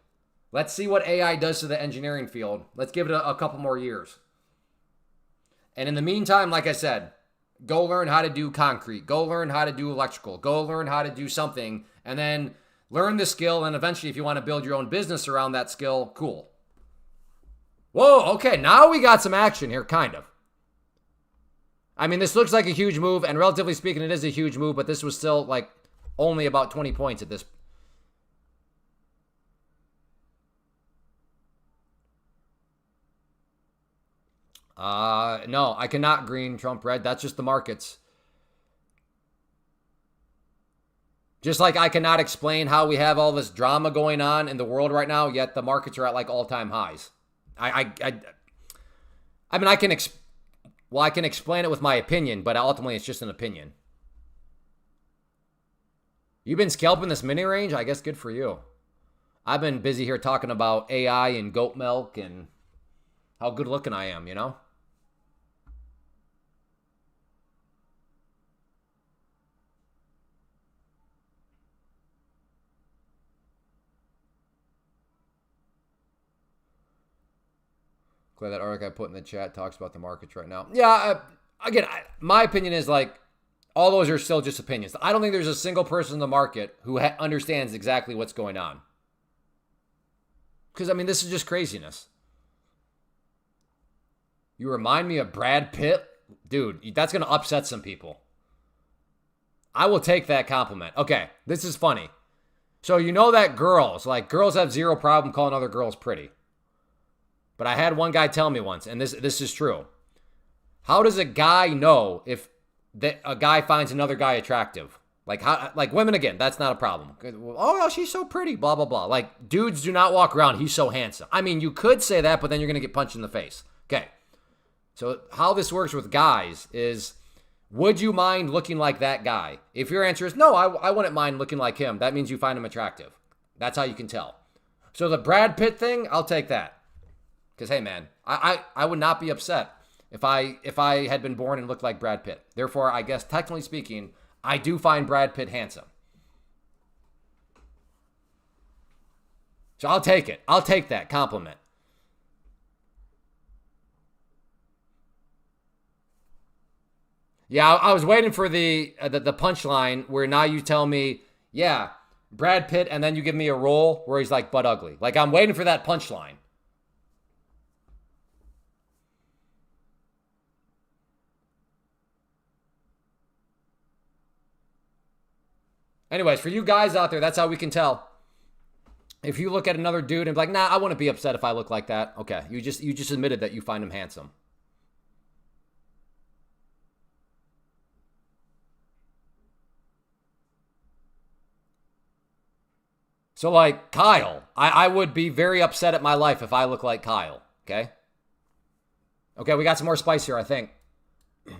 Let's see what AI does to the engineering field. Let's give it a couple more years. And in the meantime, like I said, go learn how to do concrete. Go learn how to do electrical. Go learn how to do something. And then learn the skill. And eventually, if you want to build your own business around that skill, cool. Whoa, okay. Now we got some action here, kind of. I mean, this looks like a huge move. And relatively speaking, it is a huge move. But this was still like only about 20 points at this point. No, I cannot green Trump red. That's just the markets. Just like I cannot explain how we have all this drama going on in the world right now, yet the markets are at like all-time highs. I mean, I can explain it with my opinion, but ultimately it's just an opinion. You've been scalping this mini range? I guess good for you. I've been busy here talking about AI and goat milk and how good looking I am, you know? Glad that article I put in the chat talks about the markets right now. Yeah, again, my opinion is like all those are still just opinions. I don't think there's a single person in the market who understands exactly what's going on. Because, I mean, this is just craziness. You remind me of Brad Pitt? Dude, that's going to upset some people. I will take that compliment. Okay, this is funny. So you know that girls have zero problem calling other girls pretty. But I had one guy tell me once, and this is true. How does a guy know if a guy finds another guy attractive? Like women, again, that's not a problem. Oh, she's so pretty, blah, blah, blah. Like, dudes do not walk around, he's so handsome. I mean, you could say that, but then you're going to get punched in the face. Okay. So how this works with guys is, would you mind looking like that guy? If your answer is no, I wouldn't mind looking like him, that means you find him attractive. That's how you can tell. So the Brad Pitt thing, I'll take that. Because, hey, man, I would not be upset if I had been born and looked like Brad Pitt. Therefore, I guess, technically speaking, I do find Brad Pitt handsome. So I'll take it. I'll take that compliment. Yeah, I was waiting for the punchline where now you tell me, yeah, Brad Pitt, and then you give me a role where he's like butt ugly. Like, I'm waiting for that punchline. Anyways, for you guys out there, that's how we can tell. If you look at another dude and be like, nah, I wouldn't be upset if I look like that. Okay, you just admitted that you find him handsome. So, like, Kyle, I would be very upset at my life if I look like Kyle, okay? Okay, we got some more spice here, I think.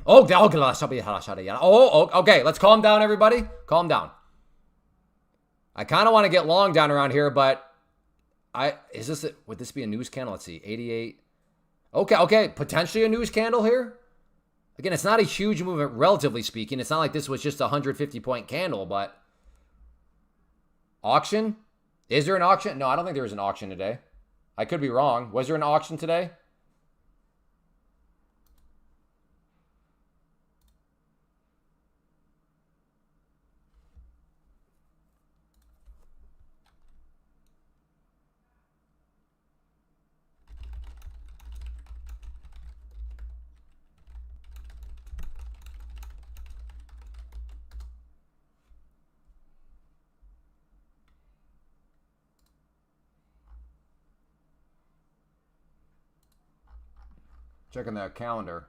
Oh, okay, let's calm down, everybody. Calm down. I kind of want to get long down around here, but would this be a news candle? Let's see, 88. Okay, potentially a news candle here. Again, it's not a huge movement, relatively speaking. It's not like this was just a 150-point candle, but auction? Is there an auction? No, I don't think there was an auction today. I could be wrong. Was there an auction today? Checking the calendar.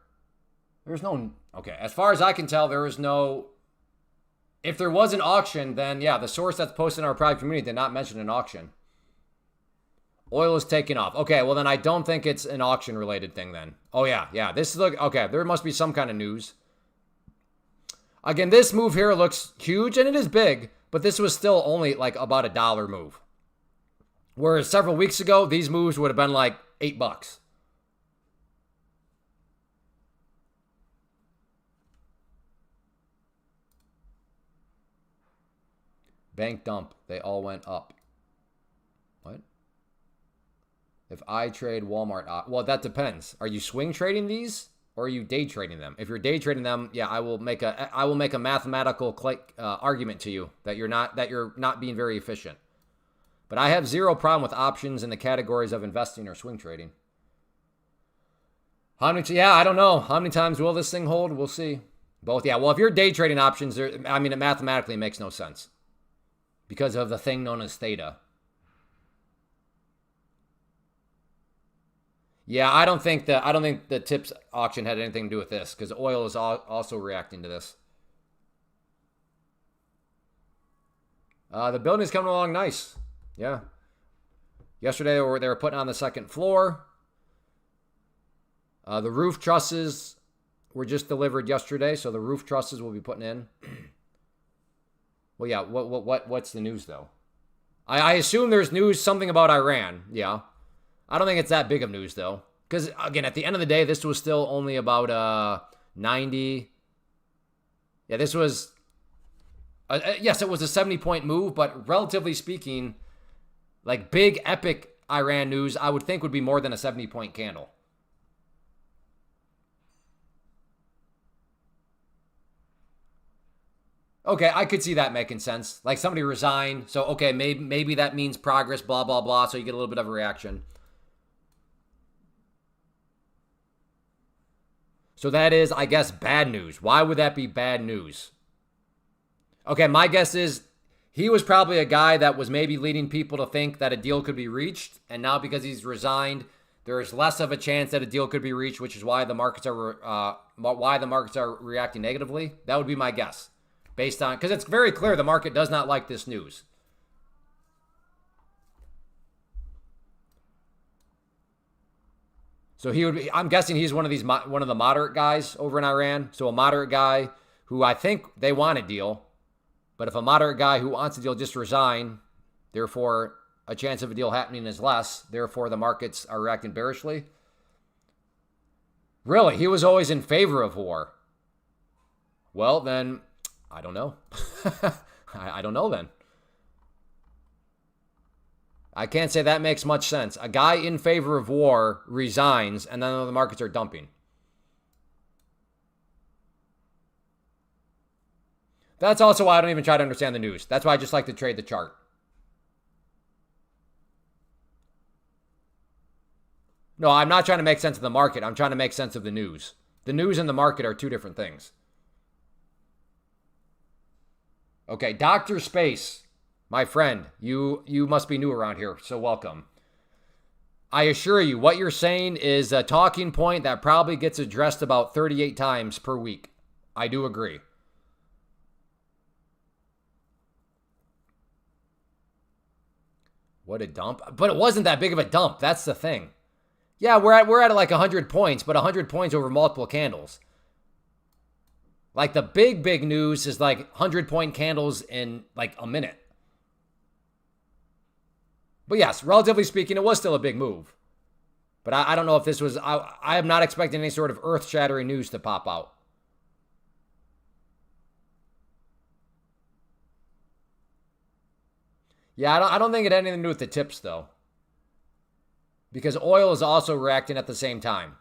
There's no... Okay, as far as I can tell, there is no... If there was an auction, then yeah, the source that's posted in our private community did not mention an auction. Oil is taking off. Okay, well then I don't think it's an auction-related thing then. Oh yeah. This is... Okay, there must be some kind of news. Again, this move here looks huge, and it is big, but this was still only like about $1 move. Whereas several weeks ago, these moves would have been like $8. Bank dump. They all went up. What? If I trade Walmart... well, that depends. Are you swing trading these? Or are you day trading them? If you're day trading them, yeah, I will make a mathematical argument to you that you're not being very efficient. But I have zero problem with options in the categories of investing or swing trading. Yeah, I don't know. How many times will this thing hold? We'll see. Both, yeah. Well, if you're day trading options, it mathematically makes no sense because of the thing known as theta. Yeah, I don't think the tips auction had anything to do with this because oil is also reacting to this. The building's coming along nice. Yeah. Yesterday they were putting on the second floor. The roof trusses were just delivered yesterday, so the roof trusses will be putting in. Well, yeah. What's the news though? I assume there's news something about Iran. Yeah. I don't think it's that big of news, though. Because, again, at the end of the day, this was still only about 90. Yeah, this was... yes, it was a 70-point move, but relatively speaking, like big, epic Iran news, I would think would be more than a 70-point candle. Okay, I could see that making sense. Like somebody resigned, so okay, maybe that means progress, blah blah blah. So you get a little bit of a reaction. So that is, I guess, bad news. Why would that be bad news? Okay, my guess is he was probably a guy that was maybe leading people to think that a deal could be reached, and now because he's resigned, there is less of a chance that a deal could be reached, which is why the markets are reacting negatively. That would be my guess, based on because it's very clear the market does not like this news. So he would be, I'm guessing he's one of the moderate guys over in Iran. So a moderate guy who I think they want a deal, but if a moderate guy who wants a deal just resign, therefore a chance of a deal happening is less. Therefore the markets are reacting bearishly. Really, he was always in favor of war. Well, then I don't know. I don't know then. I can't say that makes much sense. A guy in favor of war resigns, and then the markets are dumping. That's also why I don't even try to understand the news. That's why I just like to trade the chart. No, I'm not trying to make sense of the market. I'm trying to make sense of the news. The news and the market are two different things. Okay, Dr. Space. My friend, you must be new around here, so welcome. I assure you, what you're saying is a talking point that probably gets addressed about 38 times per week. I do agree. What a dump. But it wasn't that big of a dump. That's the thing. Yeah, we're at like 100 points, but 100 points over multiple candles. Like the big news is like 100-point candles in like a minute. But yes, relatively speaking, it was still a big move. But I don't know if this was... I am not expecting any sort of earth-shattering news to pop out. Yeah, I don't think it had anything to do with the tips, though. Because oil is also reacting at the same time.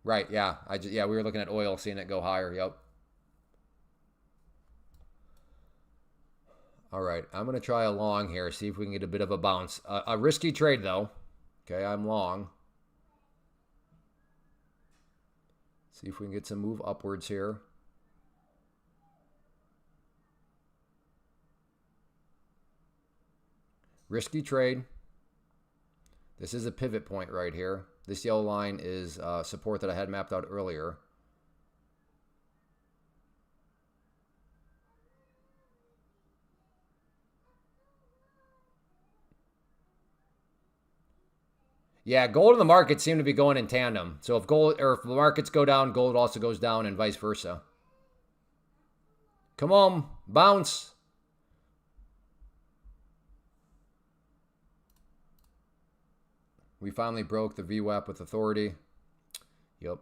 Right, yeah. We were looking at oil, seeing it go higher. Yep. All right, I'm going to try a long here, see if we can get a bit of a bounce. A risky trade, though. Okay, I'm long. See if we can get some move upwards here. Risky trade. This is a pivot point right here. This yellow line is support that I had mapped out earlier. Yeah, gold and the market seem to be going in tandem. So if the markets go down, gold also goes down and vice versa. Come on, bounce. We finally broke the VWAP with authority. Yep.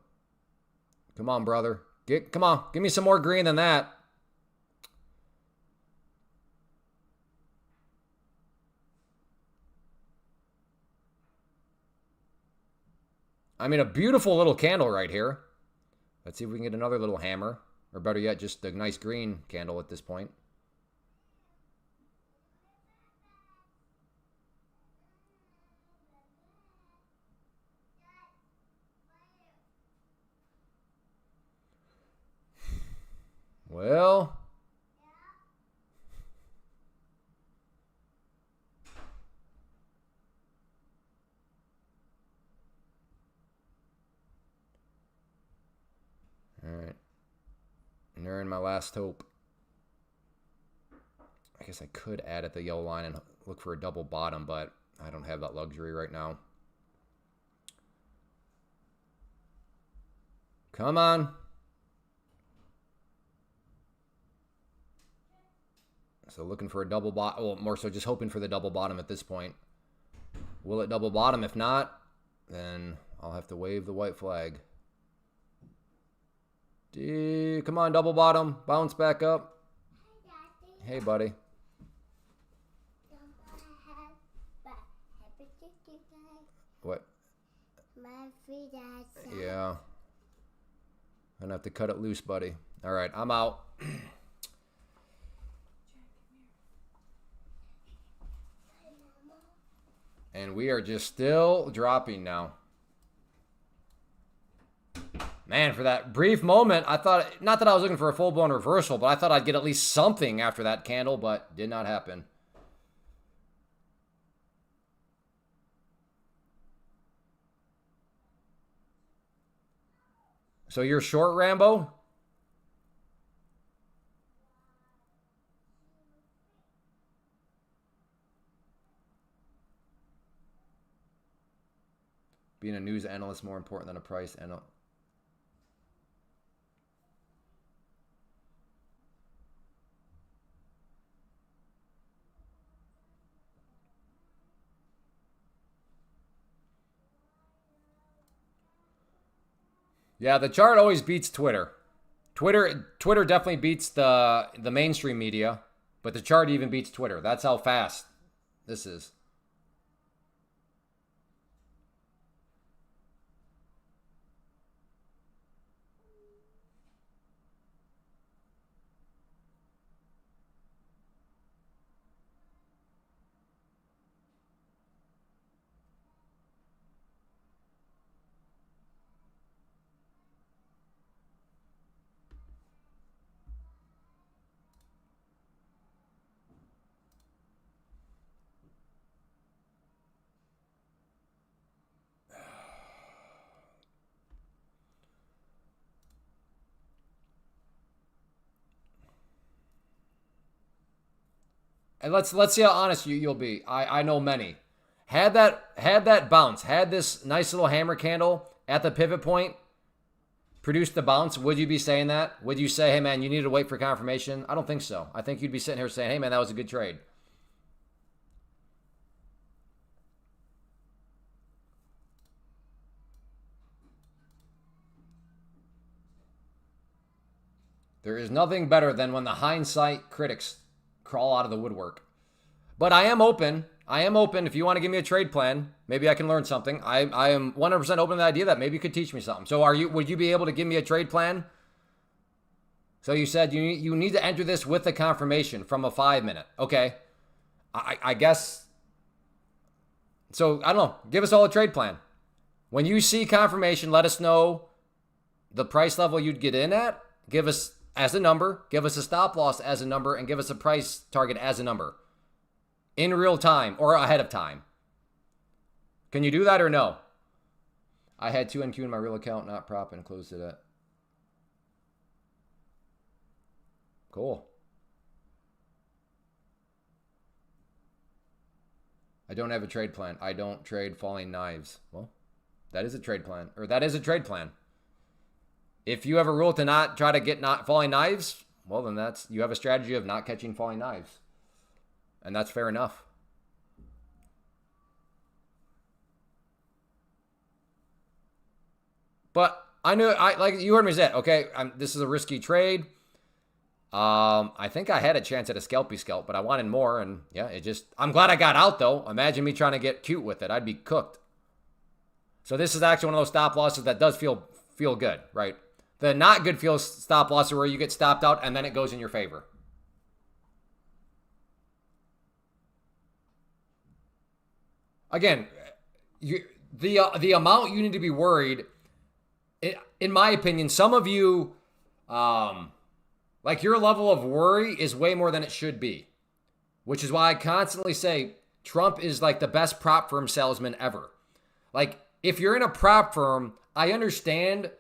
Come on, brother. Come on. Give me some more green than that. I mean, a beautiful little candle right here. Let's see if we can get another little hammer. Or better yet, just a nice green candle at this point. Well... All right. And they're in my last hope. I guess I could add at the yellow line and look for a double bottom, but I don't have that luxury right now. Come on. So looking for a double bottom. Well, more so just hoping for the double bottom at this point. Will it double bottom? If not, then I'll have to wave the white flag. Come on, double bottom. Bounce back up. Hey, buddy. What? My free dad. Yeah. I'm gonna have to cut it loose, buddy. All right, I'm out. And we are just still dropping now. Man, for that brief moment, I thought, not that I was looking for a full-blown reversal, but I thought I'd get at least something after that candle, but did not happen. So you're short, Rambo? Being a news analyst more important than a price analyst. Yeah, the chart always beats Twitter. Twitter definitely beats the mainstream media, but the chart even beats Twitter. That's how fast this is. And let's see how honest you'll be. I know many. Had that bounce, had this nice little hammer candle at the pivot point produced the bounce, would you be saying that? Would you say, hey man, you need to wait for confirmation? I don't think so. I think you'd be sitting here saying, hey man, that was a good trade. There is nothing better than when the hindsight critics crawl out of the woodwork. But I am open. If you want to give me a trade plan, maybe I can learn something. I am 100% open to the idea that maybe you could teach me something. So would you be able to give me a trade plan? So you said you need to enter this with a confirmation from a 5-minute. Okay. I guess. So I don't know. Give us all a trade plan. When you see confirmation, let us know the price level you'd get in at. Give us as a number, give us a stop loss as a number, and give us a price target as a number. In real time or ahead of time. Can you do that or no? I had 2 NQ in my real account, not prop, and closed it at. Cool. I don't have a trade plan. I don't trade falling knives. Well, that is a trade plan. Or that is a trade plan. If you have a rule to not try to get not falling knives, well, then you have a strategy of not catching falling knives. And that's fair enough. But like you heard me say, okay, this is a risky trade. I think I had a chance at a scalpy scalp, but I wanted more. And yeah, I'm glad I got out though. Imagine me trying to get cute with it. I'd be cooked. So this is actually one of those stop losses that does feel good, right? The not good stop loss are where you get stopped out and then it goes in your favor. Again, the amount you need to be worried, in my opinion, some of you, like your level of worry is way more than it should be, which is why I constantly say Trump is like the best prop firm salesman ever. Like if you're in a prop firm, I understand.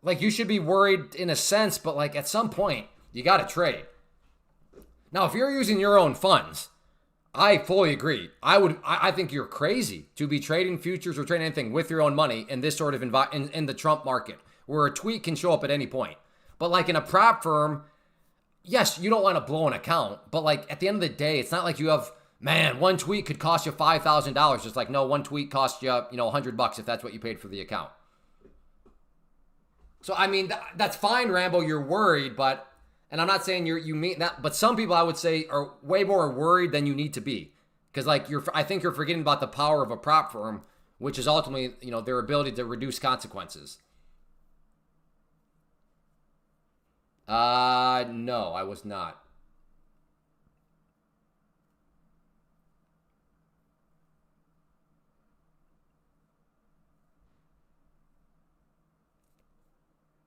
Like you should be worried in a sense, but like at some point you got to trade. Now, if you're using your own funds, I fully agree. I think you're crazy to be trading futures or trading anything with your own money in this sort of in the Trump market, where a tweet can show up at any point. But like in a prop firm, yes, you don't want to blow an account, but like at the end of the day, it's not like you have, man, one tweet could cost you $5,000. It's like, no, one tweet costs you, $100 if that's what you paid for the account. So, I mean, that's fine, Rambo. You're worried, and I'm not saying you mean that, but some people I would say are way more worried than you need to be. Because, like, I think you're forgetting about the power of a prop firm, which is ultimately, their ability to reduce consequences. No, I was not.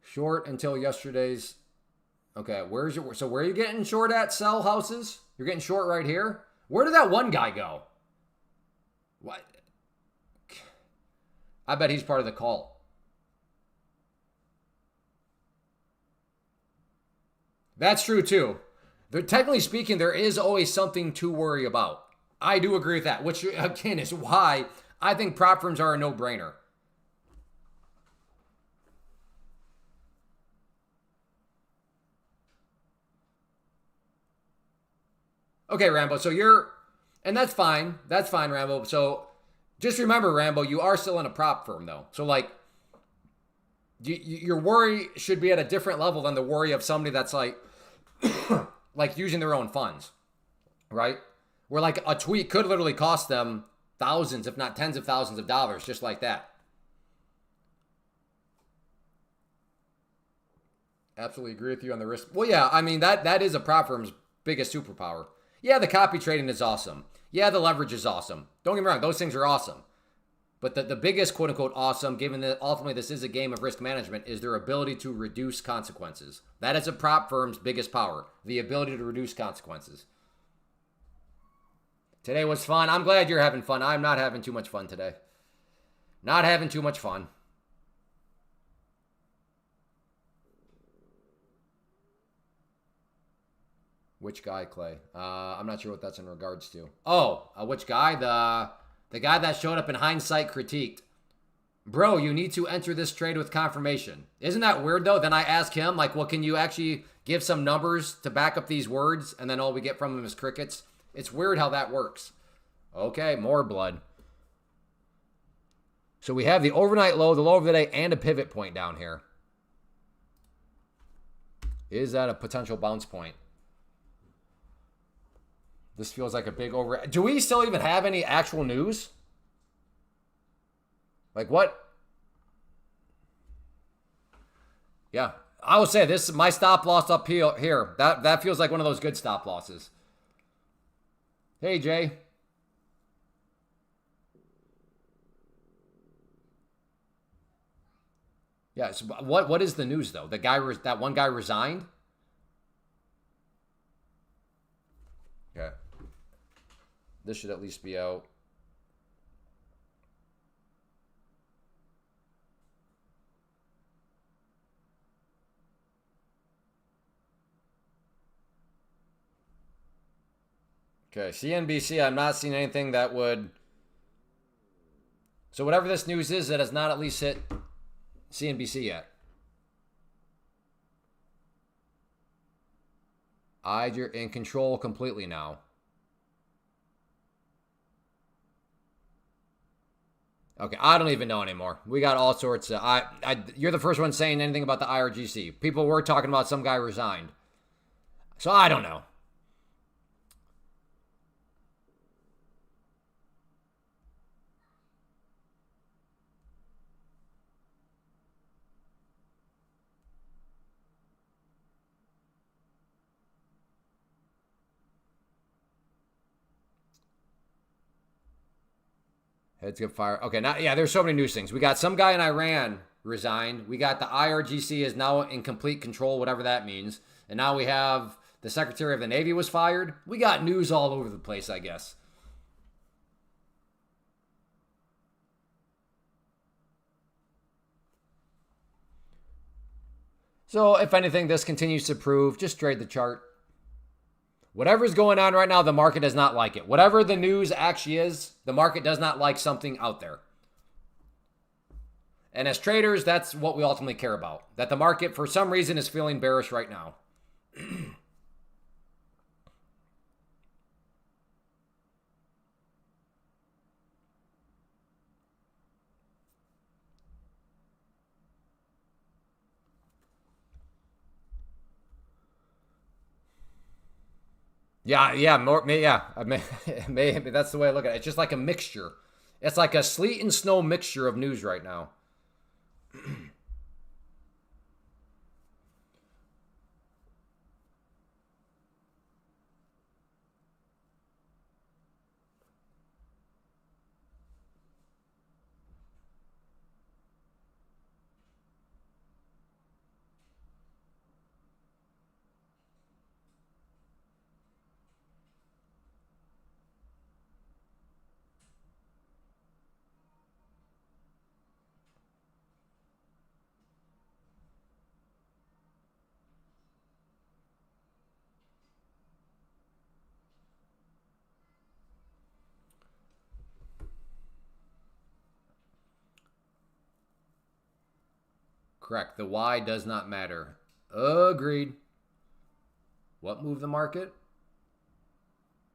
Short until yesterday's. Okay, where's your. So where are you getting short at? Sell houses? You're getting short right here? Where did that one guy go? What? I bet he's part of the cult. That's true too. Technically speaking, there is always something to worry about. I do agree with that, which again is why I think prop firms are a no-brainer. Okay, Rambo. So you're, and that's fine. That's fine, Rambo. So just remember, Rambo, you are still in a prop firm, though. So like, your worry should be at a different level than the worry of somebody that's like, like using their own funds, right? Where like a tweet could literally cost them thousands, if not tens of thousands of dollars, just like that. Absolutely agree with you on the risk. Well, yeah, I mean that is a prop firm's biggest superpower. Yeah, the copy trading is awesome. Yeah, the leverage is awesome. Don't get me wrong, those things are awesome. But the biggest quote unquote awesome, given that ultimately this is a game of risk management, is their ability to reduce consequences. That is a prop firm's biggest power, the ability to reduce consequences. Today was fun. I'm glad you're having fun. I'm not having too much fun today. Not having too much fun. Which guy, Clay? I'm not sure what that's in regards to. Oh, which guy? The guy that showed up in hindsight critiqued. Bro, you need to enter this trade with confirmation. Isn't that weird, though? Then I ask him, like, well, can you actually give some numbers to back up these words? And then all we get from him is crickets. It's weird how that works. Okay, more blood. So we have the overnight low, the low of the day, and a pivot point down here. Is that a potential bounce point? This feels like a big over. Do we still even have any actual news? Like what? Yeah, I would say this is my stop loss up here. That feels like one of those good stop losses. Hey, Jay. Yeah. So what is the news though? That one guy resigned. Okay. This should at least be out. Okay, CNBC, I'm not seeing anything that would... So whatever this news is, it has not at least hit CNBC yet. You're in control completely now. Okay, I don't even know anymore. We got all sorts of... you're the first one saying anything about the IRGC. People were talking about some guy resigned. So I don't know. Heads get fired. Okay, now, yeah, there's so many news things. We got some guy in Iran resigned. We got the IRGC is now in complete control, whatever that means. And now we have the Secretary of the Navy was fired. We got news all over the place, I guess. So, if anything, this continues to prove, just trade the chart. Whatever's going on right now, the market does not like it. Whatever the news actually is, the market does not like something out there. And as traders, that's what we ultimately care about. That the market, for some reason, is feeling bearish right now. Maybe that's the way I look at it. It's just like a mixture. It's like a sleet and snow mixture of news right now. Correct. The why does not matter. Agreed. What moved the market?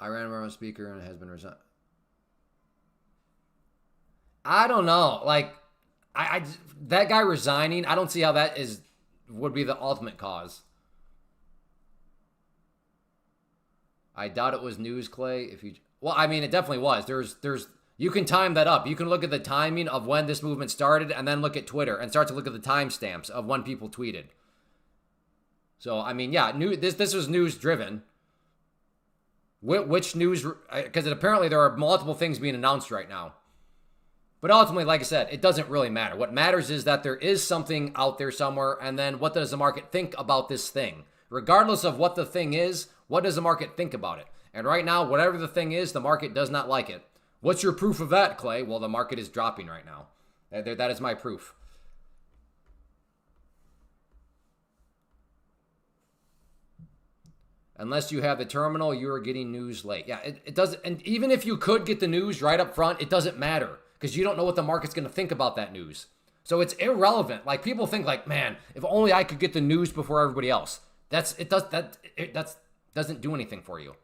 I ran around a speaker and it has been resigned. I don't know. Like, I that guy resigning, I don't see how that would be the ultimate cause. I doubt it was news, Clay. If you, well, I mean, it definitely was. There's you can time that up. You can look at the timing of when this movement started, and then look at Twitter and start to look at the timestamps of when people tweeted. So I mean, yeah, this was news driven. Which news? Because apparently there are multiple things being announced right now. But ultimately, like I said, it doesn't really matter. What matters is that there is something out there somewhere, and then what does the market think about this thing? Regardless of what the thing is, what does the market think about it? And right now, whatever the thing is, the market does not like it. What's your proof of that, Clay? Well, the market is dropping right now. That is my proof. Unless you have the terminal, you are getting news late. Yeah, it doesn't. And even if you could get the news right up front, it doesn't matter because you don't know what the market's going to think about that news. So it's irrelevant. Like people think like, man, if only I could get the news before everybody else. That doesn't do anything for you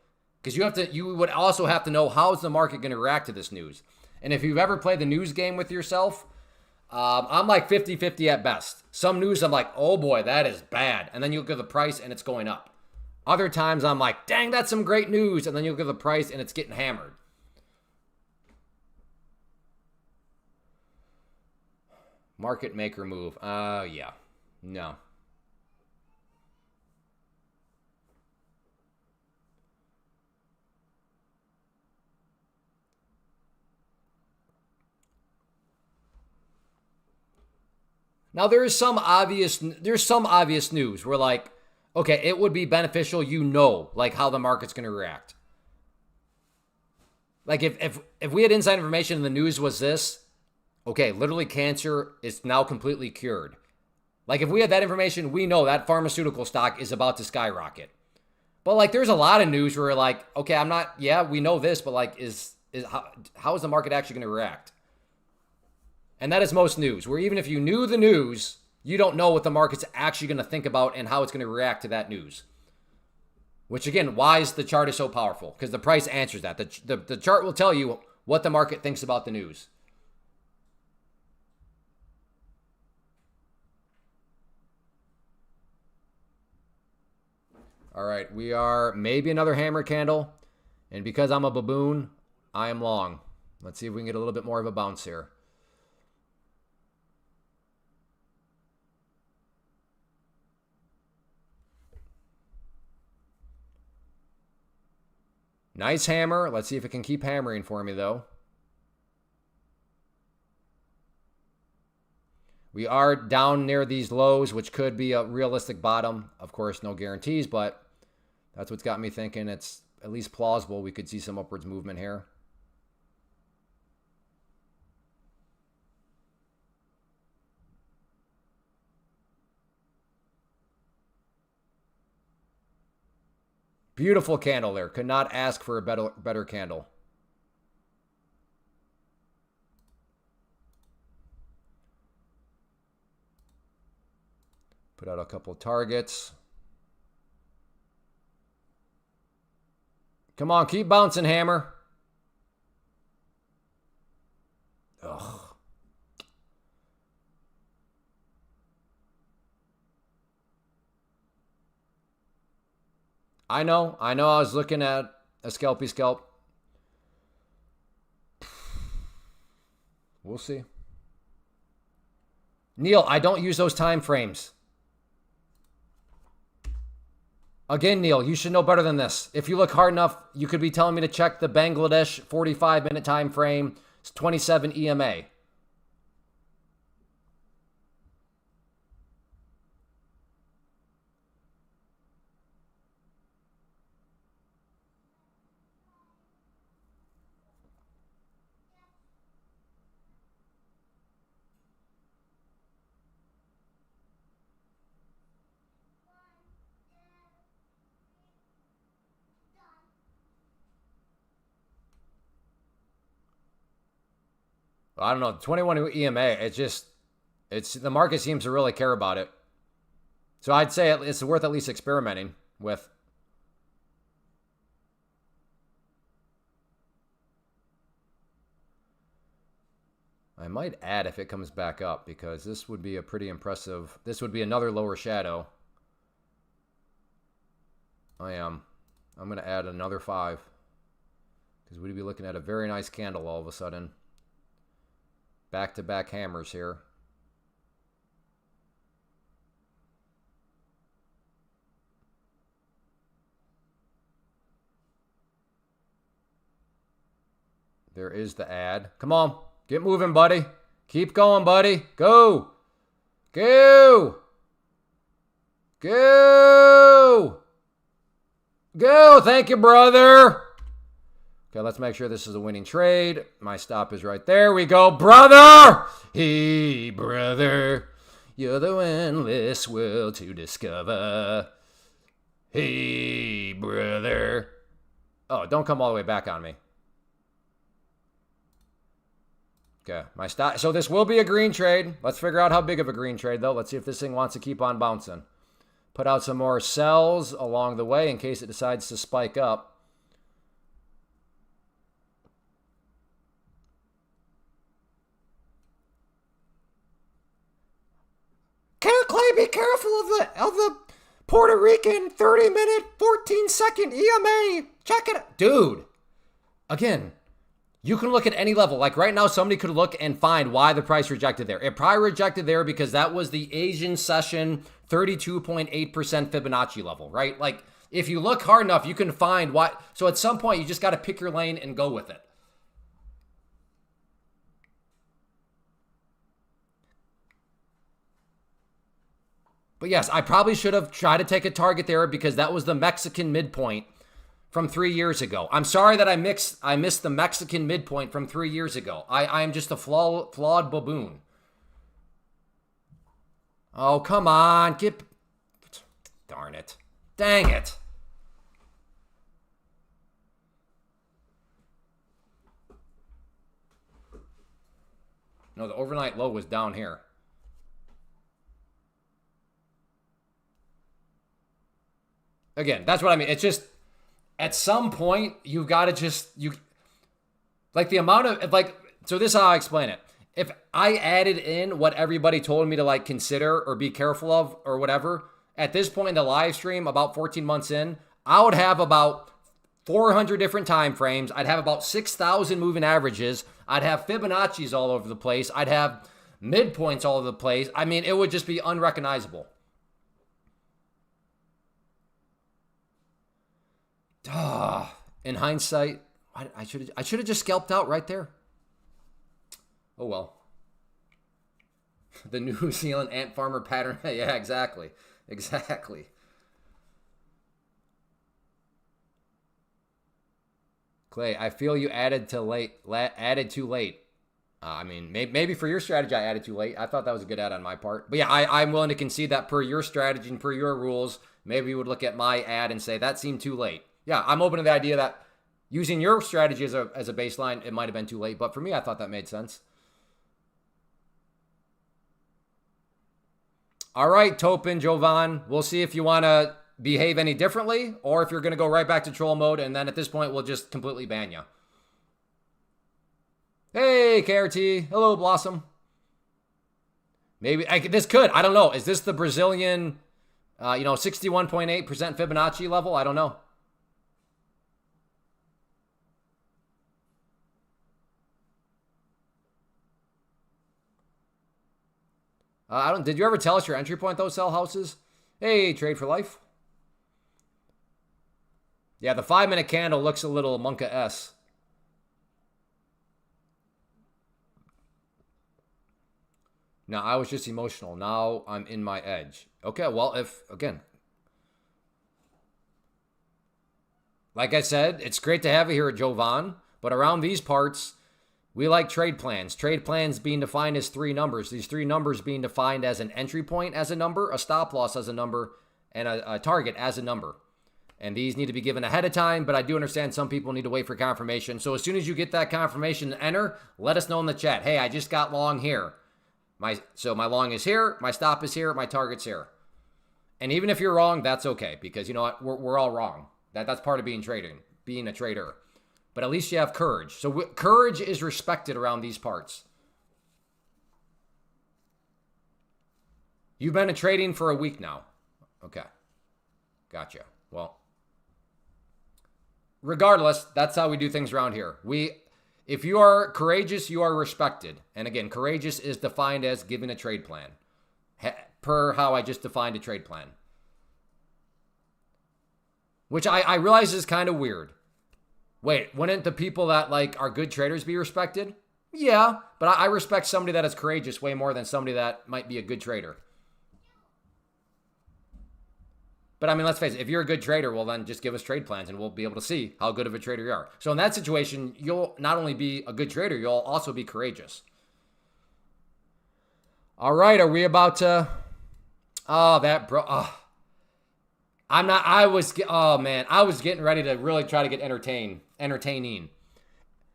because you would also have to know how is the market going to react to this news. And if you've ever played the news game with yourself, I'm like 50-50 at best. Some news I'm like, oh boy, that is bad. And then you look at the price and it's going up. Other times I'm like, dang, that's some great news. And then you look at the price and it's getting hammered. Market maker move. Yeah. No. Now there's some obvious news where like, okay, it would be beneficial, like how the market's going to react. Like if we had inside information and the news was this, okay, literally cancer is now completely cured. Like if we had that information, we know that pharmaceutical stock is about to skyrocket. But like there's a lot of news where like, okay, we know this, but like how is the market actually going to react? And that is most news, where even if you knew the news, you don't know what the market's actually going to think about and how it's going to react to that news. Which again, why is the chart is so powerful? Because the price answers that. The chart will tell you what the market thinks about the news. All right, we are maybe another hammer candle. And because I'm a baboon, I am long. Let's see if we can get a little bit more of a bounce here. Nice hammer. Let's see if it can keep hammering for me, though. We are down near these lows, which could be a realistic bottom. Of course, no guarantees, but that's what's got me thinking it's at least plausible we could see some upwards movement here. Beautiful candle there. Could not ask for a better candle. Put out a couple of targets. Come on, keep bouncing, hammer. Ugh. I know. I was looking at a scalpy scalp. We'll see. Neil, I don't use those time frames. Again, Neil, you should know better than this. If you look hard enough, you could be telling me to check the Bangladesh 45-minute time frame. It's 27 EMA. I don't know. 21 EMA, it's just, The market seems to really care about it. So I'd say it's worth at least experimenting with. I might add if it comes back up because this would be a pretty impressive. This would be another lower shadow. I'm going to add another 5 because we'd be looking at a very nice candle all of a sudden. Back-to-back hammers here. There is the ad. Come on. Get moving, buddy. Keep going, buddy. Go. Go. Go. Go. Thank you, brother. Okay, let's make sure this is a winning trade. My stop is right there. We go, brother. Hey, brother. You're the endless world to discover. Hey, brother. Oh, don't come all the way back on me. Okay, my stop. So this will be a green trade. Let's figure out how big of a green trade, though. Let's see if this thing wants to keep on bouncing. Put out some more sells along the way in case it decides to spike up. Clay, be careful of the Puerto Rican 30-minute, 14-second EMA. Check it out. Dude, again, you can look at any level. Like right now, somebody could look and find why the price rejected there. It probably rejected there because that was the Asian session 32.8% Fibonacci level, right? Like if you look hard enough, you can find why. So at some point, you just got to pick your lane and go with it. But yes, I probably should have tried to take a target there because that was the Mexican midpoint from 3 years ago. I'm sorry that I missed the Mexican midpoint from 3 years ago. I'm just a flawed baboon. Oh, come on. Darn it. Dang it. No, the overnight low was down here. Again, that's what I mean. It's just, at some point, you've got to like the amount of, like, so this is how I explain it. If I added in what everybody told me to like consider or be careful of or whatever, at this point in the live stream, about 14 months in, I would have about 400 different time frames. I'd have about 6,000 moving averages. I'd have Fibonacci's all over the place. I'd have midpoints all over the place. I mean, it would just be unrecognizable. In hindsight, I should have just scalped out right there. Oh well. The New Zealand ant farmer pattern. Yeah, exactly. Exactly. Clay, I feel you added too late. I mean, maybe for your strategy, I added too late. I thought that was a good add on my part. But yeah, I'm willing to concede that per your strategy and per your rules, maybe you would look at my ad and say that seemed too late. Yeah, I'm open to the idea that using your strategy as a baseline, it might have been too late. But for me, I thought that made sense. All right, Topin, Jovan. We'll see if you want to behave any differently or if you're going to go right back to troll mode. And then at this point, we'll just completely ban you. Hey, KRT. Hello, Blossom. Maybe this could. I don't know. Is this the Brazilian, 61.8% Fibonacci level? I don't know. Did you ever tell us your entry point, though, sell houses? Hey, trade for life. Yeah, the 5-minute candle looks a little Monka-esque. No, I was just emotional. Now I'm in my edge. Okay, well, like I said, it's great to have you here at Jovan, but around these parts, we like trade plans. Trade plans being defined as 3 numbers. These 3 numbers being defined as an entry point as a number, a stop loss as a number, and a target as a number. And these need to be given ahead of time, but I do understand some people need to wait for confirmation. So as soon as you get that confirmation and enter, let us know in the chat. Hey, I just got long here. So my long is here, my stop is here, my target's here. And even if you're wrong, that's okay, because you know what? We're all wrong. That's part of being a trader. But at least you have courage. So courage is respected around these parts. You've been in trading for a week now. Okay. Gotcha. Well, regardless, that's how we do things around here. If you are courageous, you are respected. And again, courageous is defined as giving a trade plan, per how I just defined a trade plan. Which I realize is kind of weird. Wait, wouldn't the people that like are good traders be respected? Yeah, but I respect somebody that is courageous way more than somebody that might be a good trader. But I mean, let's face it, if you're a good trader, well then just give us trade plans and we'll be able to see how good of a trader you are. So in that situation, you'll not only be a good trader, you'll also be courageous. All right, are we about to... Oh, that bro... Oh. I was getting ready to really try to get entertaining.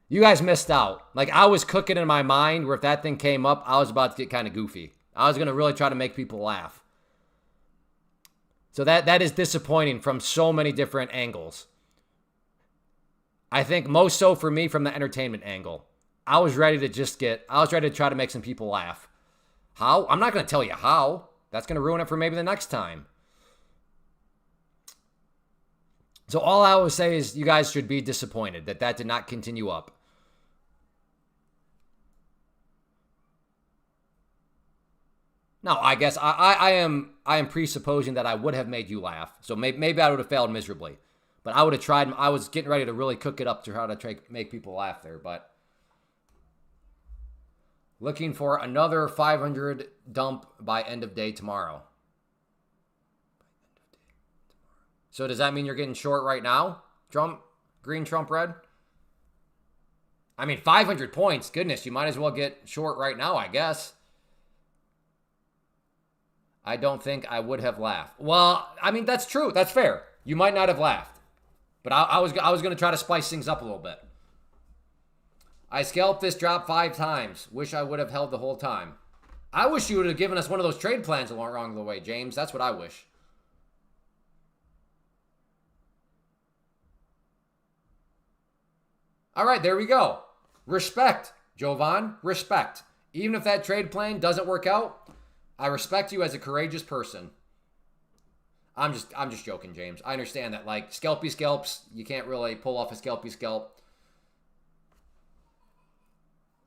You guys missed out. Like, I was cooking in my mind where if that thing came up, I was about to get kind of goofy. I was going to really try to make people laugh. So that is disappointing from so many different angles. I think most so for me from the entertainment angle. I was ready to try to make some people laugh. How? I'm not going to tell you how. That's going to ruin it for maybe the next time. So all I would say is you guys should be disappointed that did not continue up. Now, I guess I am presupposing that I would have made you laugh. So maybe I would have failed miserably. But I would have tried. I was getting ready to really cook it up to try to make people laugh there. But looking for another 500 dump by end of day tomorrow. So does that mean you're getting short right now? Trump, green, Trump, red? I mean, 500 points. Goodness, you might as well get short right now, I guess. I don't think I would have laughed. Well, I mean, that's true. That's fair. You might not have laughed. But I was going to try to spice things up a little bit. I scalped this drop 5 times. Wish I would have held the whole time. I wish you would have given us one of those trade plans along the way, James. That's what I wish. All right, there we go. Respect, Jovan. Respect. Even if that trade plan doesn't work out, I respect you as a courageous person. I'm just joking, James. I understand that, like, scalpy scalps, you can't really pull off a scalpy scalp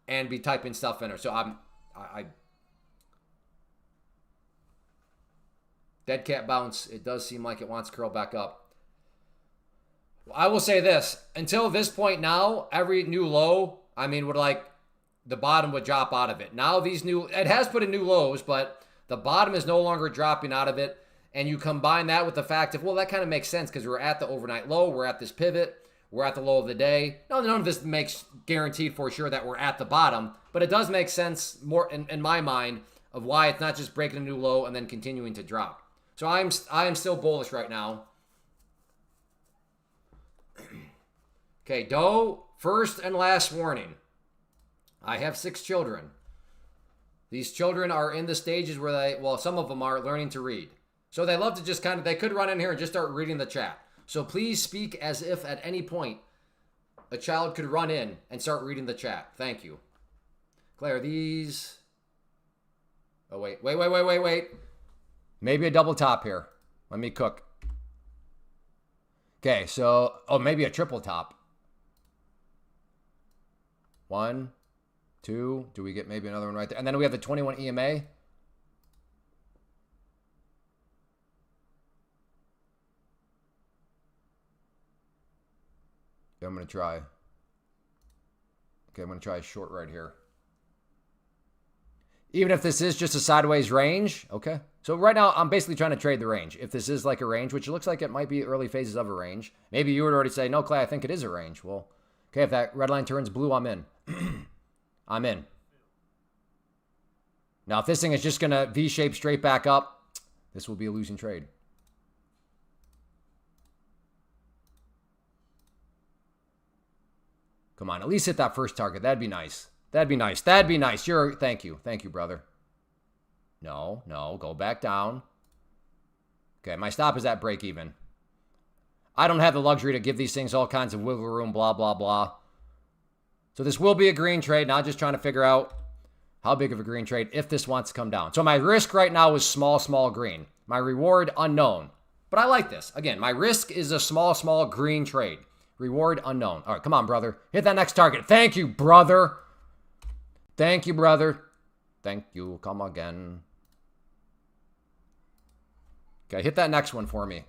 and be typing stuff in her. So I dead cat bounce. It does seem like it wants to curl back up. I will say this. Until this point now, every new low, I mean, would like the bottom would drop out of it. Now it has put in new lows, but the bottom is no longer dropping out of it. And you combine that with the fact of, well, that kind of makes sense because we're at the overnight low. We're at this pivot. We're at the low of the day. None of this makes guaranteed for sure that we're at the bottom, but it does make sense more in my mind of why it's not just breaking a new low and then continuing to drop. So I am still bullish right now. Okay, Doe, first and last warning. I have 6 children. These children are in the stages where some of them are learning to read. So they love to just they could run in here and just start reading the chat. So please speak as if at any point a child could run in and start reading the chat. Thank you. Claire, these... Oh, wait. Maybe a double top here. Let me cook. Okay, so... Oh, maybe a triple top. 1, 2. Do we get maybe another one right there? And then we have the 21 EMA. Yeah, I'm going to try. Okay, I'm going to try a short right here. Even if this is just a sideways range. Okay. So right now, I'm basically trying to trade the range. If this is like a range, which it looks like it might be early phases of a range. Maybe you would already say, no, Clay, I think it is a range. Well, okay, if that red line turns blue, I'm in. I'm in. Now, if this thing is just going to V-shape straight back up, this will be a losing trade. Come on, at least hit that first target. That'd be nice. That'd be nice. Thank you. Thank you, brother. No, no, go back down. Okay, my stop is at break even. I don't have the luxury to give these things all kinds of wiggle room, blah, blah, blah. So this will be a green trade. Now just trying to figure out how big of a green trade if this wants to come down. So my risk right now is small, small green. My reward unknown. But I like this. Again, my risk is a small, small green trade. Reward unknown. All right, come on, brother. Hit that next target. Thank you, brother. Thank you, brother. Thank you. Come again. Okay, hit that next one for me.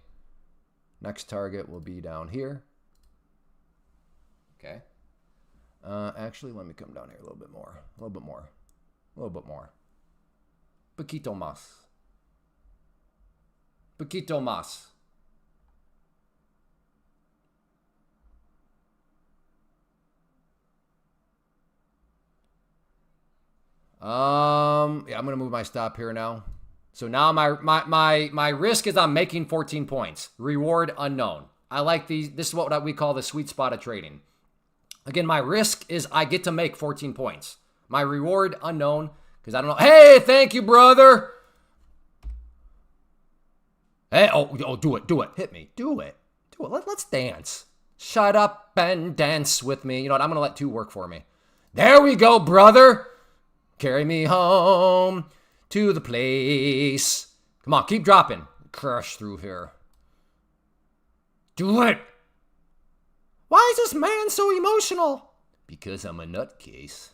Next target will be down here. Okay. Actually, let me come down here a little bit more. A little bit more. A little bit more. Poquito más. Poquito más. Yeah, I'm gonna move my stop here now. So now my risk is I'm making 14 points. Reward unknown. I like these. This is what we call the sweet spot of trading. Again, my risk is I get to make 14 points. My reward unknown because I don't know. Hey, thank you, brother. Hey, oh, do it. Hit me. Do it. Let's dance. Shut up and dance with me. You know what? I'm gonna let 2 work for me. There we go, brother. Carry me home to the place. Come on, keep dropping. Crush through here. Do it. Why is this man so emotional? Because I'm a nutcase.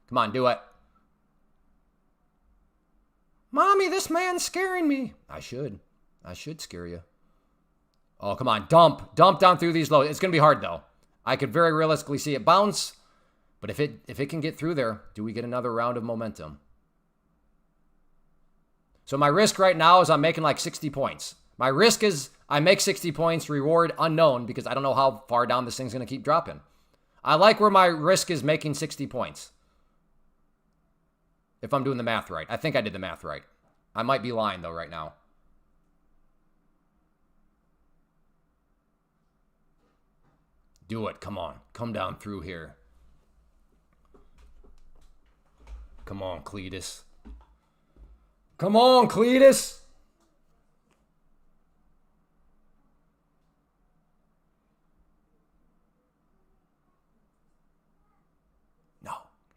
Come on, do it. Mommy, this man's scaring me. I should scare you. Oh, come on, dump down through these lows. It's gonna be hard though. I could very realistically see it bounce. But if it can get through there, do we get another round of momentum? So my risk right now is I'm making like 60 points. My risk is I make 60 points, reward unknown, because I don't know how far down this thing's going to keep dropping. I like where my risk is making 60 points. If I'm doing the math right. I think I did the math right. I might be lying though right now. Do it. Come on. Come down through here. Come on, Cletus. Come on, Cletus.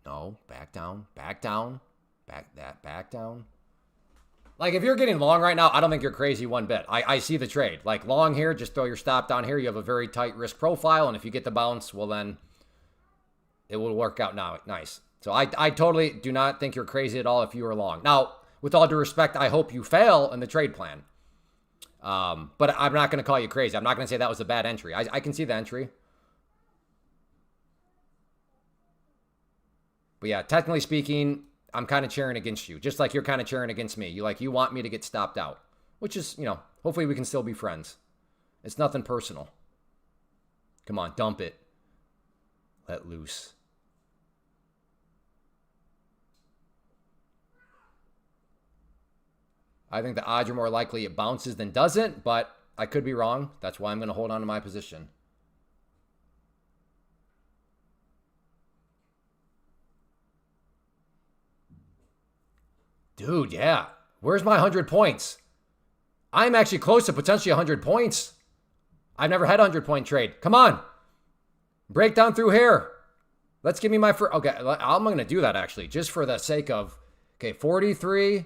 No, back down, back down, back down. Like, if you're getting long right now, I don't think you're crazy one bit. I see the trade. Like, long here, just throw your stop down here. You have a very tight risk profile, and if you get the bounce, well, then it will work out now. Nice. So I totally do not think you're crazy at all if you are long. Now, with all due respect, I hope you fail in the trade plan. But I'm not going to call you crazy. I'm not going to say that was a bad entry. I can see the entry. But yeah, technically speaking, I'm kind of cheering against you. Just like you're kind of cheering against me. You want me to get stopped out. Which is, hopefully we can still be friends. It's nothing personal. Come on, dump it. Let loose. I think the odds are more likely it bounces than doesn't, but I could be wrong. That's why I'm going to hold on to my position. Dude, yeah. Where's my 100 points? I'm actually close to potentially 100 points. I've never had a 100-point trade. Come on. Break down through here. Let's give me my first. Okay, I'm going to do that actually, just for the sake of. Okay, 43.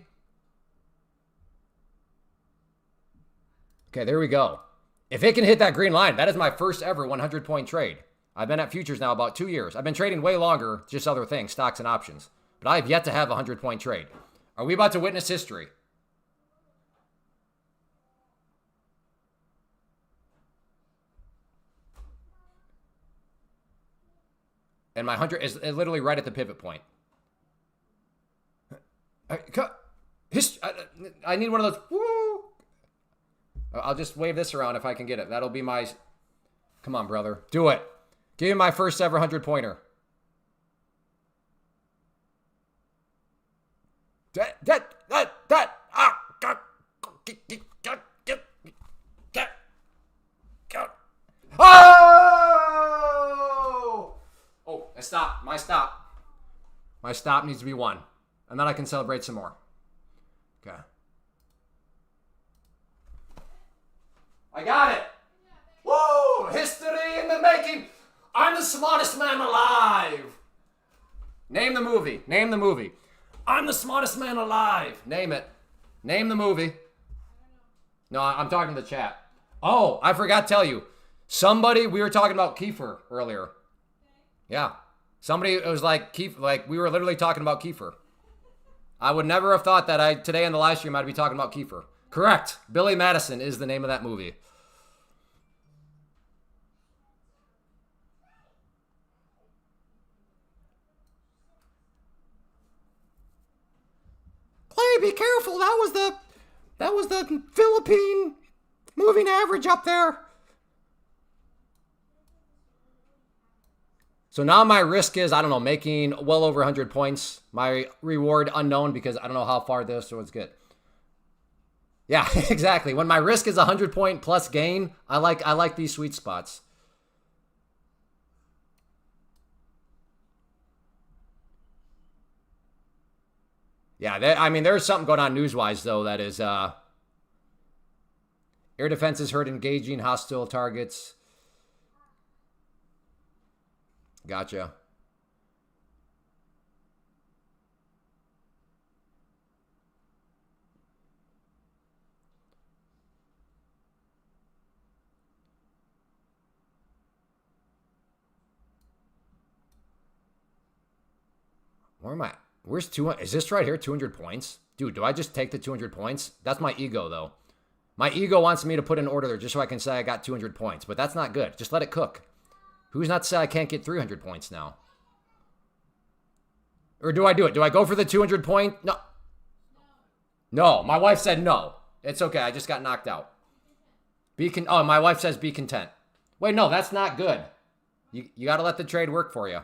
Okay, there we go. If it can hit that green line, that is my first ever 100-point trade. I've been at futures now about 2 years. I've been trading way longer, just other things, stocks and options. But I have yet to have a 100-point trade. Are we about to witness history? And my 100 is literally right at the pivot point. I need one of those. Woo! I'll just wave this around if I can get it. That'll be my. Come on, brother. Do it. Give me my first ever 100-pointer. Oh, I stopped. My stop. My stop needs to be 1. And then I can celebrate some more. Okay. I got it. Woo! History in the making. I'm the smartest man alive. Name the movie. Name the movie. I'm the smartest man alive. Name it. Name the movie. No, I'm talking to the chat. Oh, I forgot to tell you. Somebody, we were talking about Kiefer earlier. Yeah. Somebody, it was like, we were literally talking about Kiefer. I would never have thought that today in the live stream I'd be talking about Kiefer. Correct. Billy Madison is the name of that movie. Clay, be careful. That was the Philippine moving average up there. So now my risk is, I don't know, making well over 100 points. My reward unknown because I don't know how far this one's good. Yeah, exactly. When my risk is 100 point plus gain, I like these sweet spots. Yeah, there's something going on news-wise, though, that is air defenses heard engaging hostile targets. Gotcha. Where am I? Where's 200? Is this right here 200 points? Dude, do I just take the 200 points? That's my ego, though. My ego wants me to put an order there just so I can say I got 200 points, but that's not good. Just let it cook. Who's not to say I can't get 300 points now? Or do I do it? Do I go for the 200 point? No. No, my wife said no. It's okay. I just got knocked out. Oh, my wife says be content. Wait, no, that's not good. You got to let the trade work for you.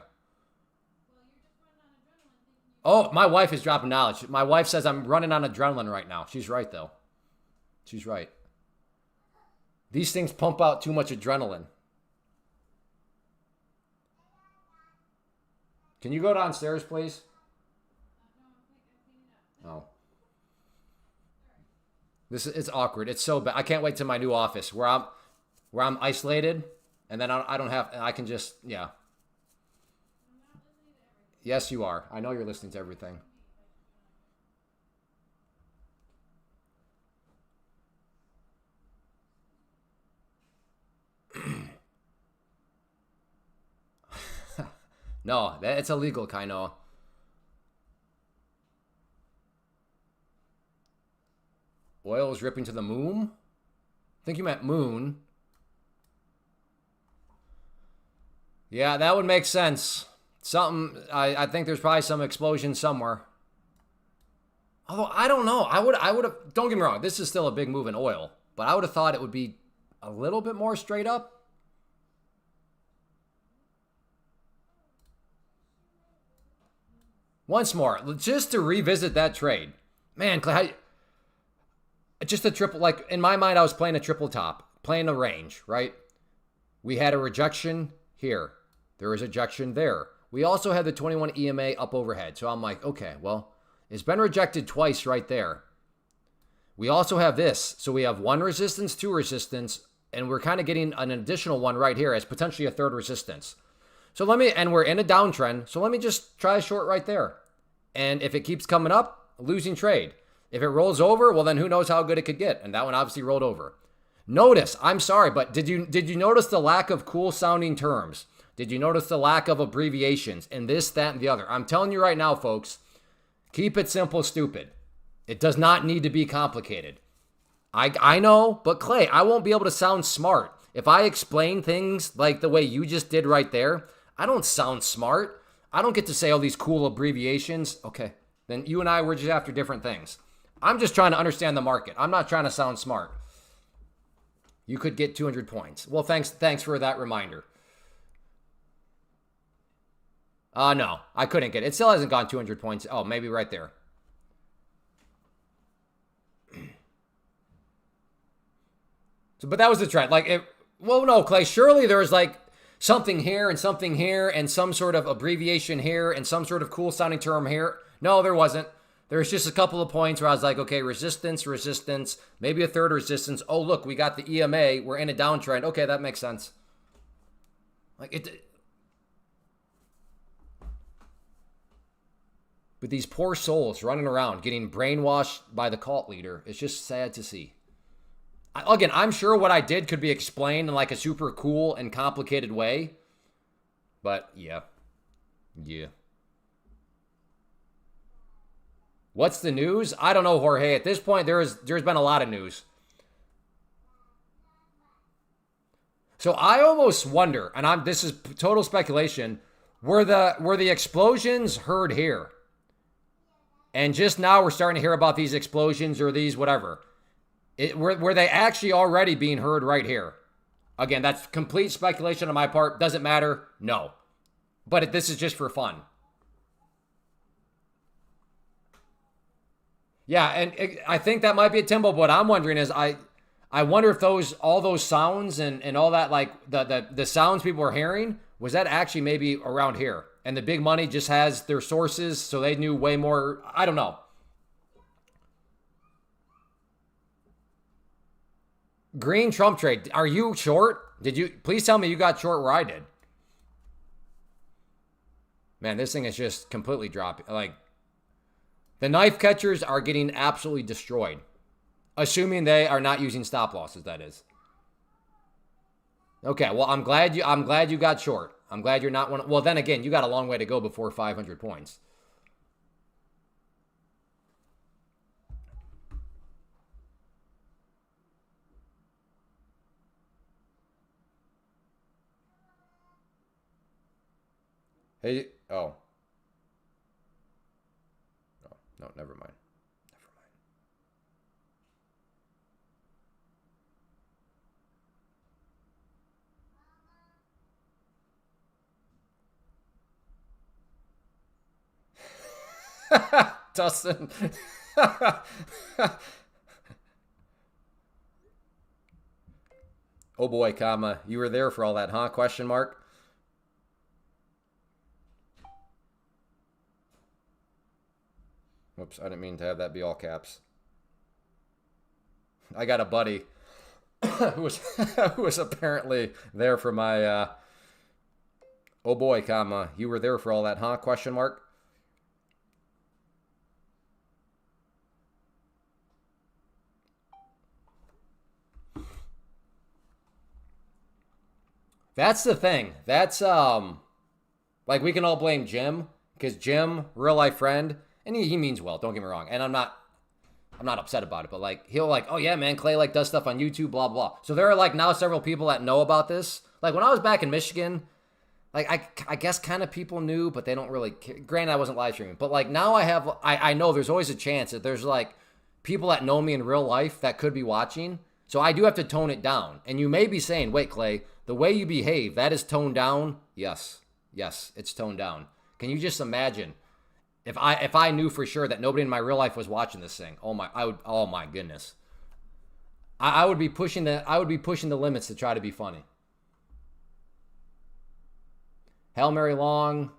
Oh, my wife is dropping knowledge. My wife says I'm running on adrenaline right now. She's right, though. She's right. These things pump out too much adrenaline. Can you go downstairs, please? Oh. It's awkward. It's so bad. I can't wait to my new office where I'm isolated, and then I don't have. I can just yeah. Yes, you are. I know you're listening to everything. No, it's illegal, kind of. Oil is ripping to the moon? I think you meant moon. Yeah, that would make sense. I think there's probably some explosion somewhere. Although, I don't know. I would have, don't get me wrong, this is still a big move in oil, but I would have thought it would be a little bit more straight up. Once more, just to revisit that trade. Man, just a triple, like in my mind, I was playing a triple top, playing a range, right? We had a rejection here. There was ejection there. We also had the 21 EMA up overhead. So I'm like, okay, well, it's been rejected twice right there. We also have this. So we have one resistance, two resistance, and we're kind of getting an additional one right here as potentially a third resistance. So and we're in a downtrend. So let me just try a short right there. And if it keeps coming up, losing trade. If it rolls over, well, then who knows how good it could get. And that one obviously rolled over. Notice, I'm sorry, but did you notice the lack of cool sounding terms? Did you notice the lack of abbreviations and this, that, and the other? I'm telling you right now, folks, keep it simple, stupid. It does not need to be complicated. I know, but Clay, I won't be able to sound smart. If I explain things like the way you just did right there, I don't sound smart. I don't get to say all these cool abbreviations. Okay, then you and I were just after different things. I'm just trying to understand the market. I'm not trying to sound smart. You could get 200 points. Well, thanks for that reminder. No, I couldn't get it. It still hasn't gone 200 points. Oh, maybe right there. But that was the trend. Well, no, Clay, surely there was like something here and some sort of abbreviation here and some sort of cool sounding term here. No, there wasn't. There's just a couple of points where I was like, okay, resistance, resistance, maybe a third resistance. Oh, look, we got the EMA. We're in a downtrend. Okay, that makes sense. Like it. But these poor souls running around getting brainwashed by the cult leader, it's just sad to see. Again, I'm sure what I did could be explained in like a super cool and complicated way. But yeah. What's the news? I don't know, Jorge. At this point, there's been a lot of news. So I almost wonder, and this is total speculation, were the explosions heard here? And just now we're starting to hear about these explosions or these whatever. Were they actually already being heard right here? Again, that's complete speculation on my part. Doesn't matter. No. But this is just for fun. Yeah, and I think that might be a Timbo. But what I'm wondering is I wonder if all those sounds and all that, like the sounds people are hearing, was that actually maybe around here? And the big money just has their sources, so they knew way more. I don't know. Green Trump trade. Are you short? Please tell me you got short where I did. Man, this thing is just completely dropping. Like, the knife catchers are getting absolutely destroyed. Assuming they are not using stop losses, that is. Okay, well, I'm glad you got short. I'm glad you're not one. Well, then again, you got a long way to go before 500 points. Hey, oh. No, never mind. Dustin. Oh boy, comma. You were there for all that, huh? Question mark. Whoops, I didn't mean to have that be all caps. I got a buddy who was apparently there for my oh boy, comma. You were there for all that, huh? Question mark. That's the thing. That's like we can all blame Jim because Jim, real life friend, and he means well. Don't get me wrong, and I'm not upset about it. But like he'll like, oh yeah, man, Clay like does stuff on YouTube, blah blah. So there are like now several people that know about this. Like when I was back in Michigan, like I guess kind of people knew, but they don't really care. Granted, I wasn't live streaming, but like now I know there's always a chance that there's like people that know me in real life that could be watching. So I do have to tone it down. And you may be saying, wait, Clay, the way you behave, that is toned down? Yes, it's toned down. Can you just imagine if I knew for sure that nobody in my real life was watching this thing? Oh my goodness. I would be pushing the limits to try to be funny. Hail Mary long.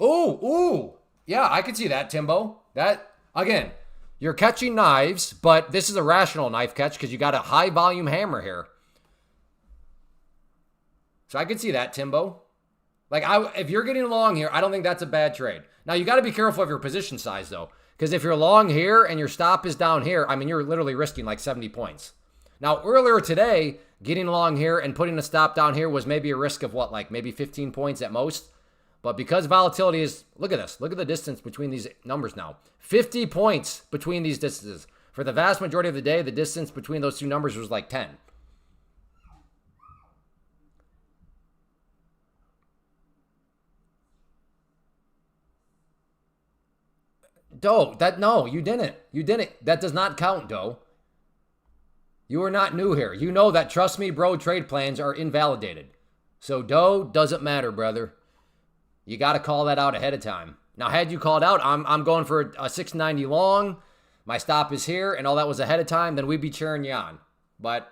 Ooh. Yeah, I could see that, Timbo. That again, you're catching knives, but this is a rational knife catch because you got a high volume hammer here. So I could see that, Timbo. Like, if you're getting long here, I don't think that's a bad trade. Now, you got to be careful of your position size, though. Because if you're long here and your stop is down here, I mean, you're literally risking like 70 points. Now, earlier today, getting long here and putting a stop down here was maybe a risk of what, like maybe 15 points at most. But because volatility is, look at this. Look at the distance between these numbers now. 50 points between these distances. For the vast majority of the day, the distance between those two numbers was like 10. Doe, no, you didn't. You didn't. That does not count, Doe. You are not new here. You know that trust me, bro, trade plans are invalidated. So Doe, doesn't matter, brother. You got to call that out ahead of time. Now, had you called out, I'm going for a 690 long, my stop is here, and all that was ahead of time, then we'd be cheering you on. But,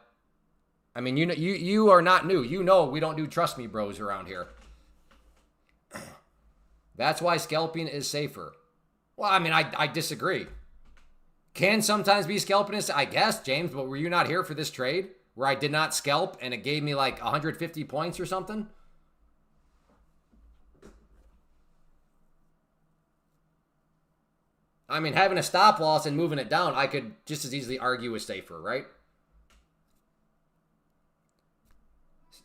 I mean, you are not new. You know we don't do trust me bros around here. That's why scalping is safer. Well, I mean, I disagree. Can sometimes be scalpiness, I guess, James, but were you not here for this trade where I did not scalp and it gave me like 150 points or something? I mean, having a stop loss and moving it down, I could just as easily argue is safer, right?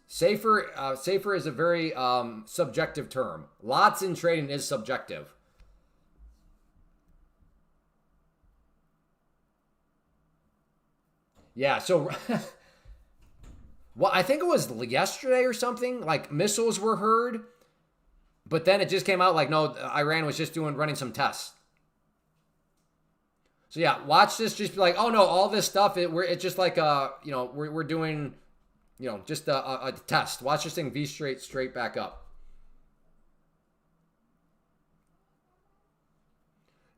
Safer is a very subjective term. Lots in trading is subjective. Yeah, so well, I think it was yesterday or something. Like missiles were heard, but then it just came out like no, Iran was just running some tests. So yeah, watch this. Just be like, oh no, all this stuff. It's just like we're doing, just a test. Watch this thing V straight back up.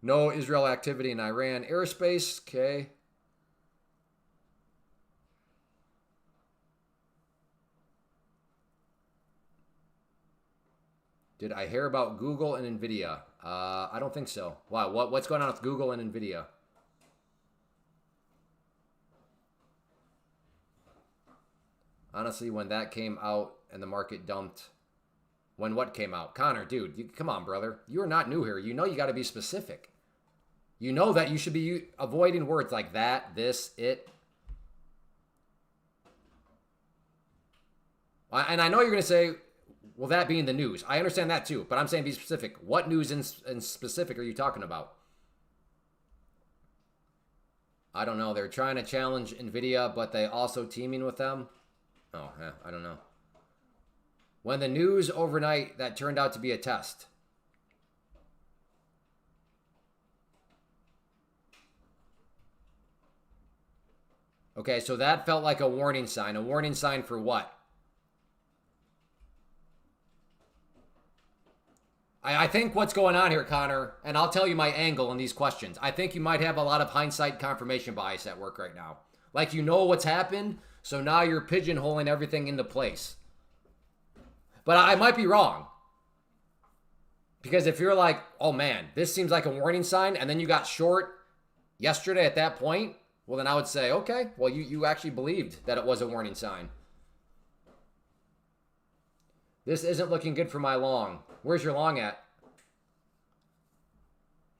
No Israel activity in Iran airspace. Okay. Did I hear about Google and Nvidia? I don't think so. Wow, what's going on with Google and Nvidia? Honestly, when that came out and the market dumped, when what came out? Connor, dude, come on, brother. You are not new here. You know you got to be specific. You know that you should be avoiding words like that, this, it. And I know you're going to say, well, that being the news. I understand that too, but I'm saying be specific. What news in specific are you talking about? I don't know. They're trying to challenge Nvidia, but they also teaming with them. Oh, yeah, I don't know. When the news overnight that turned out to be a test. Okay, so that felt like a warning sign. A warning sign for what? I think what's going on here, Connor, and I'll tell you my angle in these questions. I think you might have a lot of hindsight confirmation bias at work right now. Like you know what's happened, so now you're pigeonholing everything into place. But I might be wrong. Because if you're like, oh man, this seems like a warning sign, and then you got short yesterday at that point, well then I would say, okay, well you actually believed that it was a warning sign. This isn't looking good for my long. Where's your long at?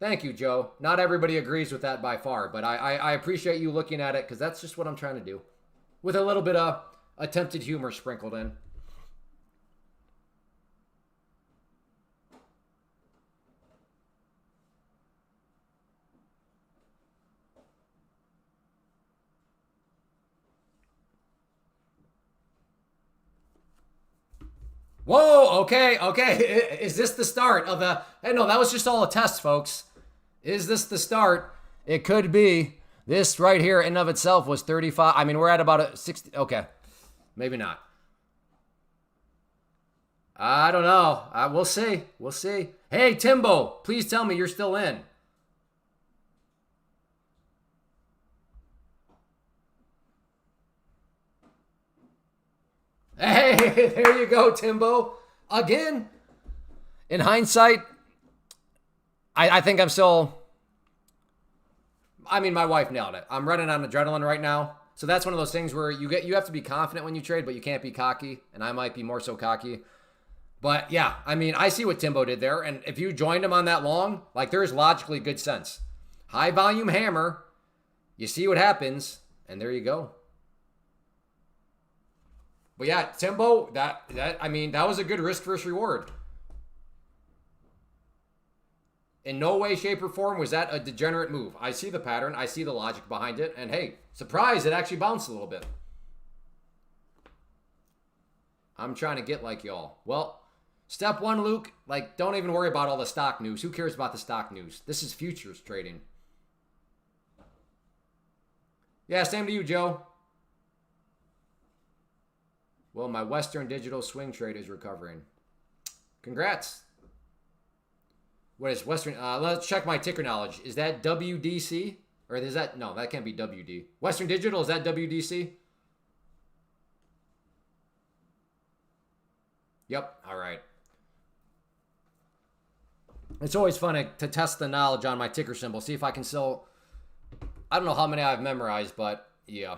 Thank you, Joe. Not everybody agrees with that by far, but I appreciate you looking at it because that's just what I'm trying to do. With a little bit of attempted humor sprinkled in. Whoa, okay. Is this the start of the... Hey, no, that was just all a test, folks. Is this the start? It could be. This right here in and of itself was 35. I mean, we're at about a 60. Okay. Maybe not. I don't know. We'll see. We'll see. Hey, Timbo, please tell me you're still in. Hey, there you go, Timbo. Again, in hindsight, I think I'm still... I mean, my wife nailed it. I'm running on adrenaline right now. So that's one of those things where you have to be confident when you trade, but you can't be cocky. And I might be more so cocky. But yeah, I mean, I see what Timbo did there. And if you joined him on that long, like there's logically good sense. High volume hammer. You see what happens. And there you go. But yeah, Timbo, that was a good risk versus reward. In no way, shape, or form was that a degenerate move. I see the pattern. I see the logic behind it. And hey, surprise, it actually bounced a little bit. I'm trying to get like y'all. Well, step one, Luke, like don't even worry about all the stock news. Who cares about the stock news? This is futures trading. Yeah, same to you, Joe. Well, my Western digital swing trade is recovering. Congrats. What is Western? Let's check my ticker knowledge. Is that WDC? Or is that... No, that can't be WD. Western Digital, is that WDC? Yep. All right. It's always fun to test the knowledge on my ticker symbol. See if I can still... I don't know how many I've memorized, but yeah.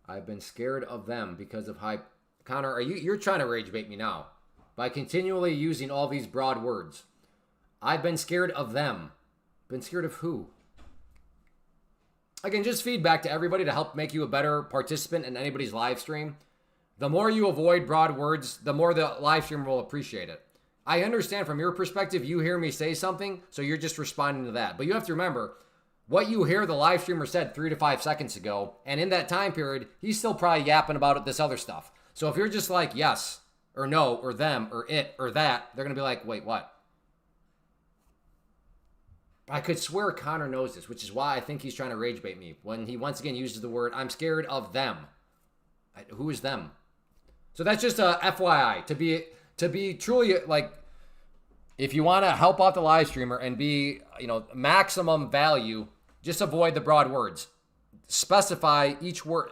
I've been scared of them because of hype. Connor, you're trying to rage bait me now by continually using all these broad words. I've been scared of them. Been scared of who? Again, just feedback to everybody to help make you a better participant in anybody's live stream. The more you avoid broad words, the more the live streamer will appreciate it. I understand from your perspective, you hear me say something, so you're just responding to that. But you have to remember, what you hear the live streamer said 3 to 5 seconds ago, and in that time period, he's still probably yapping about it, this other stuff. So if you're just like, yes, or no, or them, or it, or that, they're going to be like, wait, what? I could swear Connor knows this, which is why I think he's trying to rage bait me when he once again uses the word, I'm scared of them. Who is them? So that's just a FYI to be truly like, if you want to help out the live streamer and be, maximum value, just avoid the broad words. Specify each word,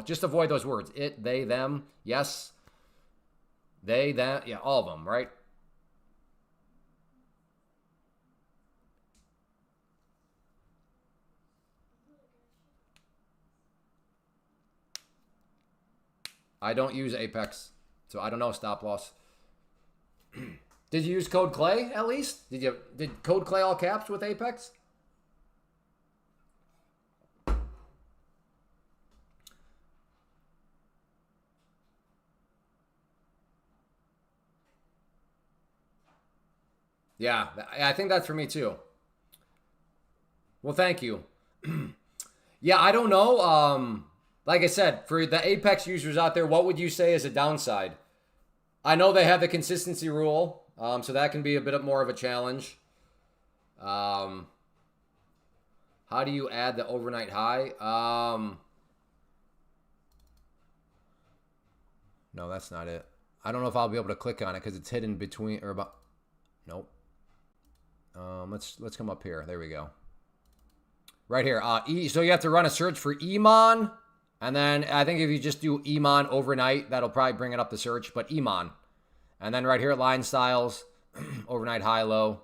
just avoid those words. It, they, them, yes, they, that, yeah, all of them, right? I don't use Apex, so I don't know stop loss. Did you use Code Clay at least? Did Code Clay all caps with Apex? Yeah, I think that's for me too. Well, thank you. Yeah, I don't know. Like I said, for the Apex users out there, what would you say is a downside? I know they have the consistency rule, so that can be a bit more of a challenge. How do you add the overnight high? No, that's not it. I don't know if I'll be able to click on it because it's hidden between or about. Nope. Let's come up here. There we go. Right here. So you have to run a search for Emon. And then I think if you just do Emon overnight, that'll probably bring it up the search. But Emon. And then right here, line styles, overnight high, low.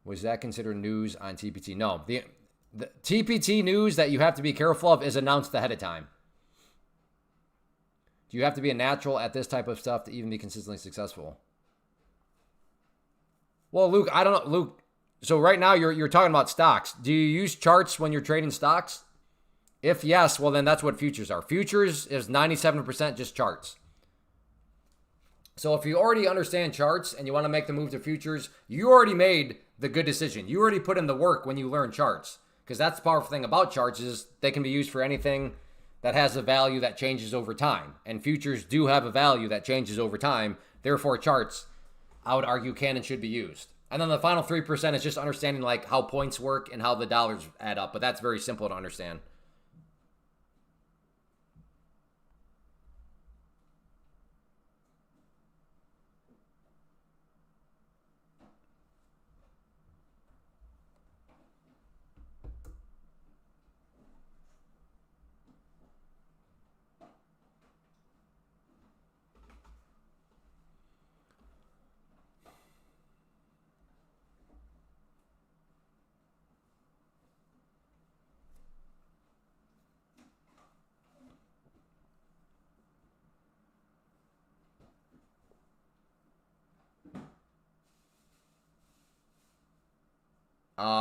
Was that considered news on TPT? No. The TPT news that you have to be careful of is announced ahead of time. Do you have to be a natural at this type of stuff to even be consistently successful? Well, Luke, I don't know. Luke, so right now you're talking about stocks. Do you use charts when you're trading stocks? If yes, well then that's what futures are. Futures is 97% just charts. So if you already understand charts and you want to make the move to futures, you already made the good decision. You already put in the work when you learn charts. Because that's the powerful thing about charts is they can be used for anything that has a value that changes over time. And futures do have a value that changes over time. Therefore, charts, I would argue, can and should be used. And then the final 3% is just understanding like how points work and how the dollars add up. But that's very simple to understand.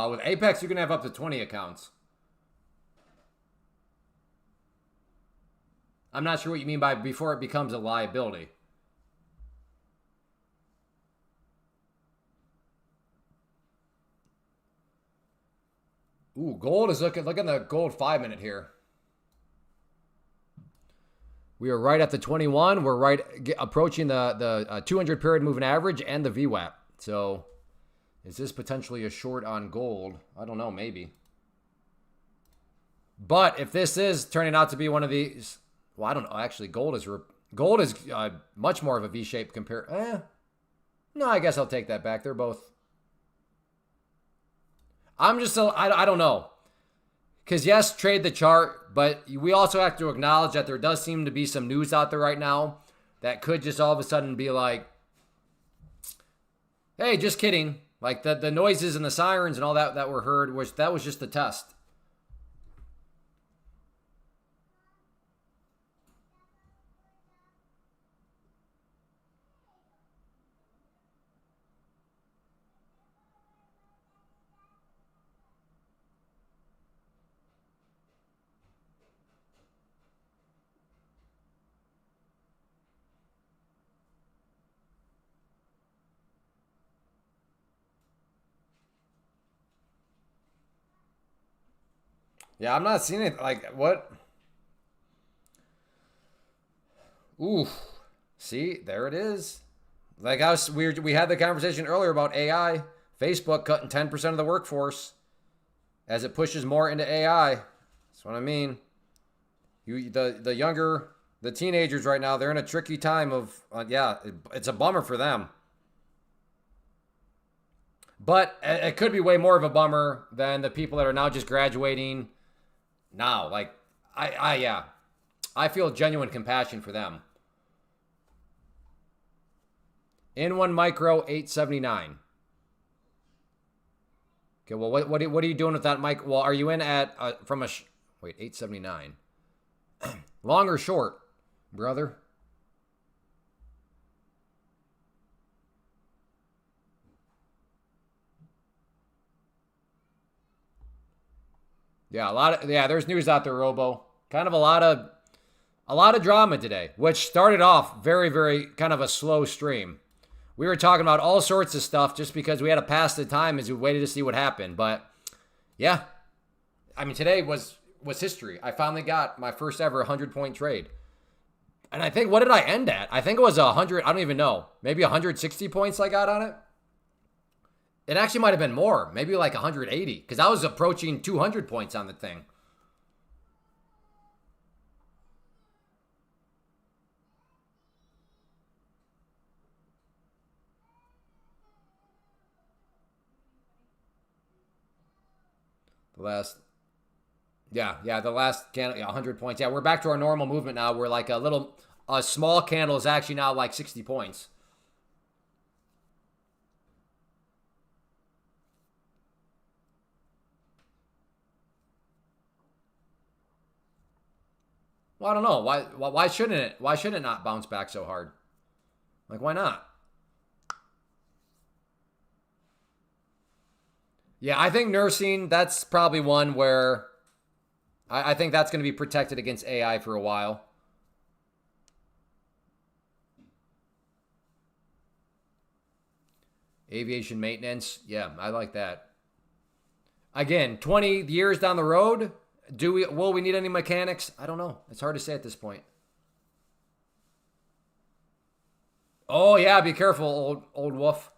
With Apex, you can have up to 20 accounts. I'm not sure what you mean by before it becomes a liability. Ooh, gold is look at the gold 5-minute here. We are right at the 21. We're right approaching the 200 period moving average and the VWAP. So is this potentially a short on gold? I don't know, maybe. But if this is turning out to be one of these, well, I don't know. Actually, gold Gold is much more of a V-shape compared. No, I guess I'll take that back. They're both. I'm just, I don't know. Because yes, trade the chart, but we also have to acknowledge that there does seem to be some news out there right now that could just all of a sudden be like, hey, just kidding. Like the noises and the sirens and all that were heard, that was just a test. Yeah, I'm not seeing it. Like, what? Ooh. See, there it is. Like we had the conversation earlier about AI. Facebook cutting 10% of the workforce as it pushes more into AI. That's what I mean. The younger, the teenagers right now, they're in a tricky time of, it's a bummer for them. But it could be way more of a bummer than the people that are now just graduating now. Like, I feel genuine compassion for them. In one micro, 879. Okay, well, what are you doing with that mic? Well, are you in at, wait, 879. Long or short, brother? Yeah, there's news out there, Robo. Kind of a lot of drama today, which started off very, very kind of a slow stream. We were talking about all sorts of stuff just because we had to pass the time as we waited to see what happened. But yeah, I mean, today was history. I finally got my first ever 100-point trade. And I think, what did I end at? I think it was 100, I don't even know. Maybe 160 points I got on it. It actually might have been more, maybe like 180, because I was approaching 200 points on the thing. The last candle, 100 points. Yeah, we're back to our normal movement now. We're like a small candle is actually now like 60 points. Well, I don't know. Why shouldn't it? Why shouldn't it not bounce back so hard? Like, why not? Yeah, I think nursing, that's probably one where I think that's going to be protected against AI for a while. Aviation maintenance. Yeah, I like that. Again, 20 years down the road, will we need any mechanics? I don't know. It's hard to say at this point. Oh yeah, be careful, old wolf.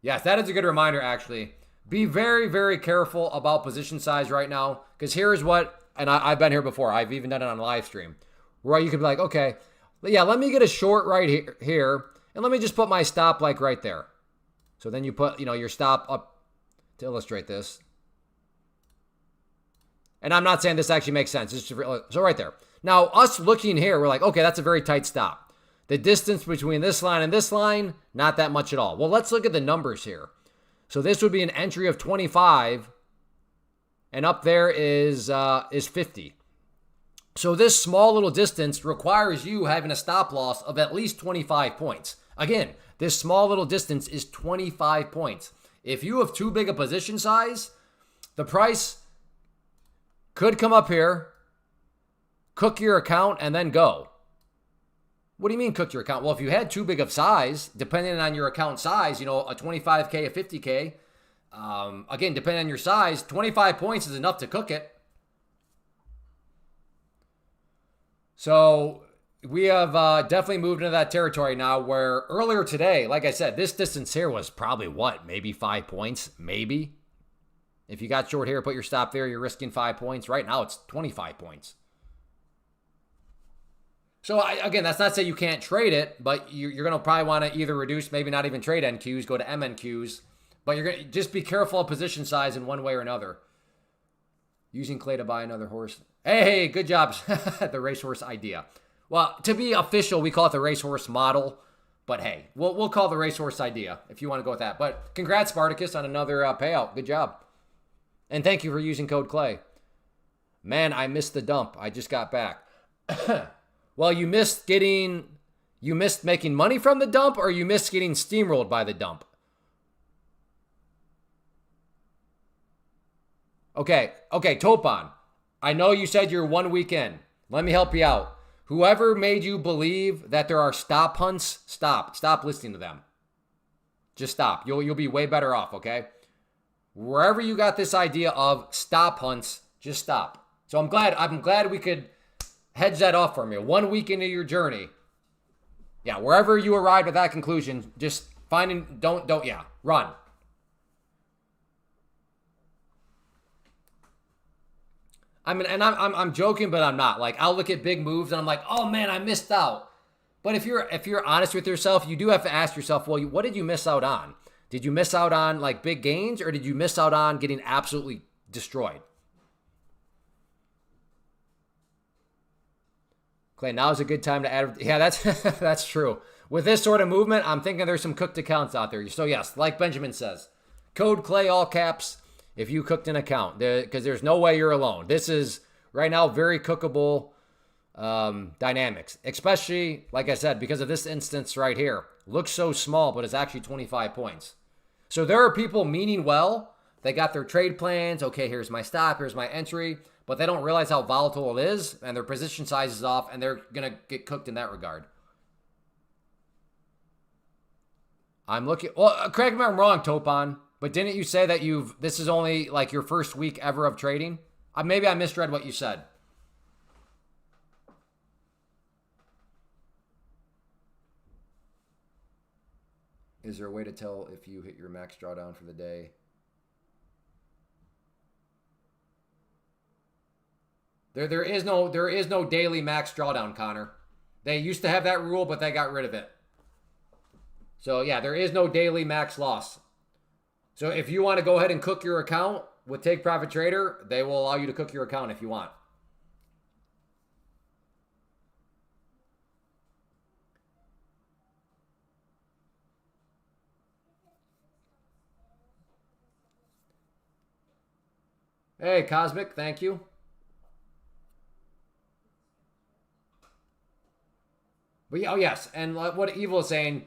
Yes, that is a good reminder, actually. Be very, very careful about position size right now, because here's what, and I've been here before. I've even done it on live stream, where you could be like, okay, yeah, let me get a short right here, and let me just put my stop like right there. So then you put, your stop up to illustrate this. And I'm not saying this actually makes sense. So right there. Now, us looking here, we're like, okay, that's a very tight stop. The distance between this line and this line, not that much at all. Well, let's look at the numbers here. So this would be an entry of 25, and up there is 50. So this small little distance requires you having a stop loss of at least 25 points. Again, this small little distance is 25 points. If you have too big a position size, the price could come up here, cook your account, and then go. What do you mean cook your account? Well, if you had too big of size, depending on your account size, a 25K, a 50K, again, depending on your size, 25 points is enough to cook it. So we have definitely moved into that territory now where earlier today, like I said, this distance here was probably maybe 5 points, maybe. If you got short here, put your stop there, you're risking 5 points. Right now it's 25 points. So again, that's not to say you can't trade it, but you're going to probably want to either reduce, maybe not even trade NQs, go to MNQs. But you're going to just be careful of position size in one way or another. Using clay to buy another horse. Hey, good job. The racehorse idea. Well, to be official, we call it the racehorse model. But hey, we'll call it the racehorse idea if you want to go with that. But congrats, Spartacus, on another payout. Good job. And thank you for using code Clay. Man, I missed the dump. I just got back. Well, you missed making money from the dump, or you missed getting steamrolled by the dump? Okay, Topon. I know you said you're 1 week in. Let me help you out. Whoever made you believe that there are stop hunts, stop listening to them. Just stop. You'll be way better off, okay? Wherever you got this idea of stop hunts, just stop. So I'm glad we could hedge that off from you. 1 week into your journey. Yeah, wherever you arrived at that conclusion, just run. I mean, and I'm joking, but I'm not. Like, I'll look at big moves and I'm like, oh man, I missed out. But if you're honest with yourself, you do have to ask yourself, well, what did you miss out on? Did you miss out on like big gains, or did you miss out on getting absolutely destroyed? Clay, now is a good time to add. Yeah, that's true. With this sort of movement, I'm thinking there's some cooked accounts out there. So yes, like Benjamin says, code Clay, all caps, if you cooked an account, because there's no way you're alone. This is right now very cookable dynamics, especially like I said, because of this instance right here. Looks so small, but it's actually 25 points. So there are people meaning well. They got their trade plans. Okay, here's my stop, here's my entry. But they don't realize how volatile it is, and their position size is off, and they're going to get cooked in that regard. I'm looking. Well, correct me if I'm wrong, Topon, but didn't you say that this is only like your first week ever of trading? Maybe I misread what you said. Is there a way to tell if you hit your max drawdown for the day? There is no daily max drawdown, Connor. They used to have that rule, but they got rid of it. So yeah, there is no daily max loss. So if you want to go ahead and cook your account with Take Profit Trader, they will allow you to cook your account if you want. Hey, Cosmic, thank you. But oh yes, and what Evil is saying,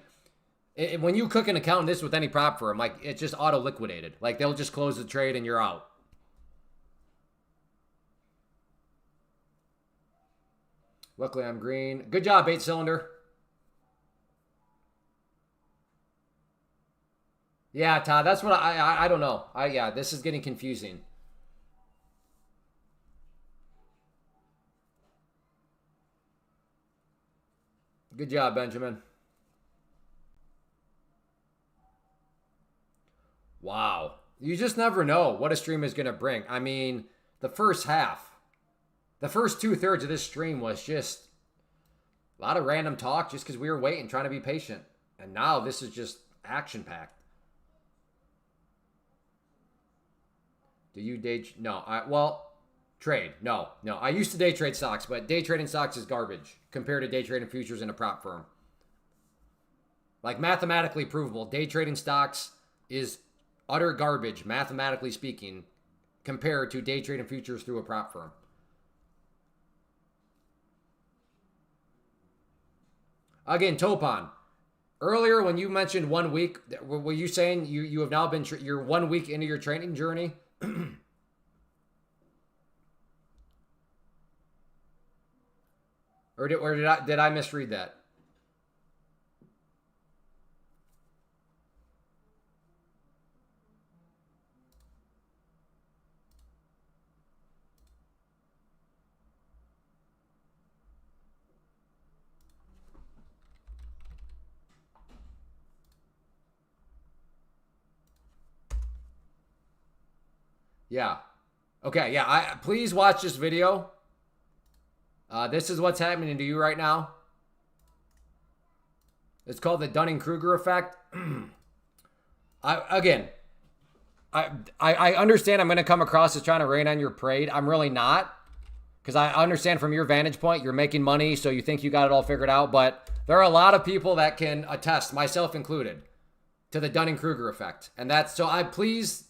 when you cook an account this with any prop firm, like it's just auto liquidated. Like they'll just close the trade and you're out. Luckily I'm green. Good job, 8 cylinder. Yeah, Todd, that's what I don't know. Yeah, this is getting confusing. Good job, Benjamin. Wow. You just never know what a stream is going to bring. I mean, the first 2/3 of this stream was just a lot of random talk just because we were waiting, trying to be patient. And now this is just action-packed. Do you day... No, trade. No. I used to day trade stocks, but day trading stocks is garbage compared to day trading futures in a prop firm. Like mathematically provable, day trading stocks is utter garbage, mathematically speaking, compared to day trading futures through a prop firm. Again, Topon, earlier when you mentioned 1 week, were you saying you have now been, you're 1 week into your training journey? Or did I misread that? Yeah. Okay, yeah, please watch this video. This is what's happening to you right now. It's called the Dunning-Kruger effect. I understand I'm going to come across as trying to rain on your parade. I'm really not, because I understand from your vantage point, you're making money, so you think you got it all figured out. But there are a lot of people that can attest, myself included, to the Dunning-Kruger effect. And that's, so please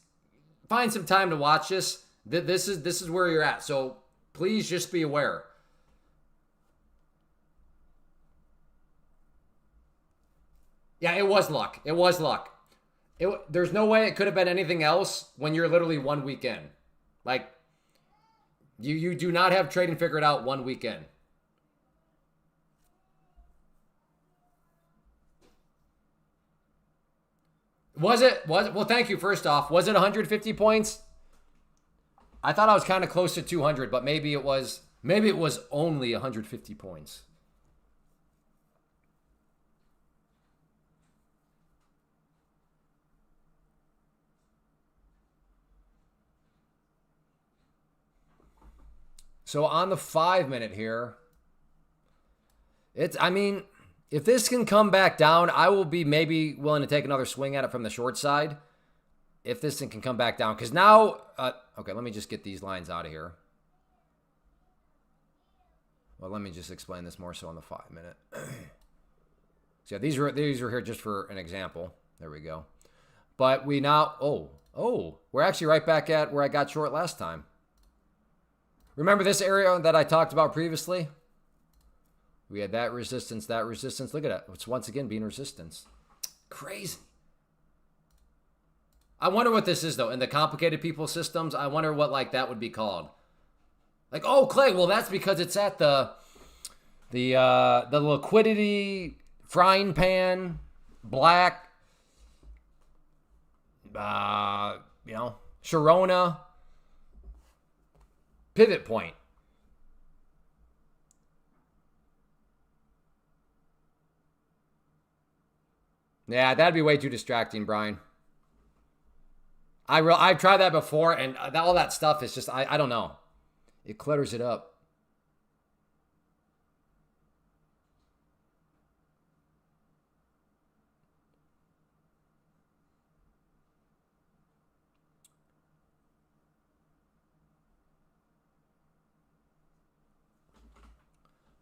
find some time to watch this. This is where you're at. So please just be aware. Yeah, it was luck. It was luck. There's no way it could have been anything else when you're literally 1 week in. Like, you do not have trading figured out 1 week in. Was it? Well, thank you, first off. Was it 150 points? I thought I was kind of close to 200, but maybe it was only 150 points. So on the 5 minute here, I mean, if this can come back down, I will be maybe willing to take another swing at it from the short side. If this thing can come back down, because now, okay, let me just get these lines out of here. Well, let me just explain this more so on the 5 minute. So yeah, these are here just for an example. There we go. But we now, we're actually right back at where I got short last time. Remember this area that I talked about previously? We had that resistance, that resistance. Look at it. It's once again being resistance. Crazy. I wonder what this is, though. In the complicated people systems, I wonder what like that would be called. Like, oh, Clay, well, that's because it's at the liquidity frying pan, black, Sharona pivot point. Yeah, that'd be way too distracting, Brian. I've tried that before, and all that stuff is just, I don't know. It clutters it up.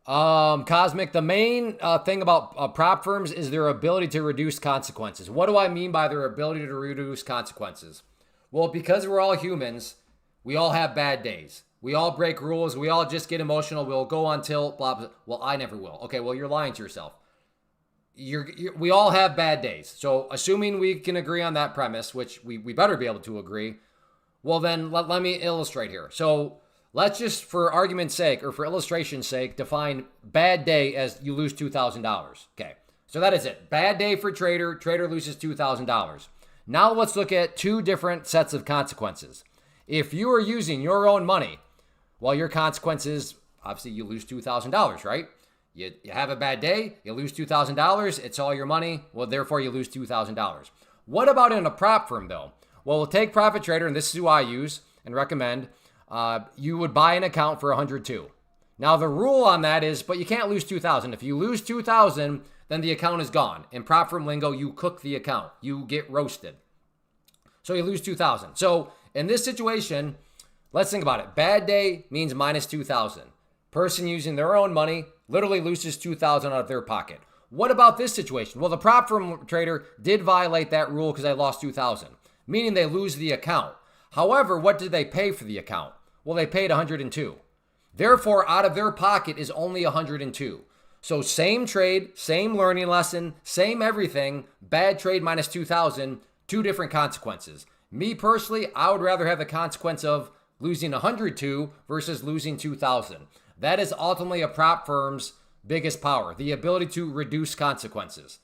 Cosmic, the main thing about prop firms is their ability to reduce consequences. What do I mean by their ability to reduce consequences? Well, because we're all humans, we all have bad days. We all break rules. We all just get emotional. We'll go on tilt, blah, blah. Well, I never will. Okay, well, you're lying to yourself. We all have bad days. So assuming we can agree on that premise, which we better be able to agree, well, then let me illustrate here. So let's just, for argument's sake, or for illustration's sake, define bad day as you lose $2,000. Okay, so that is it. Bad day for trader. Trader loses $2,000. Now let's look at two different sets of consequences. If you are using your own money, well, your consequences, obviously you lose $2,000, right? You have a bad day, you lose $2,000, it's all your money, well, therefore you lose $2,000. What about in a prop firm, though? Well, we'll take Profit Trader, and this is who I use and recommend. You would buy an account for $102. Now, the rule on that is, but you can't lose $2,000. If you lose $2,000, then the account is gone. In prop firm lingo, you cook the account. You get roasted. So you lose $2,000. So in this situation, let's think about it. Bad day means minus $2,000. Person using their own money literally loses $2,000 out of their pocket. What about this situation? Well, the prop firm trader did violate that rule because they lost $2,000, meaning they lose the account. However, what did they pay for the account? Well, they paid $102. Therefore, out of their pocket is only $102. So same trade, same learning lesson, same everything, bad trade minus $2,000, two different consequences. Me personally, I would rather have the consequence of losing $102 versus losing $2,000. That is ultimately a prop firm's biggest power, the ability to reduce consequences.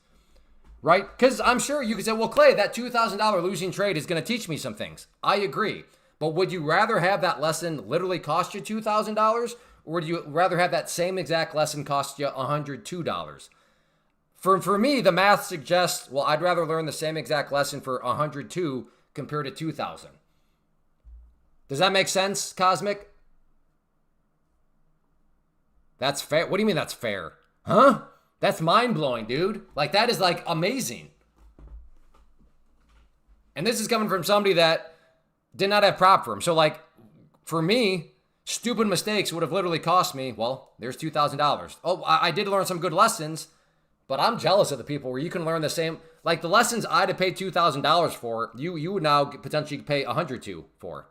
Right? Because I'm sure you could say, well, Clay, that $2,000 losing trade is going to teach me some things. I agree. But would you rather have that lesson literally cost you $2,000? Or would you rather have that same exact lesson cost you $102? For me, the math suggests, well, I'd rather learn the same exact lesson for $102 compared to $2,000. Does that make sense, Cosmic? That's fair. What do you mean that's fair? Huh? That's mind-blowing, dude. Like, that is, like, amazing. And this is coming from somebody that did not have prop firm. So, like, for me, stupid mistakes would have literally cost me, well, there's $2,000. Oh, I did learn some good lessons, but I'm jealous of the people where you can learn the same. Like, the lessons I'd have paid $2,000 for, you would now potentially pay $102 for.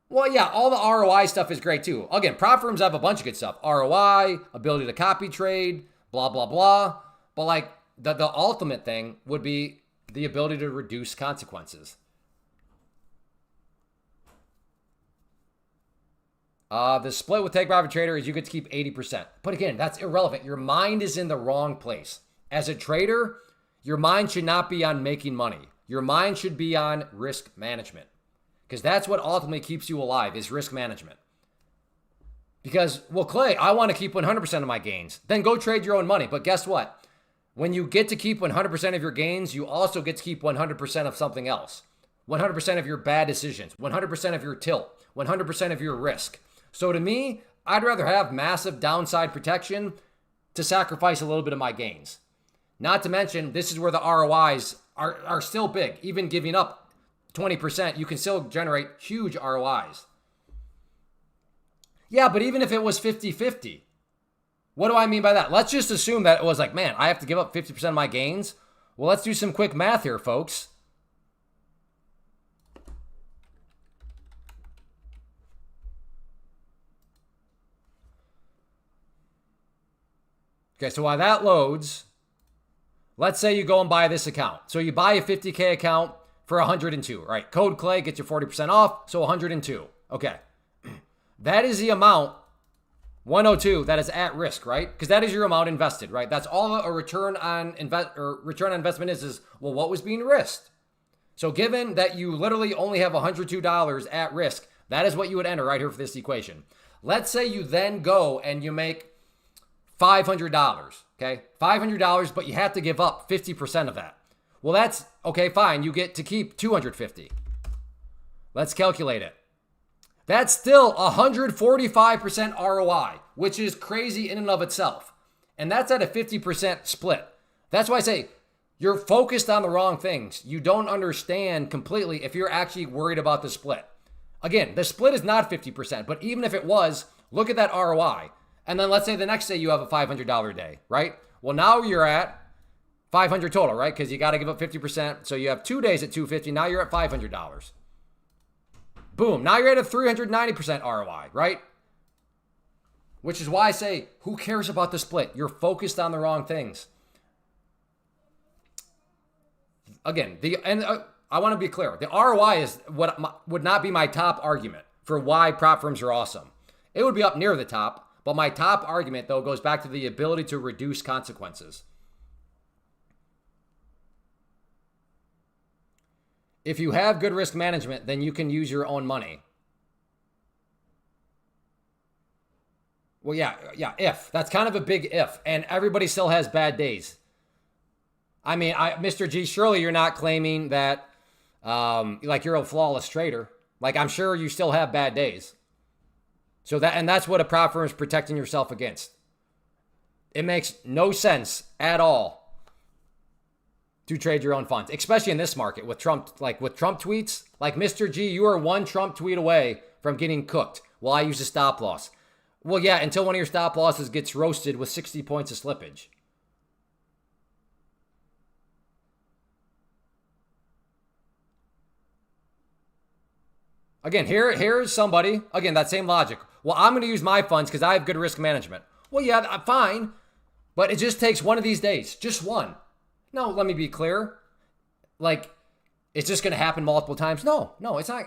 Well, yeah, all the ROI stuff is great too. Again, prop firms have a bunch of good stuff. ROI, ability to copy trade, blah, blah, blah. But like the ultimate thing would be the ability to reduce consequences. The split with Take Profit Trader is you get to keep 80%. But again, that's irrelevant. Your mind is in the wrong place. As a trader, your mind should not be on making money. Your mind should be on risk management. Because that's what ultimately keeps you alive is risk management. Because, well, Clay, I want to keep 100% of my gains. Then go trade your own money. But guess what? When you get to keep 100% of your gains, you also get to keep 100% of something else. 100% of your bad decisions, 100% of your tilt, 100% of your risk. So to me, I'd rather have massive downside protection to sacrifice a little bit of my gains. Not to mention, this is where the ROIs are still big. Even giving up 20%, you can still generate huge ROIs. Yeah, but even if it was 50-50, what do I mean by that? Let's just assume that it was like, man, I have to give up 50% of my gains. Well, let's do some quick math here, folks. Okay, so while that loads, let's say you go and buy this account. So you buy a 50K account for 102, right? Code Clay gets you 40% off, so 102. Okay. That is the amount, 102, that is at risk, right? Because that is your amount invested, right? That's all a return on investment is, well, what was being risked? So given that you literally only have $102 at risk, that is what you would enter right here for this equation. Let's say you then go and you make $500, okay? $500, but you have to give up 50% of that. Well, that's, okay, fine. You get to keep 250. Let's calculate it. That's still 145% ROI, which is crazy in and of itself. And that's at a 50% split. That's why I say you're focused on the wrong things. You don't understand completely if you're actually worried about the split. Again, the split is not 50%, but even if it was, look at that ROI. And then let's say the next day you have a $500 day, right? Well, now you're at 500 total, right? Because you got to give up 50%. So you have 2 days at 250. Now you're at $500. Boom. Now you're at a 390% ROI, right? Which is why I say, who cares about the split? You're focused on the wrong things. Again, I want to be clear. The ROI is what would not be my top argument for why prop firms are awesome. It would be up near the top, but my top argument, though, goes back to the ability to reduce consequences. If you have good risk management, then you can use your own money. Well, yeah, if. That's kind of a big if. And everybody still has bad days. I mean, Mr. G, surely you're not claiming that like you're a flawless trader. Like, I'm sure you still have bad days. So that's what a prop firm is protecting yourself against. It makes no sense at all to trade your own funds, especially in this market with Trump tweets. Like, Mr. G, you are one Trump tweet away from getting cooked. Well, I use a stop loss. Well, yeah, until one of your stop losses gets roasted with 60 points of slippage. Again, here's somebody, again, that same logic. Well, I'm going to use my funds because I have good risk management. Well, yeah, I'm fine. But it just takes one of these days. Just one. No, let me be clear. Like, it's just going to happen multiple times. No, it's not.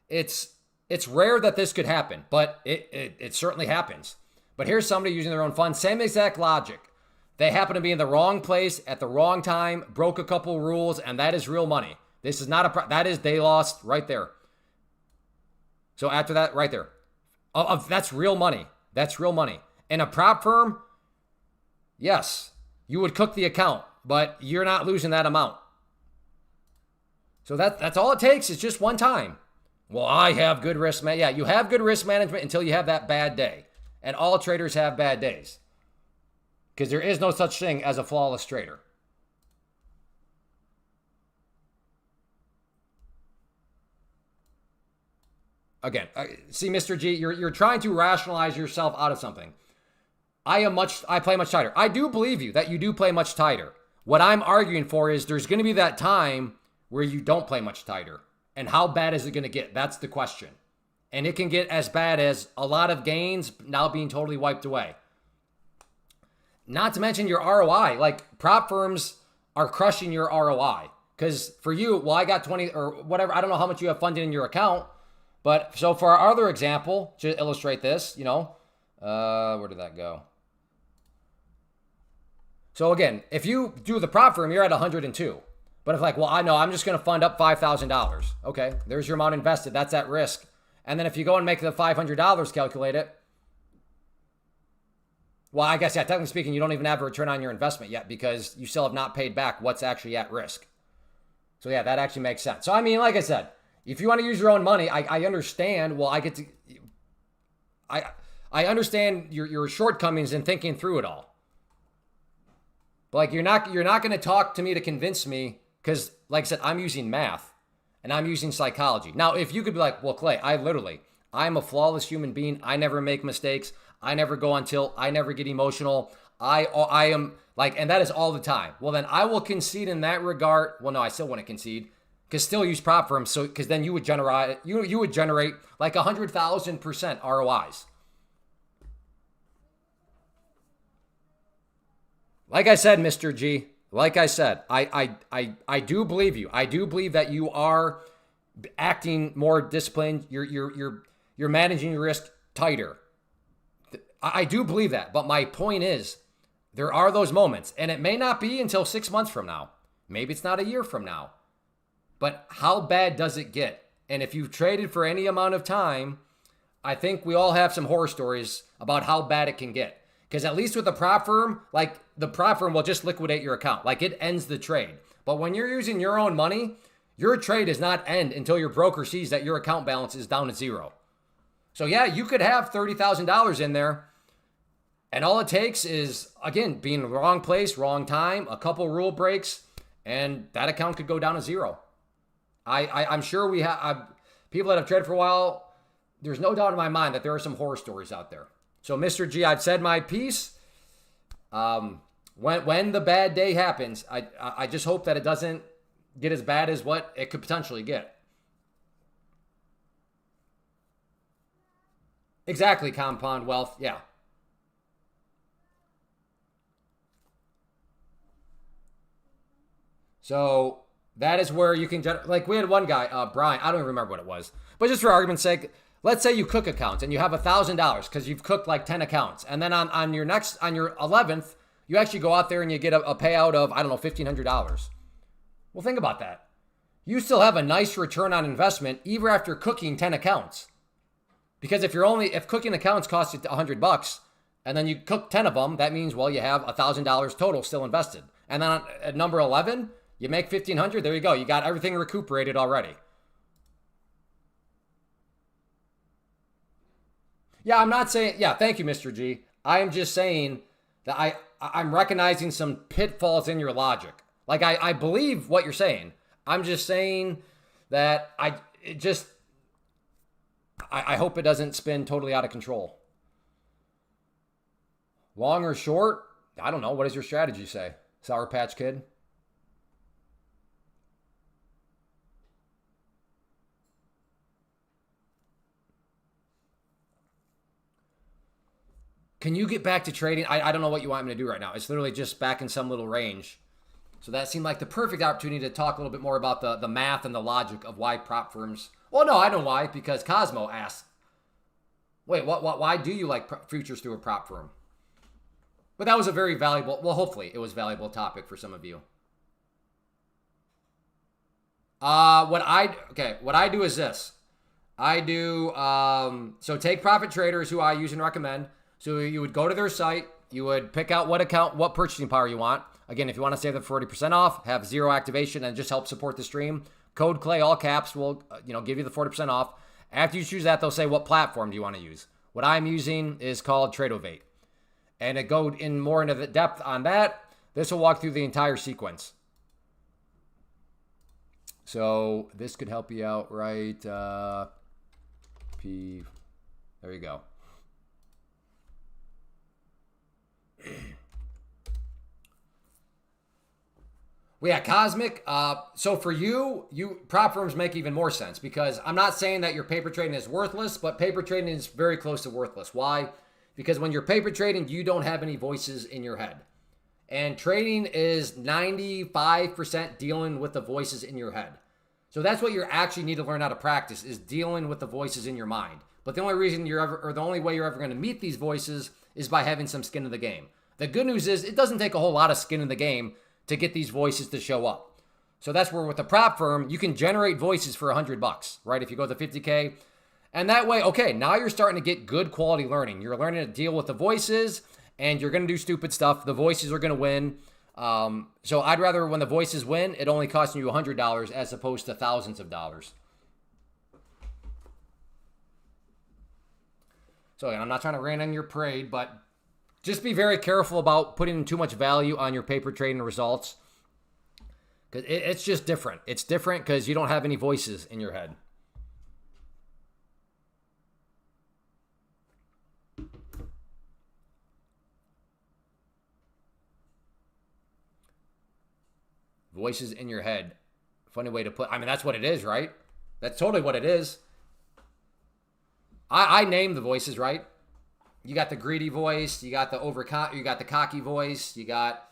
It's rare that this could happen, but it certainly happens. But here's somebody using their own funds. Same exact logic. They happen to be in the wrong place at the wrong time, broke a couple rules, and that is real money. This is not that is they lost right there. So after that, right there. That's real money. That's real money. In a prop firm, yes, you would cook the account, but you're not losing that amount. So that's all it takes is just one time. Well, I have good risk man. Yeah, you have good risk management until you have that bad day. And all traders have bad days. Because there is no such thing as a flawless trader. Again, see, Mr. G, you're trying to rationalize yourself out of something. I play much tighter. I do believe you that you do play much tighter. What I'm arguing for is there's going to be that time where you don't play much tighter. And how bad is it going to get? That's the question. And it can get as bad as a lot of gains now being totally wiped away. Not to mention your ROI. Like, prop firms are crushing your ROI. Because for you, well, I got 20 or whatever. I don't know how much you have funded in your account. But so for our other example, to illustrate this, where did that go? So again, if you do the prop firm, you're at 102. But if I know I'm just going to fund up $5,000. Okay, there's your amount invested. That's at risk. And then if you go and make the $500 calculate it, well, I guess, technically speaking, you don't even have a return on your investment yet because you still have not paid back what's actually at risk. So yeah, that actually makes sense. So I mean, like I said, if you want to use your own money, I understand. Well, I understand your shortcomings in thinking through it all. But you're not going to talk to me to convince me because, like I said, I'm using math and I'm using psychology. Now, if you could be like, well, Clay, I'm a flawless human being. I never make mistakes. I never go on tilt. I never get emotional. I am and that is all the time. Well, then I will concede in that regard. Well, no, I still want to concede. Because still use prop firms, so because then you would generate like 100,000% ROIs. Like I said, Mr. G, like I said, I do believe you. I do believe that you are acting more disciplined. You're managing your risk tighter. I do believe that. But my point is, there are those moments, and it may not be until 6 months from now. Maybe it's not a year from now. But how bad does it get? And if you've traded for any amount of time, I think we all have some horror stories about how bad it can get. Because at least with the prop firm, the prop firm will just liquidate your account. It ends the trade. But when you're using your own money, your trade does not end until your broker sees that your account balance is down to zero. So yeah, you could have $30,000 in there. And all it takes is, again, being in the wrong place, wrong time, a couple rule breaks, and that account could go down to zero. I'm sure we have people that have traded for a while. There's no doubt in my mind that there are some horror stories out there. So, Mr. G, I've said my piece. When the bad day happens, I just hope that it doesn't get as bad as what it could potentially get. Exactly, compound wealth. Yeah. So that is where you can, we had one guy, Brian, I don't even remember what it was, but just for argument's sake, let's say you cook accounts and you have $1,000 because you've cooked 10 accounts. And then on your 11th, you actually go out there and you get a payout of, $1,500. Well, think about that. You still have a nice return on investment even after cooking 10 accounts. Because if cooking accounts cost you $100 and then you cook 10 of them, that means, well, you have $1,000 total still invested. And then at number 11, you make $1,500. There you go. You got everything recuperated already. Yeah, I'm not saying, thank you, Mr. G. I am just saying that I'm recognizing some pitfalls in your logic. I believe what you're saying. I'm just saying that I hope it doesn't spin totally out of control. Long or short, I don't know. What does your strategy say? Sour Patch Kid? Can you get back to trading? I don't know what you want me to do right now. It's literally just back in some little range. So that seemed like the perfect opportunity to talk a little bit more about the math and the logic of why prop firms. Well, no, I know why. Because Cosmo asked, wait, why do you like futures through a prop firm? But that was a very valuable, well, hopefully it was a valuable topic for some of you. What I do is this. I do, so take profit traders who I use and recommend. So you would go to their site, you would pick out what purchasing power you want. Again, if you want to save them 40% off, have zero activation and just help support the stream, Code Clay, all caps, will give you the 40% off. After you choose that, they'll say, what platform do you want to use? What I'm using is called Tradeovate. And it go in more into the depth on that. This will walk through the entire sequence. So this could help you out, right? There you go. Well, yeah, Cosmic. So for you prop firms make even more sense, because I'm not saying that your paper trading is worthless, but paper trading is very close to worthless. Why? Because when you're paper trading, you don't have any voices in your head. And trading is 95% dealing with the voices in your head. So that's what you actually need to learn how to practice, is dealing with the voices in your mind. But the only reason the only way you're ever going to meet these voices is by having some skin in the game. The good news is it doesn't take a whole lot of skin in the game to get these voices to show up. So that's where with the prop firm, you can generate voices for $100, right? If you go to 50K. And that way, okay, now you're starting to get good quality learning. You're learning to deal with the voices, and you're going to do stupid stuff. The voices are going to win. So I'd rather when the voices win, it only costs you $100 as opposed to thousands of dollars. So again, I'm not trying to rain on your parade, but just be very careful about putting too much value on your paper trading results, because it's just different. It's different because you don't have any voices in your head. Voices in your head. Funny way to put. I mean, that's what it is, right? That's totally what it is. I named the voices, right? You got the greedy voice, you got the cocky voice, you got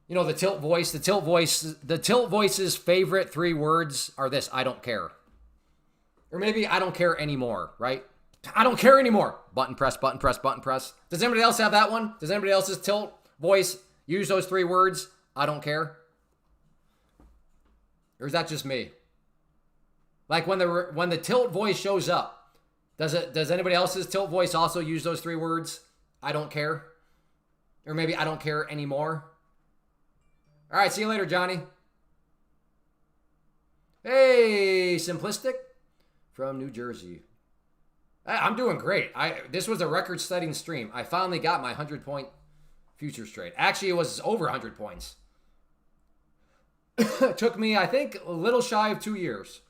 the tilt voice. The tilt voice's favorite 3 words are this: I don't care. Or maybe I don't care anymore, right? I don't care anymore. Button press, button press, button press. Does anybody else have that one? Does anybody else's tilt voice use those 3 words? I don't care. Or is that just me? Like when the tilt voice shows up, does anybody else's tilt voice also use those 3 words? I don't care. Or maybe I don't care anymore. All right, see you later, Johnny. Hey, Simplistic from New Jersey. I'm doing great. This was a record-setting stream. I finally got my 100-point futures trade. Actually, it was over 100 points. It took me, I think, a little shy of 2 years.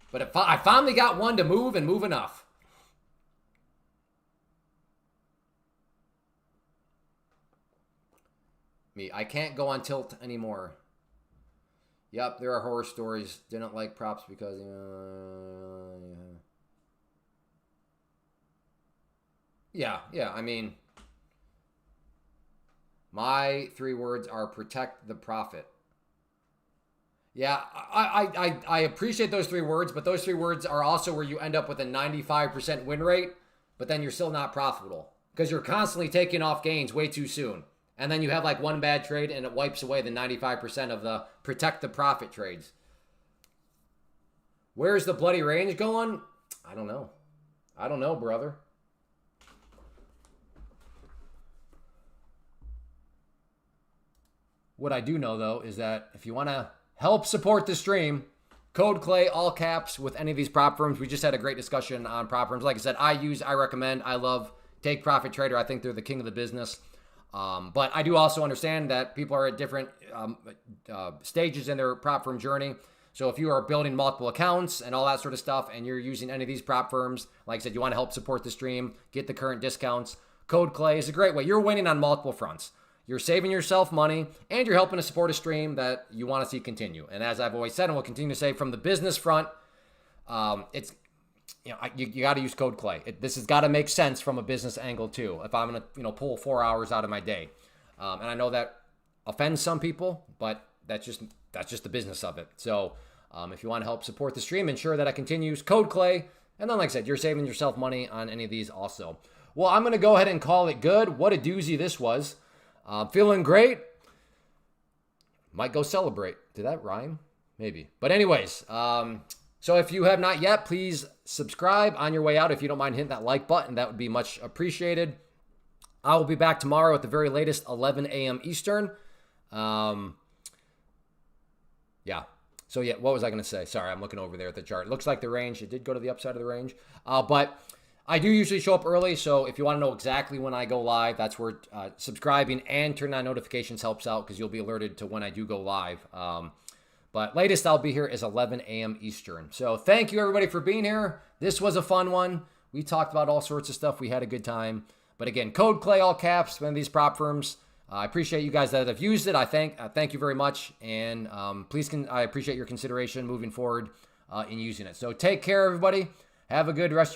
But I finally got one to move and move enough. I can't go on tilt anymore. Yep, there are horror stories. Didn't like props because... Yeah, I mean... My 3 words are protect the profit. Yeah, I appreciate those 3 words, but those 3 words are also where you end up with a 95% win rate, but then you're still not profitable because you're constantly taking off gains way too soon. And then you have like one bad trade and it wipes away the 95% of the protect the profit trades. Where's the bloody range going? I don't know. I don't know, brother. What I do know, though, is that if you want to help support the stream, Code Clay, all caps, with any of these prop firms. We just had a great discussion on prop firms. Like I said, I recommend, I love Take Profit Trader. I think they're the king of the business. But I do also understand that people are at different stages in their prop firm journey. So if you are building multiple accounts and all that sort of stuff, and you're using any of these prop firms, like I said, you want to help support the stream, get the current discounts, Code Clay is a great way. You're winning on multiple fronts. You're saving yourself money, and you're helping to support a stream that you want to see continue. And as I've always said, and will continue to say, from the business front, it's you got to use Code Clay. This has got to make sense from a business angle too. If I'm going to pull 4 hours out of my day, and I know that offends some people, but that's just the business of it. So if you want to help support the stream, ensure that it continues. Code Clay, and then like I said, you're saving yourself money on any of these also. Well, I'm going to go ahead and call it good. What a doozy this was. Feeling great. Might go celebrate. Did that rhyme? Maybe. But anyways, so if you have not yet, please subscribe on your way out. If you don't mind hitting that like button, that would be much appreciated. I will be back tomorrow at the very latest, 11 a.m. Eastern. Yeah. So yeah, what was I going to say? Sorry, I'm looking over there at the chart. It looks like the range. It did go to the upside of the range. But I do usually show up early. So if you want to know exactly when I go live, that's where subscribing and turning on notifications helps out because you'll be alerted to when I do go live. But latest I'll be here is 11 a.m. Eastern. So thank you everybody for being here. This was a fun one. We talked about all sorts of stuff. We had a good time. But again, code Clay, all caps, one of these prop firms. I appreciate you guys that have used it. I thank you very much. And I appreciate your consideration moving forward in using it. So take care, everybody. Have a good rest.